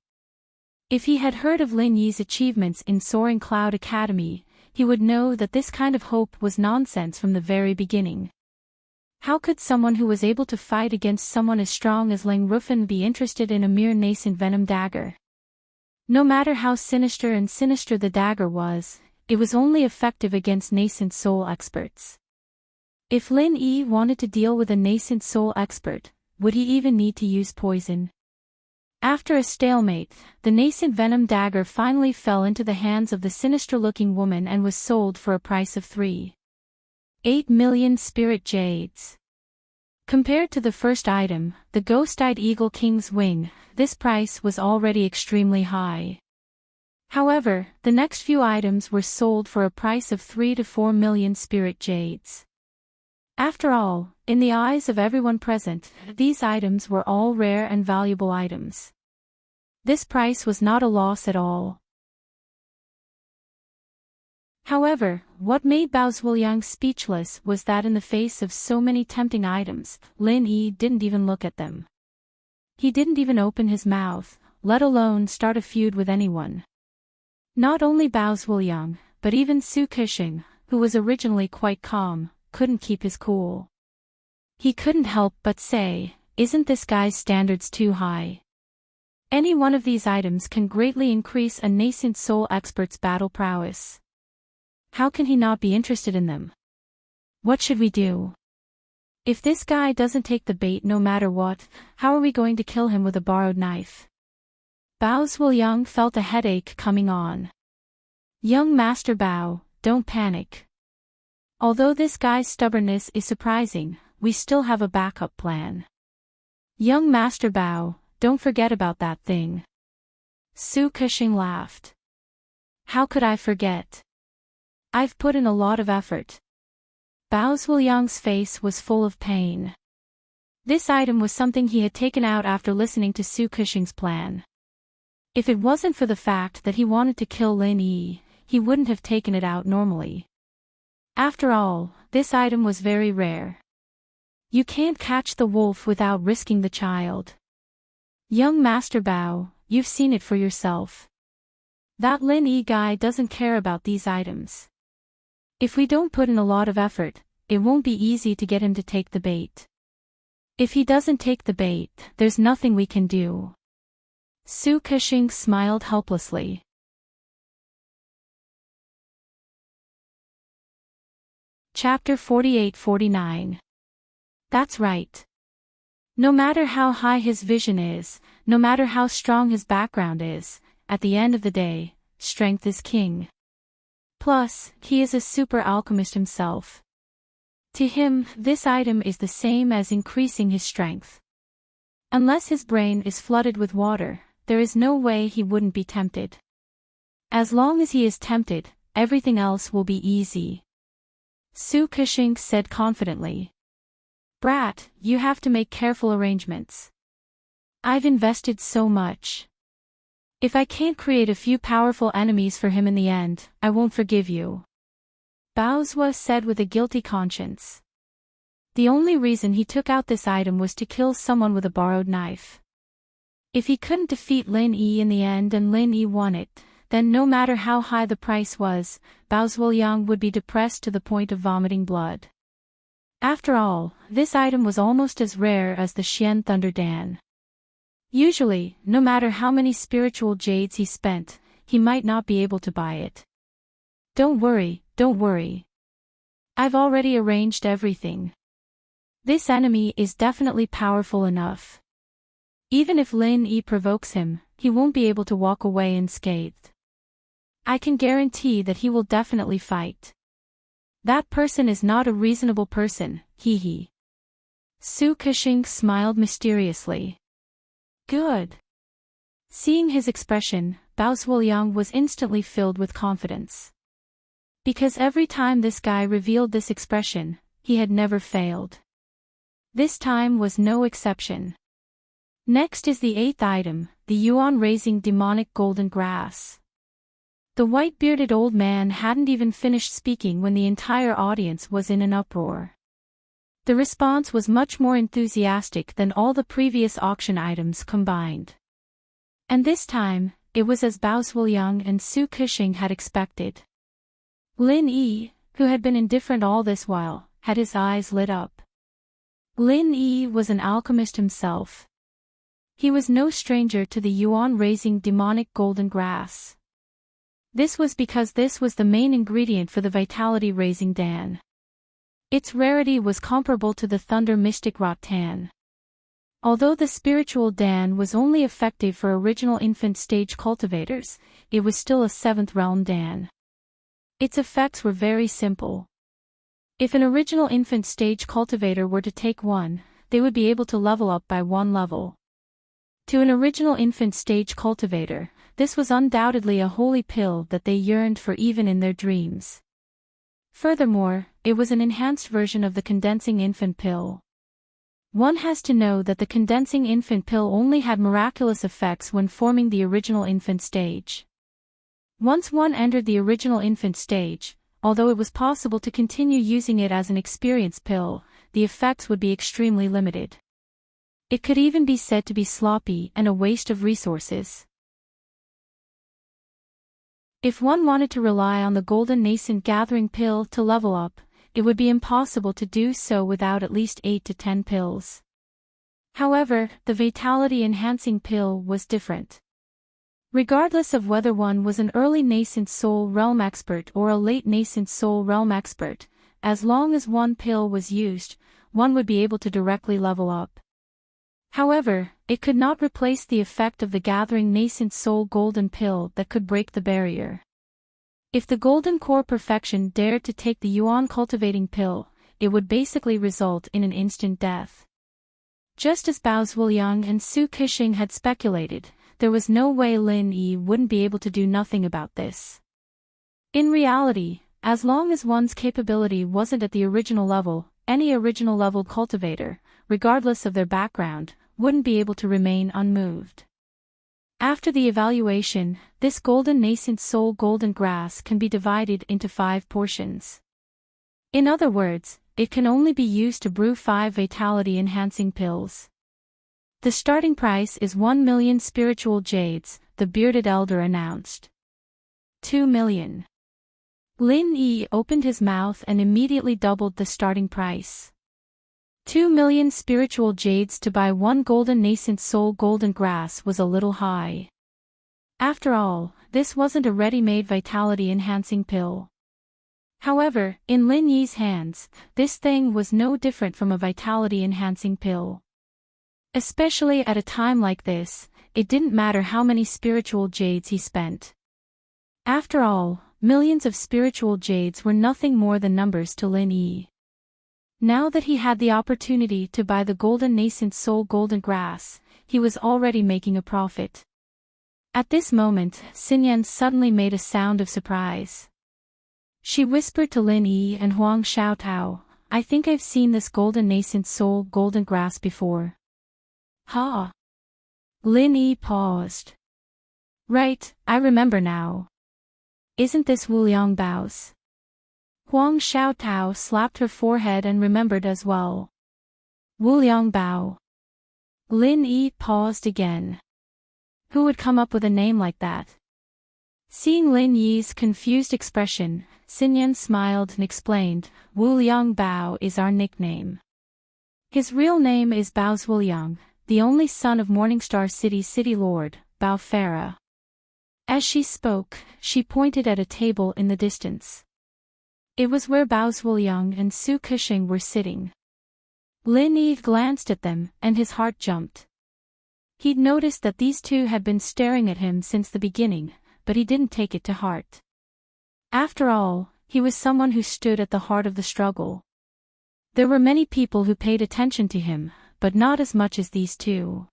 If he had heard of Lin Yi's achievements in Soaring Cloud Academy, he would know that this kind of hope was nonsense from the very beginning. How could someone who was able to fight against someone as strong as Lang Rufin be interested in a mere nascent venom dagger? No matter how sinister the dagger was, it was only effective against nascent soul experts. If Lin Yi wanted to deal with a nascent soul expert, would he even need to use poison? After a stalemate, the nascent venom dagger finally fell into the hands of the sinister-looking woman and was sold for a price of 3.8 million spirit jades. Compared to the first item, the ghost-eyed eagle king's wing, this price was already extremely high. However, the next few items were sold for a price of 3 to 4 million spirit jades. After all, in the eyes of everyone present, these items were all rare and valuable items. This price was not a loss at all. However, what made Bao Zhuliang speechless was that in the face of so many tempting items, Lin Yi didn't even look at them. He didn't even open his mouth, let alone start a feud with anyone. Not only Bao Zhuoyang, but even Su Kexing, who was originally quite calm, couldn't keep his cool. He couldn't help but say, "Isn't this guy's standards too high? Any one of these items can greatly increase a nascent soul expert's battle prowess. How can he not be interested in them? What should we do? If this guy doesn't take the bait no matter what, how are we going to kill him with a borrowed knife?" Bao Zhuoyang felt a headache coming on. "Young Master Bao, don't panic. Although this guy's stubbornness is surprising, we still have a backup plan. Young Master Bao, don't forget about that thing." Su Kexing laughed. "How could I forget? I've put in a lot of effort." Bao Zhuoyang's face was full of pain. This item was something he had taken out after listening to Su Kexing's plan. If it wasn't for the fact that he wanted to kill Lin Yi, he wouldn't have taken it out normally. After all, this item was very rare. You can't catch the wolf without risking the child. Young Master Bao, you've seen it for yourself. That Lin Yi guy doesn't care about these items. If we don't put in a lot of effort, it won't be easy to get him to take the bait. If he doesn't take the bait, there's nothing we can do." Su Kexing smiled helplessly. Chapter 48-49. That's right. No matter how high his vision is, no matter how strong his background is, at the end of the day, strength is king. Plus, he is a super alchemist himself. To him, this item is the same as increasing his strength. Unless his brain is flooded with water, there is no way he wouldn't be tempted. As long as he is tempted, everything else will be easy. Su Kexing said confidently. "Brat, you have to make careful arrangements. I've invested so much. If I can't create a few powerful enemies for him in the end, I won't forgive you." Bao Zhuo said with a guilty conscience. The only reason he took out this item was to kill someone with a borrowed knife. If he couldn't defeat Lin Yi in the end and Lin Yi won it, then no matter how high the price was, Bao Zhuoyang would be depressed to the point of vomiting blood. After all, this item was almost as rare as the Xian Thunder Dan. Usually, no matter how many spiritual jades he spent, he might not be able to buy it. Don't worry. I've already arranged everything. This enemy is definitely powerful enough. Even if Lin Yi provokes him, he won't be able to walk away unscathed. I can guarantee that he will definitely fight. That person is not a reasonable person, hee. Su Kexing smiled mysteriously. Good. Seeing his expression, Bao Zhuoyang was instantly filled with confidence. Because every time this guy revealed this expression, he had never failed. This time was no exception. Next is the 8th item, the yuan-raising demonic golden grass. The white-bearded old man hadn't even finished speaking when the entire audience was in an uproar. The response was much more enthusiastic than all the previous auction items combined. And this time, it was as Bao Zhuoyang and Su Kexing had expected. Lin Yi, who had been indifferent all this while, had his eyes lit up. Lin Yi was an alchemist himself. He was no stranger to the yuan-raising demonic golden grass. This was because this was the main ingredient for the vitality-raising Dan. Its rarity was comparable to the thunder mystic rattan. Although the spiritual Dan was only effective for original infant stage cultivators, it was still a 7th realm Dan. Its effects were very simple. If an original infant stage cultivator were to take one, they would be able to level up by 1 level. To an original infant stage cultivator, this was undoubtedly a holy pill that they yearned for even in their dreams. Furthermore, it was an enhanced version of the condensing infant pill. One has to know that the condensing infant pill only had miraculous effects when forming the original infant stage. Once one entered the original infant stage, although it was possible to continue using it as an experience pill, the effects would be extremely limited. It could even be said to be sloppy and a waste of resources. If one wanted to rely on the golden nascent gathering pill to level up, it would be impossible to do so without at least 8 to 10 pills. However, the vitality-enhancing pill was different. Regardless of whether one was an early nascent soul realm expert or a late nascent soul realm expert, as long as one pill was used, one would be able to directly level up. However, it could not replace the effect of the gathering nascent soul golden pill that could break the barrier. If the golden core perfection dared to take the yuan cultivating pill, it would basically result in an instant death. Just as Bao Zhuliang and Su Qixing had speculated, there was no way Lin Yi wouldn't be able to do nothing about this. In reality, as long as one's capability wasn't at the original level, any original level cultivator, regardless of their background, wouldn't be able to remain unmoved. After the evaluation, this golden nascent soul golden grass can be divided into 5 portions. In other words, it can only be used to brew 5 vitality-enhancing pills. The starting price is 1 million spiritual jades, the bearded elder announced. 2 million. Lin Yi opened his mouth and immediately doubled the starting price. 2 million spiritual jades to buy 1 golden nascent soul golden grass was a little high. After all, this wasn't a ready-made vitality-enhancing pill. However, in Lin Yi's hands, this thing was no different from a vitality-enhancing pill. Especially at a time like this, it didn't matter how many spiritual jades he spent. After all, millions of spiritual jades were nothing more than numbers to Lin Yi. Now that he had the opportunity to buy the golden nascent soul golden grass, he was already making a profit. At this moment, Xinyan suddenly made a sound of surprise. She whispered to Lin Yi and Huang Xiaotao, "I think I've seen this golden nascent soul golden grass before." "Ha!" Lin Yi paused. "Right, I remember now. Isn't this Wu Liang Bao's?" Huang Xiaotao slapped her forehead and remembered as well. Wu Liang Bao. Lin Yi paused again. Who would come up with a name like that? Seeing Lin Yi's confused expression, Xinyan smiled and explained, "Wu Liang Bao is our nickname. His real name is Bao Zhuliang, the only son of Morningstar City's city lord, Bao Farah." As she spoke, she pointed at a table in the distance. It was where Bao Zhuliang and Su Qixing were sitting. Lin Yi glanced at them, and his heart jumped. He'd noticed that these two had been staring at him since the beginning, but he didn't take it to heart. After all, he was someone who stood at the heart of the struggle. There were many people who paid attention to him, but not as much as these two.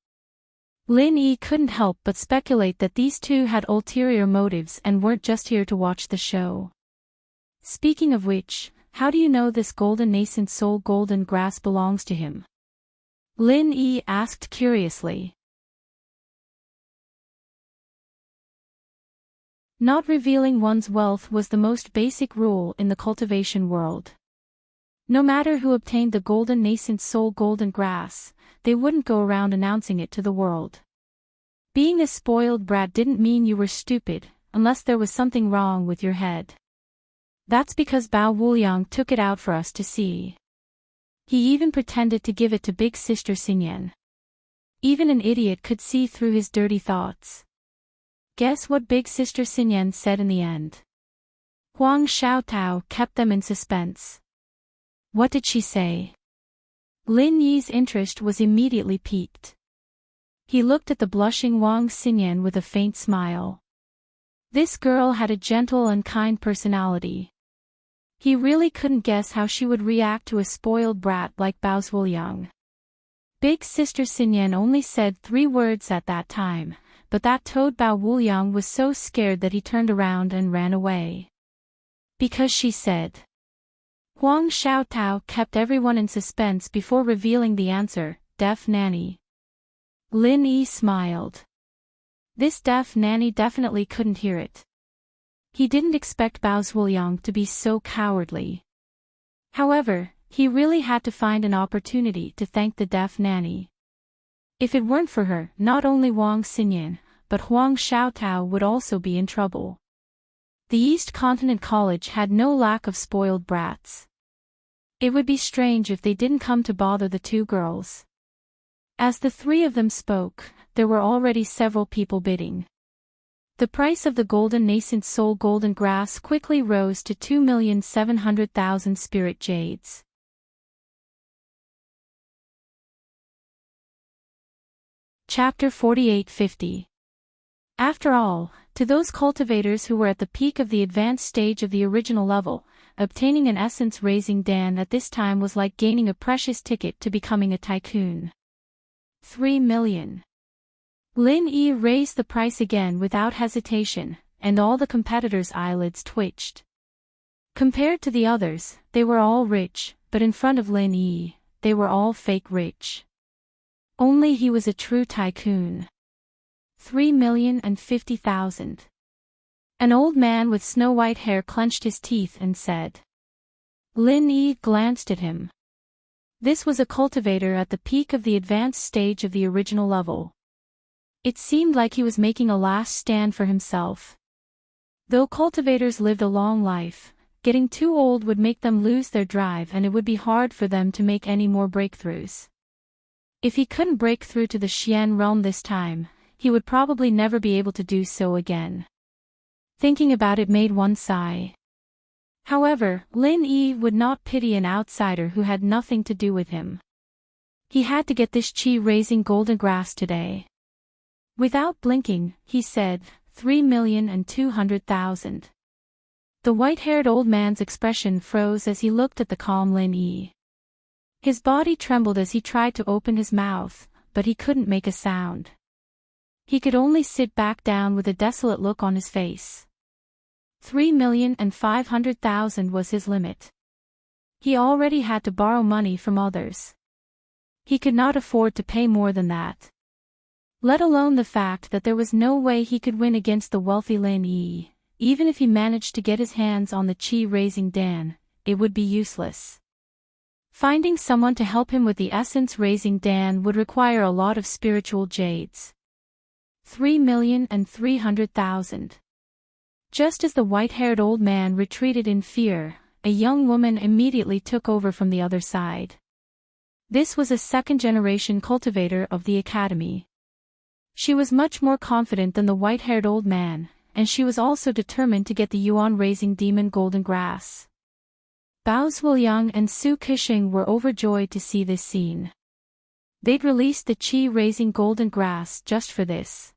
Lin Yi couldn't help but speculate that these two had ulterior motives and weren't just here to watch the show. Speaking of which, how do you know this golden nascent soul golden grass belongs to him? Lin Yi asked curiously. Not revealing one's wealth was the most basic rule in the cultivation world. No matter who obtained the golden nascent soul golden grass, they wouldn't go around announcing it to the world. Being a spoiled brat didn't mean you were stupid, unless there was something wrong with your head. That's because Bao Wuliang took it out for us to see. He even pretended to give it to Big Sister Xinyan. Even an idiot could see through his dirty thoughts. Guess what Big Sister Xinyan said in the end? Huang Xiaotao kept them in suspense. What did she say? Lin Yi's interest was immediately piqued. He looked at the blushing Wang Xinyan with a faint smile. This girl had a gentle and kind personality. He really couldn't guess how she would react to a spoiled brat like Bao Zhuliang. Big Sister Xinyan only said 3 words at that time, but that toad Bao Wuliang was so scared that he turned around and ran away. Because she said. Huang Xiaotao kept everyone in suspense before revealing the answer, deaf nanny. Lin Yi smiled. This deaf nanny definitely couldn't hear it. He didn't expect Bao Zhuliang to be so cowardly. However, he really had to find an opportunity to thank the deaf nanny. If it weren't for her, not only Wang Xinyan, but Huang Xiaotao would also be in trouble. The East Continent College had no lack of spoiled brats. It would be strange if they didn't come to bother the two girls. As the three of them spoke, there were already several people bidding. The price of the golden nascent soul golden grass quickly rose to 2,700,000 spirit jades. Chapter 4850. After all, to those cultivators who were at the peak of the advanced stage of the original level, obtaining an essence-raising Dan at this time was like gaining a precious ticket to becoming a tycoon. 3 million. Lin Yi raised the price again without hesitation, and all the competitors' eyelids twitched. Compared to the others, they were all rich, but in front of Lin Yi, they were all fake rich. Only he was a true tycoon. 3,050,000. An old man with snow-white hair clenched his teeth and said. Lin Yi glanced at him. This was a cultivator at the peak of the advanced stage of the original level. It seemed like he was making a last stand for himself. Though cultivators lived a long life, getting too old would make them lose their drive and it would be hard for them to make any more breakthroughs. If he couldn't break through to the Xian realm this time, he would probably never be able to do so again. Thinking about it made one sigh. However, Lin Yi would not pity an outsider who had nothing to do with him. He had to get this chi-raising golden grass today. Without blinking, he said, 3,200,000. The white-haired old man's expression froze as he looked at the calm Lin Yi. His body trembled as he tried to open his mouth, but he couldn't make a sound. He could only sit back down with a desolate look on his face. 3,500,000 was his limit. He already had to borrow money from others. He could not afford to pay more than that. Let alone the fact that there was no way he could win against the wealthy Lin Yi. Even if he managed to get his hands on the chi-raising Dan, it would be useless. Finding someone to help him with the essence-raising Dan would require a lot of spiritual jades. 3,300,000. Just as the white-haired old man retreated in fear, a young woman immediately took over from the other side. This was a second-generation cultivator of the academy. She was much more confident than the white-haired old man, and she was also determined to get the yuan-raising demon golden grass. Bao Zuoyang and Su Kishing were overjoyed to see this scene. They'd released the chi-raising golden grass just for this.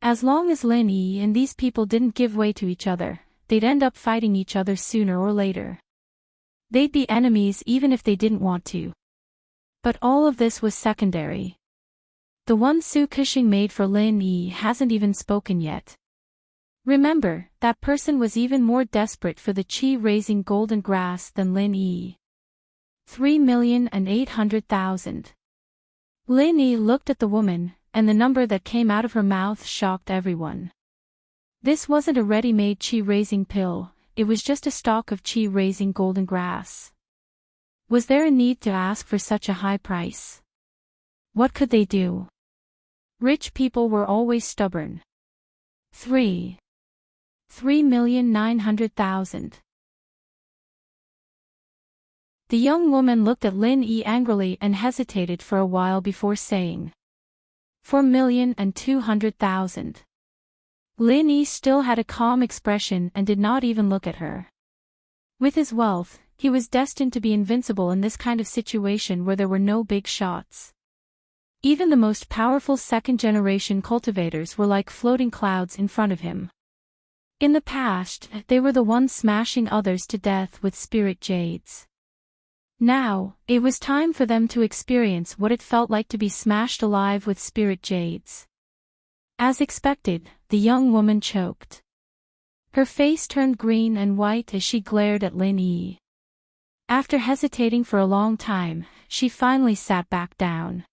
As long as Lin Yi and these people didn't give way to each other, they'd end up fighting each other sooner or later. They'd be enemies even if they didn't want to. But all of this was secondary. The one Su Kishing made for Lin Yi hasn't even spoken yet. Remember, that person was even more desperate for the chi-raising golden grass than Lin Yi. 3,800,000. Lin Yi looked at the woman, and the number that came out of her mouth shocked everyone. This wasn't a ready-made chi-raising pill, it was just a stalk of chi-raising golden grass. Was there a need to ask for such a high price? What could they do? Rich people were always stubborn. 3,900,000. The young woman looked at Lin Yi angrily and hesitated for a while before saying 4,200,000. Lin Yi still had a calm expression and did not even look at her. With his wealth, he was destined to be invincible in this kind of situation where there were no big shots. Even the most powerful second-generation cultivators were like floating clouds in front of him. In the past, they were the ones smashing others to death with spirit jades. Now, it was time for them to experience what it felt like to be smashed alive with spirit jades. As expected, the young woman choked. Her face turned green and white as she glared at Lin Yi. After hesitating for a long time, she finally sat back down.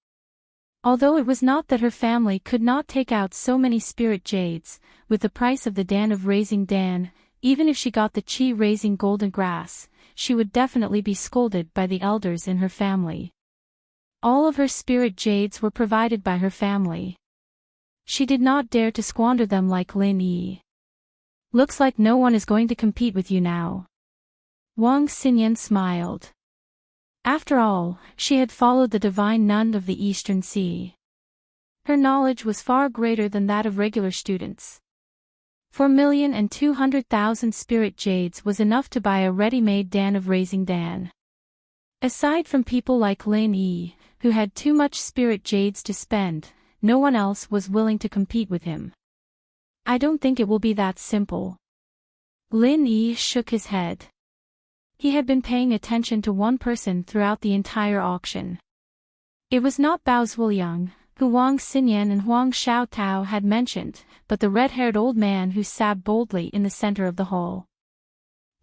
Although it was not that her family could not take out so many spirit jades, with the price of the Dan of raising Dan, even if she got the chi-raising golden grass, she would definitely be scolded by the elders in her family. All of her spirit jades were provided by her family. She did not dare to squander them like Lin Yi. Looks like no one is going to compete with you now. Wang Xinyan smiled. After all, she had followed the divine nun of the Eastern Sea. Her knowledge was far greater than that of regular students. 4,200,000 spirit jades was enough to buy a ready-made Dan of Raising Dan. Aside from people like Lin Yi, who had too much spirit jades to spend, no one else was willing to compete with him. I don't think it will be that simple. Lin Yi shook his head. He had been paying attention to one person throughout the entire auction. It was not Bao Zhuliang, who Wang Xinyan and Huang Xiaotao had mentioned, but the red-haired old man who sat boldly in the center of the hall.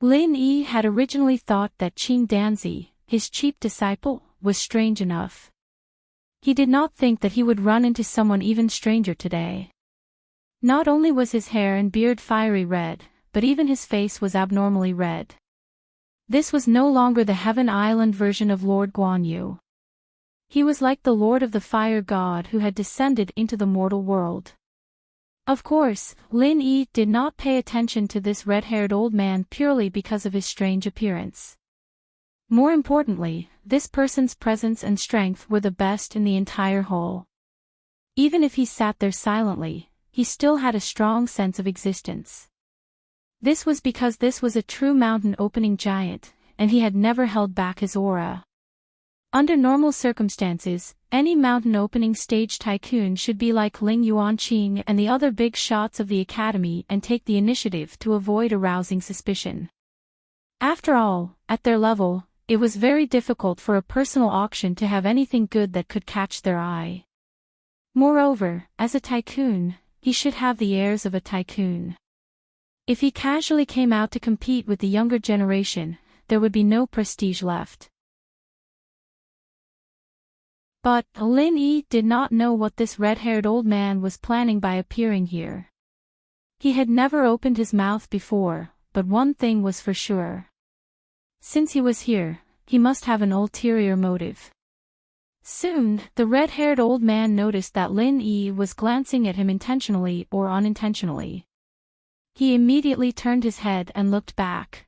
Lin Yi had originally thought that Qing Danzi, his cheap disciple, was strange enough. He did not think that he would run into someone even stranger today. Not only was his hair and beard fiery red, but even his face was abnormally red. This was no longer the Heaven Island version of Lord Guan Yu. He was like the Lord of the Fire God who had descended into the mortal world. Of course, Lin Yi did not pay attention to this red-haired old man purely because of his strange appearance. More importantly, this person's presence and strength were the best in the entire hall. Even if he sat there silently, he still had a strong sense of existence. This was because this was a true mountain opening giant, and he had never held back his aura. Under normal circumstances, any mountain opening stage tycoon should be like Ling Yuanqing and the other big shots of the academy and take the initiative to avoid arousing suspicion. After all, at their level, it was very difficult for a personal auction to have anything good that could catch their eye. Moreover, as a tycoon, he should have the airs of a tycoon. If he casually came out to compete with the younger generation, there would be no prestige left. But Lin Yi did not know what this red-haired old man was planning by appearing here. He had never opened his mouth before, but one thing was for sure. Since he was here, he must have an ulterior motive. Soon, the red-haired old man noticed that Lin Yi was glancing at him intentionally or unintentionally. He immediately turned his head and looked back.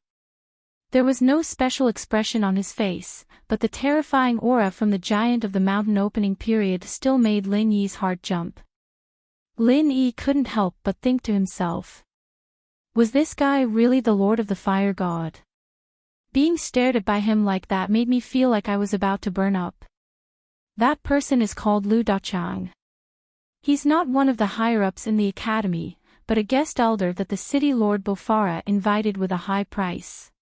There was no special expression on his face, but the terrifying aura from the giant of the mountain opening period still made Lin Yi's heart jump. Lin Yi couldn't help but think to himself. Was this guy really the Lord of the Fire God? Being stared at by him like that made me feel like I was about to burn up. That person is called Lu Dachang. He's not one of the higher-ups in the academy, but a guest elder that the city Lord Bofara invited with a high price.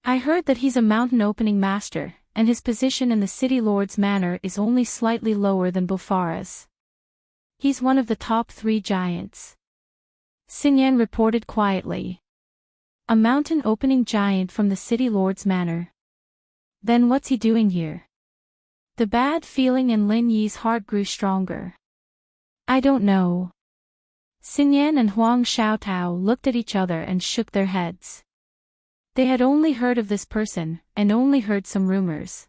I heard that he's a mountain opening master, and his position in the city lord's manor is only slightly lower than Bofara's. He's one of the top 3 giants. Xinyan reported quietly. A mountain opening giant from the city lord's manor. Then what's he doing here? The bad feeling in Lin Yi's heart grew stronger. I don't know. Xinyan and Huang Xiaotao looked at each other and shook their heads. They had only heard of this person, and only heard some rumors.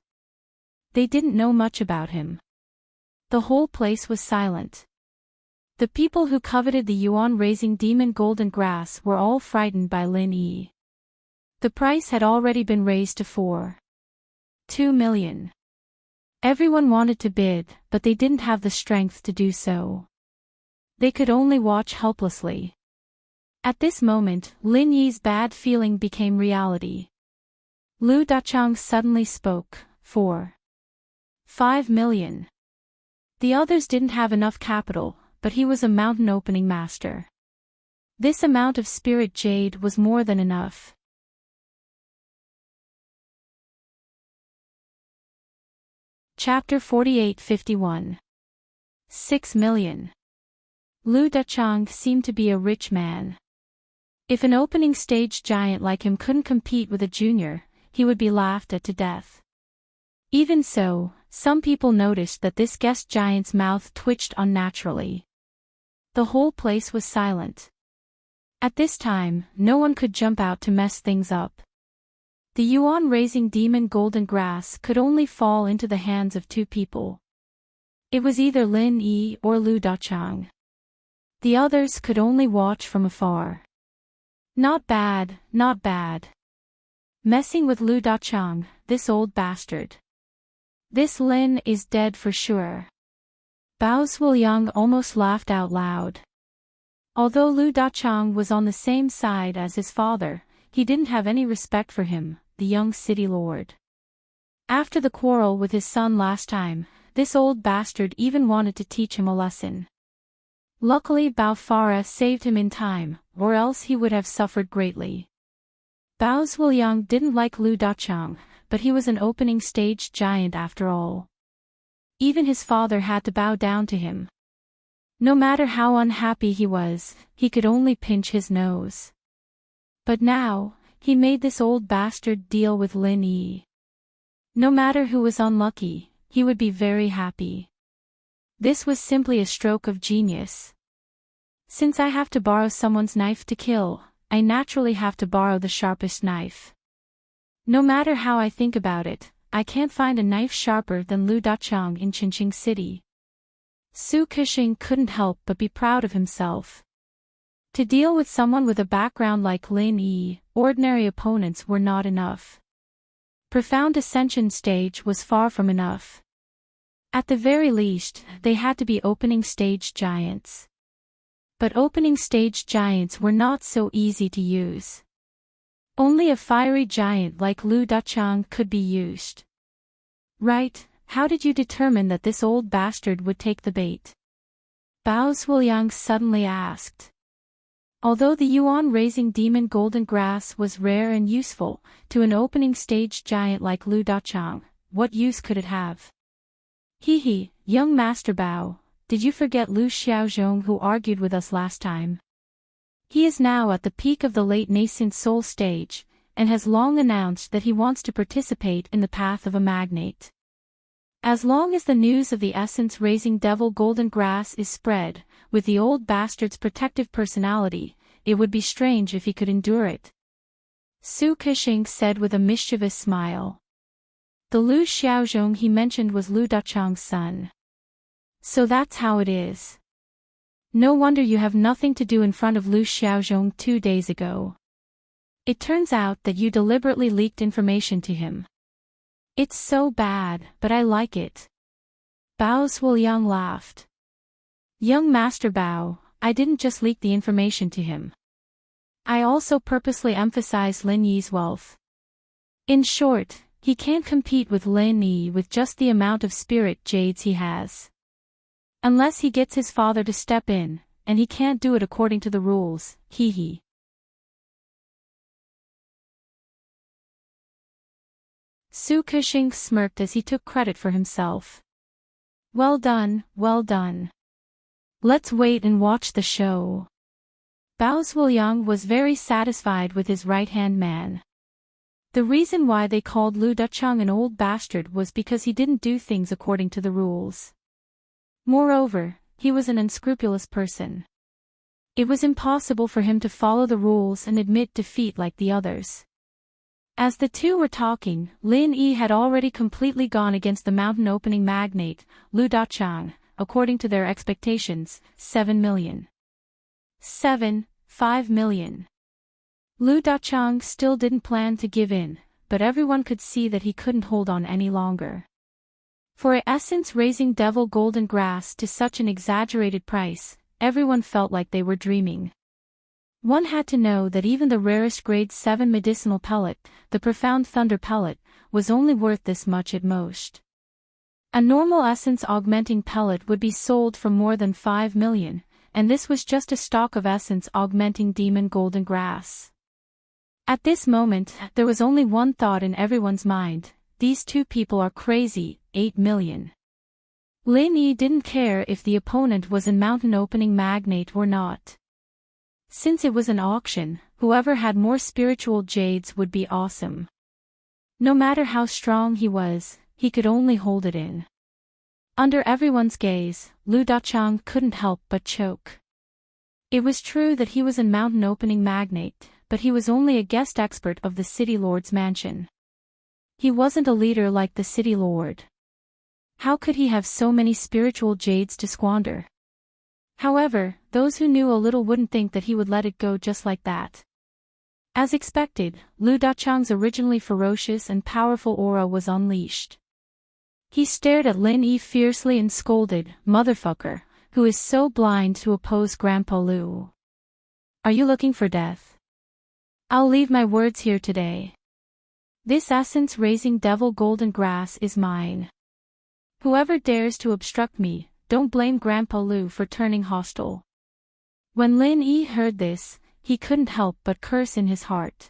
They didn't know much about him. The whole place was silent. The people who coveted the yuan-raising demon golden grass were all frightened by Lin Yi. The price had already been raised to 4.2 million. Everyone wanted to bid, but they didn't have the strength to do so. They could only watch helplessly. At this moment, Lin Yi's bad feeling became reality. Lu Dachang suddenly spoke. 4.5 million. The others didn't have enough capital, but he was a mountain opening master. This amount of spirit jade was more than enough. Chapter 48-51. 6 million. Lu Dachang seemed to be a rich man. If an opening stage giant like him couldn't compete with a junior, he would be laughed at to death. Even so, some people noticed that this guest giant's mouth twitched unnaturally. The whole place was silent. At this time, no one could jump out to mess things up. The yuan-raising demon golden grass could only fall into the hands of 2 people. It was either Lin Yi or Lu Dachang. The others could only watch from afar. Not bad, not bad. Messing with Lu Dachang, this old bastard. This Lin is dead for sure. Bao Zhuliang almost laughed out loud. Although Lu Dachang was on the same side as his father, he didn't have any respect for him, the young city lord. After the quarrel with his son last time, this old bastard even wanted to teach him a lesson. Luckily Bao Farah saved him in time, or else he would have suffered greatly. Bao Zhuliang didn't like Lu Dachang, but he was an opening stage giant after all. Even his father had to bow down to him. No matter how unhappy he was, he could only pinch his nose. But now, he made this old bastard deal with Lin Yi. No matter who was unlucky, he would be very happy. This was simply a stroke of genius. Since I have to borrow someone's knife to kill, I naturally have to borrow the sharpest knife. No matter how I think about it, I can't find a knife sharper than Lu Dachang in Qinqing City. Su Kexing couldn't help but be proud of himself. To deal with someone with a background like Lin Yi, ordinary opponents were not enough. Profound Ascension stage was far from enough. At the very least, they had to be opening stage giants. But opening stage giants were not so easy to use. Only a fiery giant like Lu Dachang could be used. Right, how did you determine that this old bastard would take the bait? Bao Zhuliang suddenly asked. Although the yuan-raising demon golden grass was rare and useful, to an opening stage giant like Lu Dachang, what use could it have? Hee, young Master Bao, did you forget Lu Xiaozhong who argued with us last time? He is now at the peak of the late nascent soul stage, and has long announced that he wants to participate in the path of a magnate. As long as the news of the essence-raising devil golden grass is spread, with the old bastard's protective personality, it would be strange if he could endure it. Su Kexing said with a mischievous smile. The Lu Xiaozhong he mentioned was Lu Dachang's son. So that's how it is. No wonder you have nothing to do in front of Lu Xiaozhong 2 days ago. It turns out that you deliberately leaked information to him. It's so bad, but I like it. Bao Zhuliang laughed. Young Master Bao, I didn't just leak the information to him. I also purposely emphasized Lin Yi's wealth. In short, he can't compete with Lin Yi with just the amount of spirit jades he has. Unless he gets his father to step in, and he can't do it according to the rules, hee. Su Kexing smirked as he took credit for himself. Well done, well done. Let's wait and watch the show. Bao Zhuliang was very satisfied with his right-hand man. The reason why they called Lu Dachang an old bastard was because he didn't do things according to the rules. Moreover, he was an unscrupulous person. It was impossible for him to follow the rules and admit defeat like the others. As the two were talking, Lin Yi had already completely gone against the mountain opening magnate, Lu Dachang, according to their expectations, 7 million. 5 million. Lu Dachang still didn't plan to give in, but everyone could see that he couldn't hold on any longer. For an essence-raising devil golden grass to such an exaggerated price, everyone felt like they were dreaming. One had to know that even the rarest grade 7 medicinal pellet, the profound thunder pellet, was only worth this much at most. A normal essence-augmenting pellet would be sold for more than 5 million, and this was just a stock of essence-augmenting demon golden grass. At this moment, there was only one thought in everyone's mind: these two people are crazy. 8 million. Lin Yi didn't care if the opponent was a mountain opening magnate or not. Since it was an auction, whoever had more spiritual jades would be awesome. No matter how strong he was, he could only hold it in. Under everyone's gaze, Lu Dachang couldn't help but choke. It was true that he was a mountain opening magnate, but he was only a guest expert of the city lord's mansion. He wasn't a leader like the city lord. How could he have so many spiritual jades to squander? However, those who knew a little wouldn't think that he would let it go just like that. As expected, Lu Dachang's originally ferocious and powerful aura was unleashed. He stared at Lin Yi fiercely and scolded, "Motherfucker, who is so blind to oppose Grandpa Lu? Are you looking for death? I'll leave my words here today. This essence-raising devil golden grass is mine. Whoever dares to obstruct me, don't blame Grandpa Lu for turning hostile." When Lin Yi heard this, he couldn't help but curse in his heart.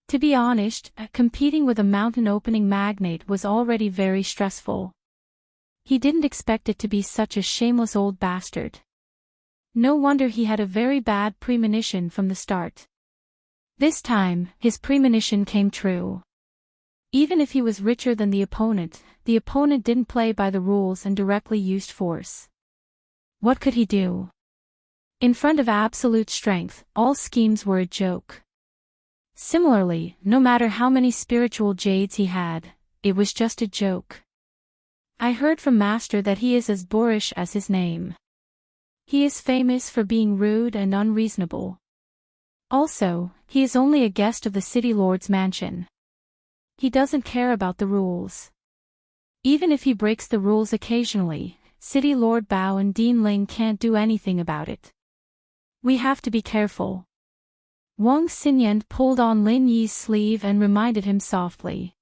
To be honest, competing with a mountain-opening magnate was already very stressful. He didn't expect it to be such a shameless old bastard. No wonder he had a very bad premonition from the start. This time, his premonition came true. Even if he was richer than the opponent didn't play by the rules and directly used force. What could he do? In front of absolute strength, all schemes were a joke. Similarly, no matter how many spiritual jades he had, it was just a joke. I heard from Master that he is as boorish as his name. He is famous for being rude and unreasonable. Also, he is only a guest of the city lord's mansion. He doesn't care about the rules. Even if he breaks the rules occasionally, City Lord Bao and Dean Ling can't do anything about it. We have to be careful. Wang Xinyan pulled on Lin Yi's sleeve and reminded him softly.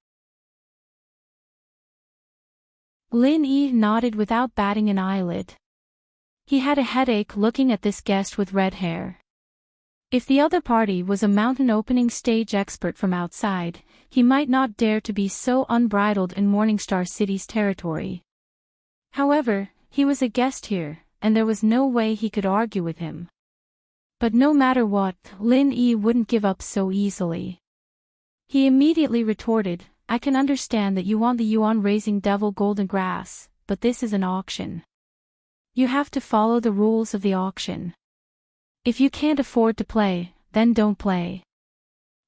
Lin Yi nodded without batting an eyelid. He had a headache looking at this guest with red hair. If the other party was a mountain opening stage expert from outside, he might not dare to be so unbridled in Morningstar City's territory. However, he was a guest here, and there was no way he could argue with him. But no matter what, Lin Yi wouldn't give up so easily. He immediately retorted, "I can understand that you want the yuan-raising devil golden grass, but this is an auction. You have to follow the rules of the auction. If you can't afford to play, then don't play.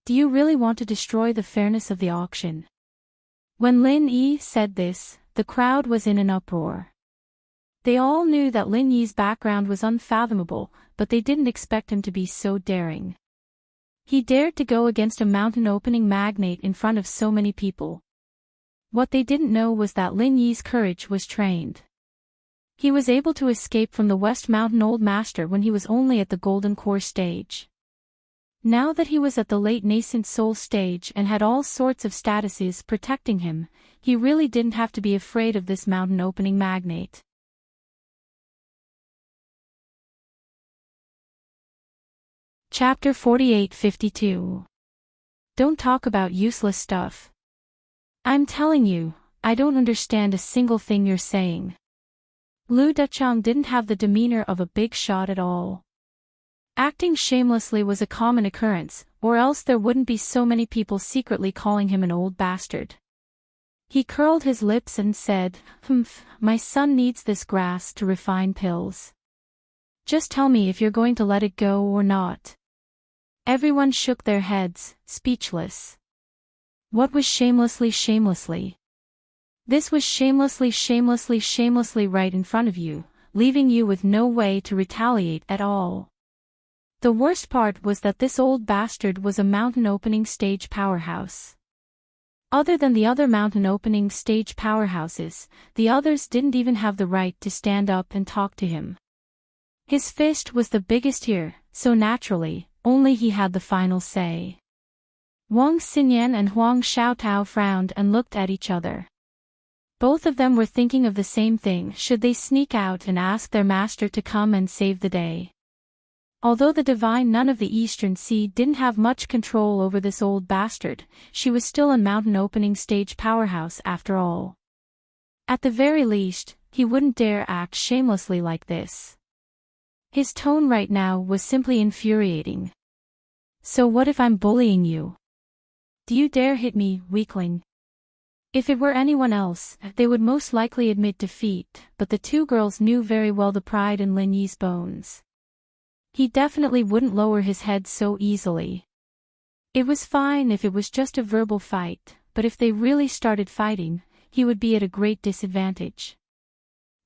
Do you really want to destroy the fairness of the auction?" When Lin Yi said this, the crowd was in an uproar. They all knew that Lin Yi's background was unfathomable, but they didn't expect him to be so daring. He dared to go against a mountain-opening magnate in front of so many people. What they didn't know was that Lin Yi's courage was trained. He was able to escape from the West Mountain Old Master when he was only at the Golden Core stage. Now that he was at the late nascent soul stage and had all sorts of statuses protecting him, he really didn't have to be afraid of this mountain-opening magnate. Chapter 48-52. Don't talk about useless stuff. I'm telling you, I don't understand a single thing you're saying. Lu Dachang didn't have the demeanor of a big shot at all. Acting shamelessly was a common occurrence, or else there wouldn't be so many people secretly calling him an old bastard. He curled his lips and said, "Humph, my son needs this grass to refine pills. Just tell me if you're going to let it go or not." Everyone shook their heads, speechless. What was shamelessly? This was shamelessly right in front of you, leaving you with no way to retaliate at all. The worst part was that this old bastard was a mountain-opening stage powerhouse. Other than the other mountain-opening stage powerhouses, the others didn't even have the right to stand up and talk to him. His fist was the biggest here, so naturally, only he had the final say. Wang Xinyan and Huang Xiaotao frowned and looked at each other. Both of them were thinking of the same thing: should they sneak out and ask their master to come and save the day? Although the divine nun of the Eastern Sea didn't have much control over this old bastard, she was still a mountain-opening stage powerhouse after all. At the very least, he wouldn't dare act shamelessly like this. His tone right now was simply infuriating. "So what if I'm bullying you? Do you dare hit me, weakling?" If it were anyone else, they would most likely admit defeat, but the two girls knew very well the pride in Lin Yi's bones. He definitely wouldn't lower his head so easily. It was fine if it was just a verbal fight, but if they really started fighting, he would be at a great disadvantage.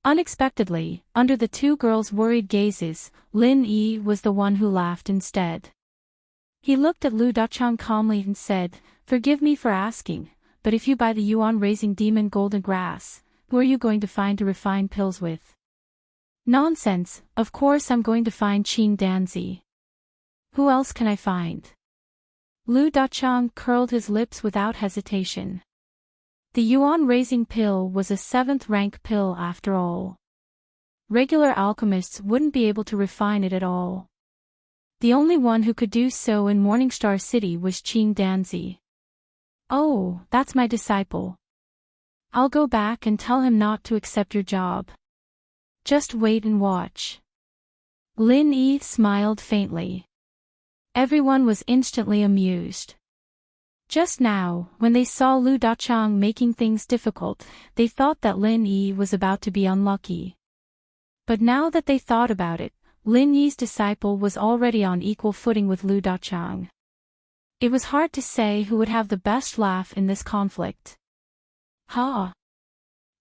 Unexpectedly, under the two girls' worried gazes, Lin Yi was the one who laughed instead. He looked at Lu Dachang calmly and said, "Forgive me for asking, but if you buy the yuan-raising demon golden grass, who are you going to find to refine pills with?" "Nonsense, of course I'm going to find Qing Danzi. Who else can I find?" Lu Dachang curled his lips without hesitation. The yuan-raising pill was a 7th-rank pill after all. Regular alchemists wouldn't be able to refine it at all. The only one who could do so in Morningstar City was Qing Danzi. "Oh, that's my disciple. I'll go back and tell him not to accept your job. Just wait and watch." Lin Yi smiled faintly. Everyone was instantly amused. Just now, when they saw Lu Dachang making things difficult, they thought that Lin Yi was about to be unlucky. But now that they thought about it, Lin Yi's disciple was already on equal footing with Lu Dachang. It was hard to say who would have the best laugh in this conflict. Ha!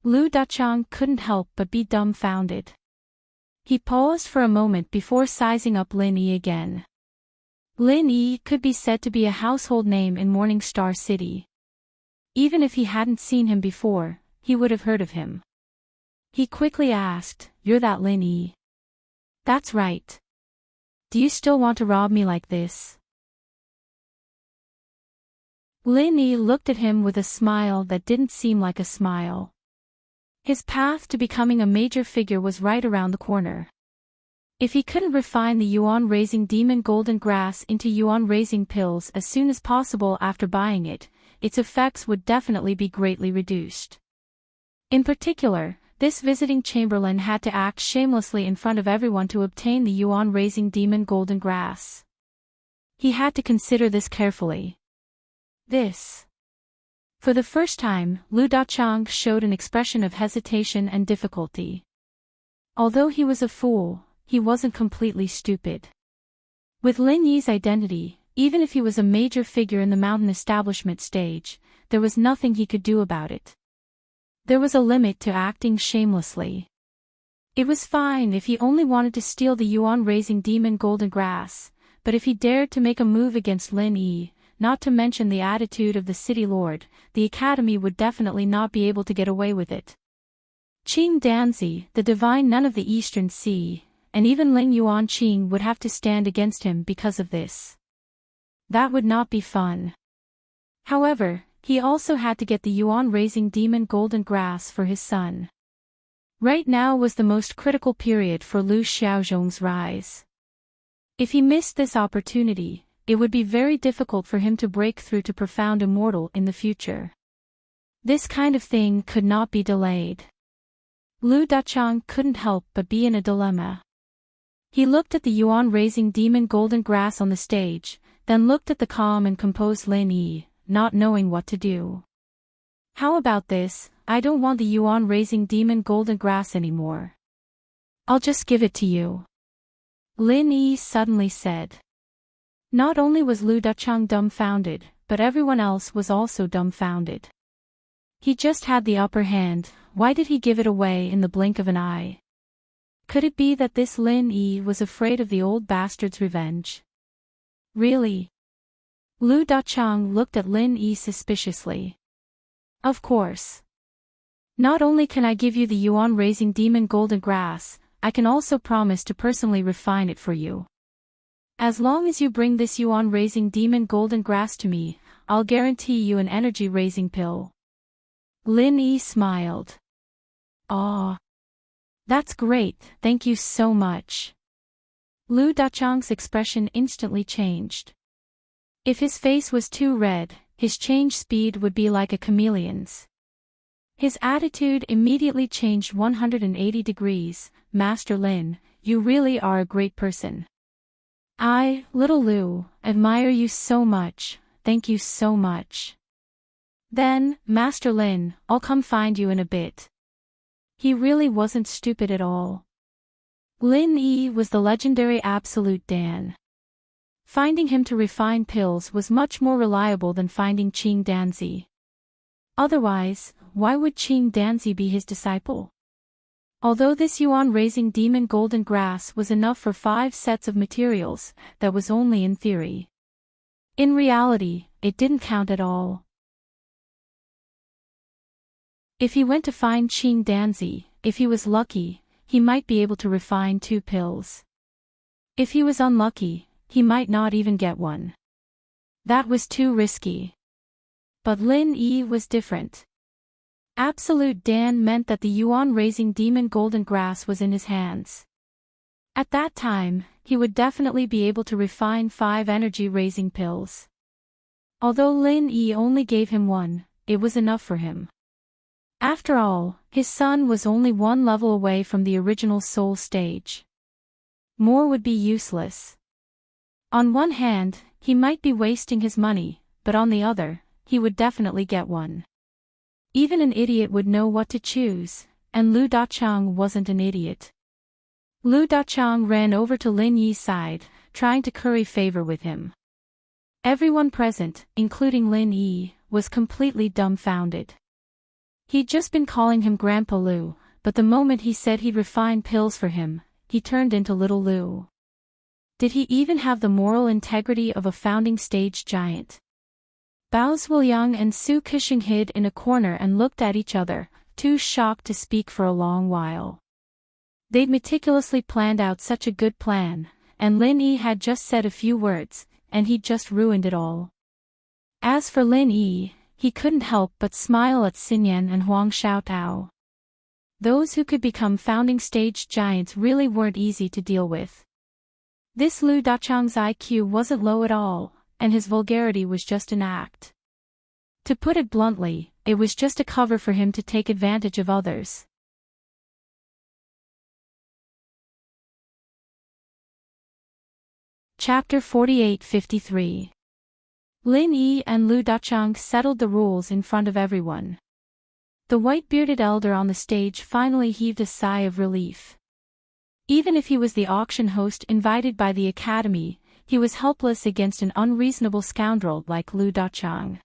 Lu Dachang couldn't help but be dumbfounded. He paused for a moment before sizing up Lin Yi again. Lin Yi could be said to be a household name in Morningstar City. Even if he hadn't seen him before, he would have heard of him. He quickly asked, "You're that Lin Yi?" "That's right. Do you still want to rob me like this?" Lin Yi looked at him with a smile that didn't seem like a smile. His path to becoming a major figure was right around the corner. If he couldn't refine the yuan-raising demon golden grass into yuan-raising pills as soon as possible after buying it, its effects would definitely be greatly reduced. In particular, this visiting chamberlain had to act shamelessly in front of everyone to obtain the yuan-raising demon golden grass. He had to consider this carefully. For the first time, Lu Dachang showed an expression of hesitation and difficulty. Although he was a fool, he wasn't completely stupid. With Lin Yi's identity, even if he was a major figure in the mountain establishment stage, there was nothing he could do about it. There was a limit to acting shamelessly. It was fine if he only wanted to steal the yuan-raising demon golden grass, but if he dared to make a move against Lin Yi, not to mention the attitude of the city lord, the academy would definitely not be able to get away with it. Qing Danzi, the divine nun of the Eastern Sea, and even Ling Yuanqing would have to stand against him because of this. That would not be fun. However, he also had to get the yuan-raising demon golden grass for his son. Right now was the most critical period for Lu Xiaozhong's rise. If he missed this opportunity, it would be very difficult for him to break through to profound immortal in the future. This kind of thing could not be delayed. Lu Dachang couldn't help but be in a dilemma. He looked at the yuan-raising demon golden grass on the stage, then looked at the calm and composed Lin Yi, not knowing what to do. "How about this? I don't want the yuan-raising demon golden grass anymore. I'll just give it to you," Lin Yi suddenly said. Not only was Lu Dachang dumbfounded, but everyone else was also dumbfounded. He just had the upper hand, why did he give it away in the blink of an eye? Could it be that this Lin Yi was afraid of the old bastard's revenge? Really? Lu Dachang looked at Lin Yi suspiciously. "Of course. Not only can I give you the yuan-raising demon golden grass, I can also promise to personally refine it for you. As long as you bring this yuan-raising demon golden grass to me, I'll guarantee you an energy-raising pill." Lin Yi smiled. "Aw. That's great, thank you so much." Lu Dachang's expression instantly changed. If his face was too red, his change speed would be like a chameleon's. His attitude immediately changed 180 degrees. "Master Lin, you really are a great person. I, little Lu, admire you so much, thank you so much." "Then, Master Lin, I'll come find you in a bit." He really wasn't stupid at all. Lin Yi was the legendary Absolute Dan. Finding him to refine pills was much more reliable than finding Qing Danzi. Otherwise, why would Qing Danzi be his disciple? Although this yuan-raising demon golden grass was enough for 5 sets of materials, that was only in theory. In reality, it didn't count at all. If he went to find Qing Danzi, if he was lucky, he might be able to refine 2 pills. If he was unlucky, he might not even get one. That was too risky. But Lin Yi was different. Absolute Dan meant that the yuan-raising demon golden grass was in his hands. At that time, he would definitely be able to refine 5 energy-raising pills. Although Lin Yi only gave him 1, it was enough for him. After all, his son was only 1 level away from the original soul stage. More would be useless. On one hand, he might be wasting his money, but on the other, he would definitely get 1. Even an idiot would know what to choose, and Lu Dachang wasn't an idiot. Lu Dachang ran over to Lin Yi's side, trying to curry favor with him. Everyone present, including Lin Yi, was completely dumbfounded. He'd just been calling him Grandpa Lu, but the moment he said he'd refine pills for him, he turned into Little Lu. Did he even have the moral integrity of a founding stage giant? Bao Zhuliang and Su Kishing hid in a corner and looked at each other, too shocked to speak for a long while. They'd meticulously planned out such a good plan, and Lin Yi had just said a few words, and he'd just ruined it all. As for Lin Yi, he couldn't help but smile at Xinyan and Huang Xiaotao. Those who could become founding stage giants really weren't easy to deal with. This Lu Dachang's IQ wasn't low at all, and his vulgarity was just an act. To put it bluntly, it was just a cover for him to take advantage of others. Chapter 48-53. Lin Yi and Lu Dachang settled the rules in front of everyone. The white-bearded elder on the stage finally heaved a sigh of relief. Even if he was the auction host invited by the academy, he was helpless against an unreasonable scoundrel like Lu Dachang.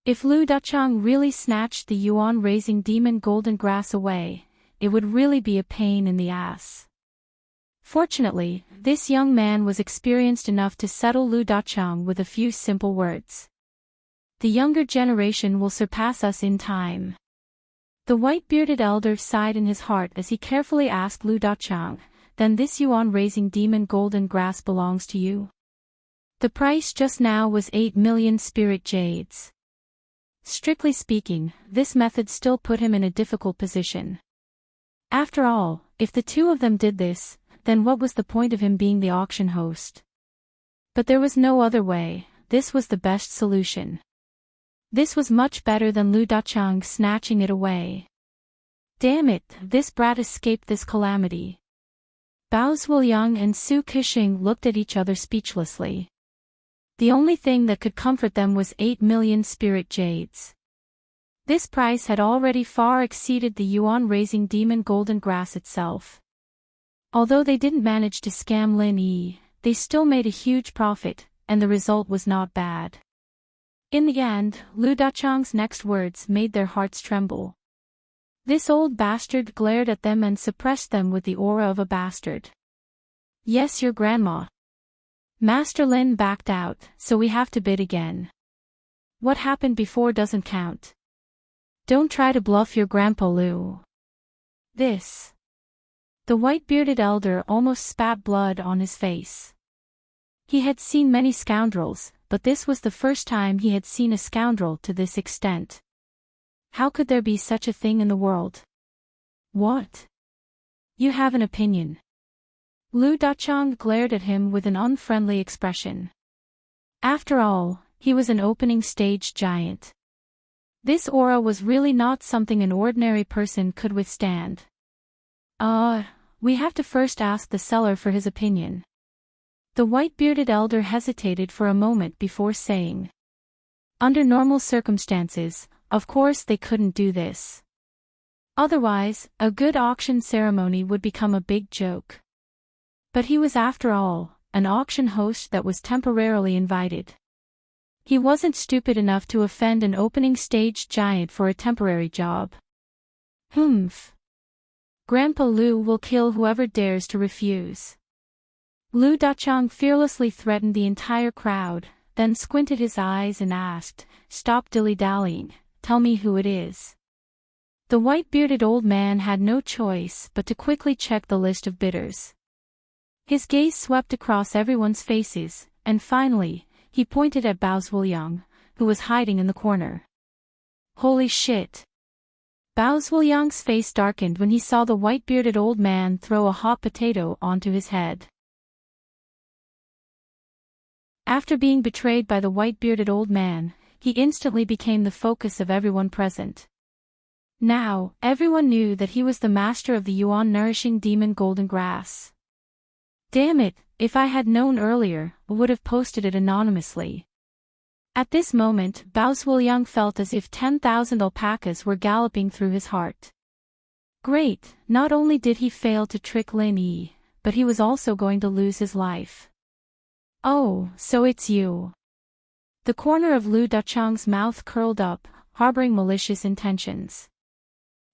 If Lu Dachang really snatched the yuan-raising demon golden grass away, it would really be a pain in the ass. Fortunately, this young man was experienced enough to settle Lu Dachang with a few simple words. The younger generation will surpass us in time. The white-bearded elder sighed in his heart as he carefully asked Lu Dachang, "Then this yuan-raising demon golden grass belongs to you?" The price just now was 8 million spirit jades. Strictly speaking, this method still put him in a difficult position. After all, if the two of them did this, then what was the point of him being the auction host? But there was no other way, this was the best solution. This was much better than Lu Dachang snatching it away. Damn it, this brat escaped this calamity. Bao Zhuliang and Su Kishing looked at each other speechlessly. The only thing that could comfort them was 8 million spirit jades. This price had already far exceeded the yuan-raising demon golden grass itself. Although they didn't manage to scam Lin Yi, they still made a huge profit, and the result was not bad. In the end, Lu Dachang's next words made their hearts tremble. This old bastard glared at them and suppressed them with the aura of a bastard. "Yes, your grandma." Master Lin backed out, "So we have to bid again. What happened before doesn't count. Don't try to bluff your Grandpa Lu." This. The white-bearded elder almost spat blood on his face. He had seen many scoundrels, but this was the first time he had seen a scoundrel to this extent. How could there be such a thing in the world? What? You have an opinion? Lu Dachang glared at him with an unfriendly expression. After all, he was an opening stage giant. This aura was really not something an ordinary person could withstand. We have to first ask the seller for his opinion. The white-bearded elder hesitated for a moment before saying. Under normal circumstances, of course they couldn't do this. Otherwise, a good auction ceremony would become a big joke. But he was, after all, an auction host that was temporarily invited. He wasn't stupid enough to offend an opening stage giant for a temporary job. Grandpa Lu will kill whoever dares to refuse. Lu Dachang fearlessly threatened the entire crowd, then squinted his eyes and asked, "Stop dilly-dallying, tell me who it is." The white-bearded old man had no choice but to quickly check the list of bidders. His gaze swept across everyone's faces, and finally, he pointed at Bao Zhuoyang, who was hiding in the corner. Holy shit! Bao Zhuoyang's face darkened when he saw the white-bearded old man throw a hot potato onto his head. After being betrayed by the white-bearded old man, he instantly became the focus of everyone present. Now, everyone knew that he was the master of the yuan-nourishing demon golden grass. Damn it, if I had known earlier, I would have posted it anonymously. At this moment, Bao Zhuoyang felt as if 10,000 alpacas were galloping through his heart. Great, not only did he fail to trick Lin Yi, but he was also going to lose his life. Oh, so it's you. The corner of Lu Dachang's mouth curled up, harboring malicious intentions.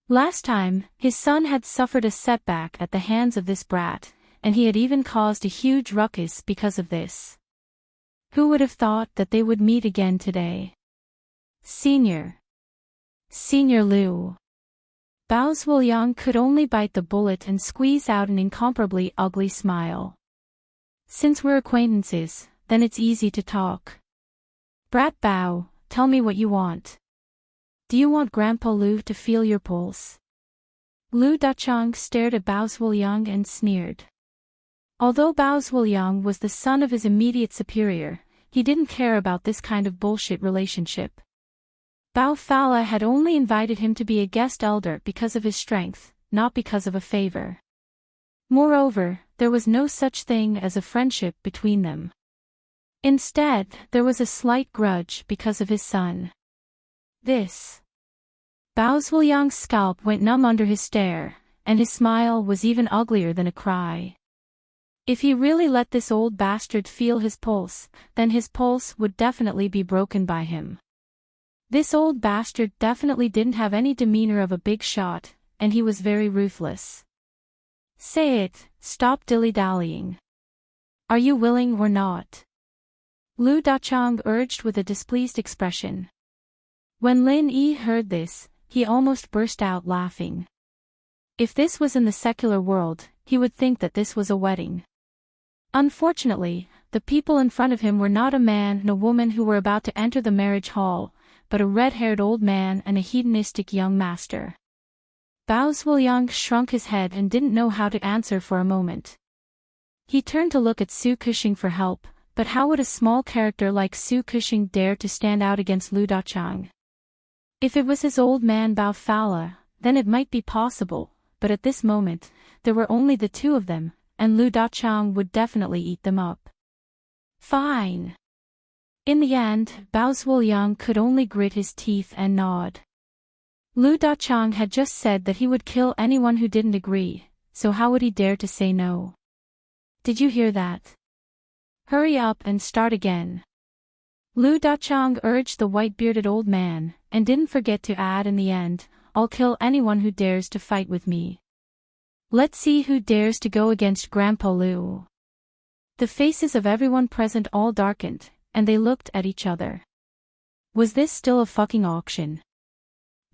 Last time, his son had suffered a setback at the hands of this brat, and he had even caused a huge ruckus because of this. Who would have thought that they would meet again today? Senior Lu. Bao Zhuoyang could only bite the bullet and squeeze out an incomparably ugly smile. Since we're acquaintances, then it's easy to talk. Brat Bao, tell me what you want. Do you want Grandpa Lu to feel your pulse? Lu Dachang stared at Bao Zhuoyang and sneered. Although Bao Zhuoyang was the son of his immediate superior, he didn't care about this kind of bullshit relationship. Bao Fala had only invited him to be a guest elder because of his strength, not because of a favor. Moreover, there was no such thing as a friendship between them. Instead, there was a slight grudge because of his son. Bao Zhuoyang's scalp went numb under his stare, and his smile was even uglier than a cry. If he really let this old bastard feel his pulse, then his pulse would definitely be broken by him. This old bastard definitely didn't have any demeanor of a big shot, and he was very ruthless. Say it, stop dilly-dallying. Are you willing or not? Lu Dachang urged with a displeased expression. When Lin Yi heard this, he almost burst out laughing. If this was in the secular world, he would think that this was a wedding. Unfortunately, the people in front of him were not a man and a woman who were about to enter the marriage hall, but a red-haired old man and a hedonistic young master. Bao Zhuoyang shrunk his head and didn't know how to answer for a moment. He turned to look at Su Kushing for help, but how would a small character like Su Kushing dare to stand out against Lu Dachang? If it was his old man Bao Fala, then it might be possible, but at this moment, there were only the two of them, and Lu Dachang would definitely eat them up. Fine. In the end, Bao Zhuoyang could only grit his teeth and nod. Lu Dachang had just said that he would kill anyone who didn't agree, so how would he dare to say no? Did you hear that? Hurry up and start again. Lu Dachang urged the white-bearded old man, and didn't forget to add in the end, I'll kill anyone who dares to fight with me. Let's see who dares to go against Grandpa Lu. The faces of everyone present all darkened, and they looked at each other. Was this still a fucking auction?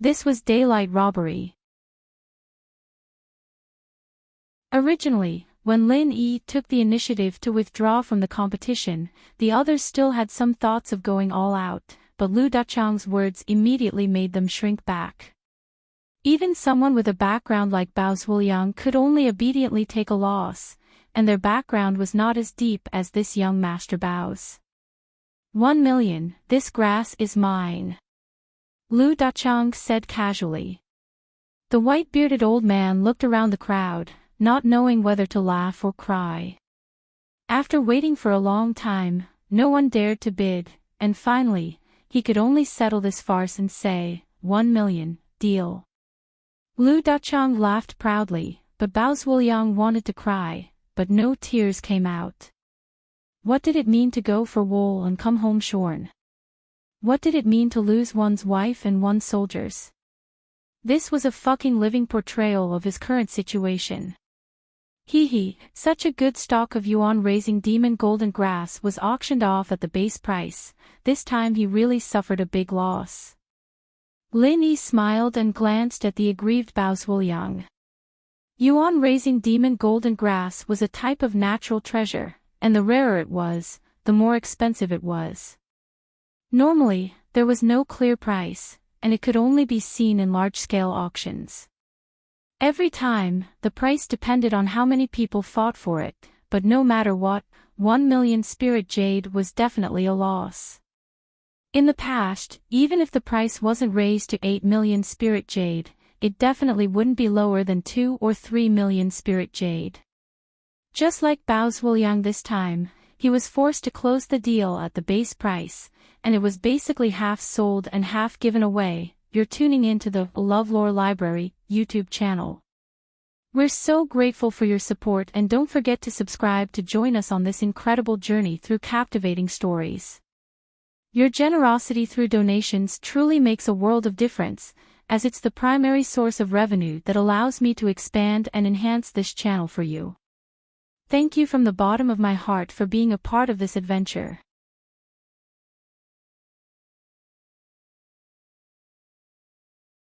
This was daylight robbery. Originally, when Lin Yi took the initiative to withdraw from the competition, the others still had some thoughts of going all out, but Lu Dachang's words immediately made them shrink back. Even someone with a background like Bao Zhuoyang could only obediently take a loss, and their background was not as deep as this young Master Bao's. 1 million, this grass is mine. Lu Dachang said casually. The white-bearded old man looked around the crowd, not knowing whether to laugh or cry. After waiting for a long time, no one dared to bid, and finally, he could only settle this farce and say, 1 million, deal. Lu Dachang laughed proudly, but Bao Zhuoyang wanted to cry, but no tears came out. What did it mean to go for wool and come home shorn? What did it mean to lose one's wife and one's soldiers? This was a fucking living portrayal of his current situation. Hee, such a good stock of yuan-raising demon golden grass was auctioned off at the base price. This time he really suffered a big loss. Lin Yi smiled and glanced at the aggrieved Bao Zuoliang. Yuan-raising demon golden grass was a type of natural treasure, and the rarer it was, the more expensive it was. Normally, there was no clear price, and it could only be seen in large-scale auctions. Every time, the price depended on how many people fought for it, but no matter what, 1 million spirit jade was definitely a loss. In the past, even if the price wasn't raised to 8 million spirit jade, it definitely wouldn't be lower than 2 or 3 million spirit jade. Just like Bao Zuoliang this time, he was forced to close the deal at the base price, and it was basically half sold and half given away. You're tuning into the LoveLore Library YouTube channel. We're so grateful for your support, and don't forget to subscribe to join us on this incredible journey through captivating stories. Your generosity through donations truly makes a world of difference, as it's the primary source of revenue that allows me to expand and enhance this channel for you. Thank you from the bottom of my heart for being a part of this adventure.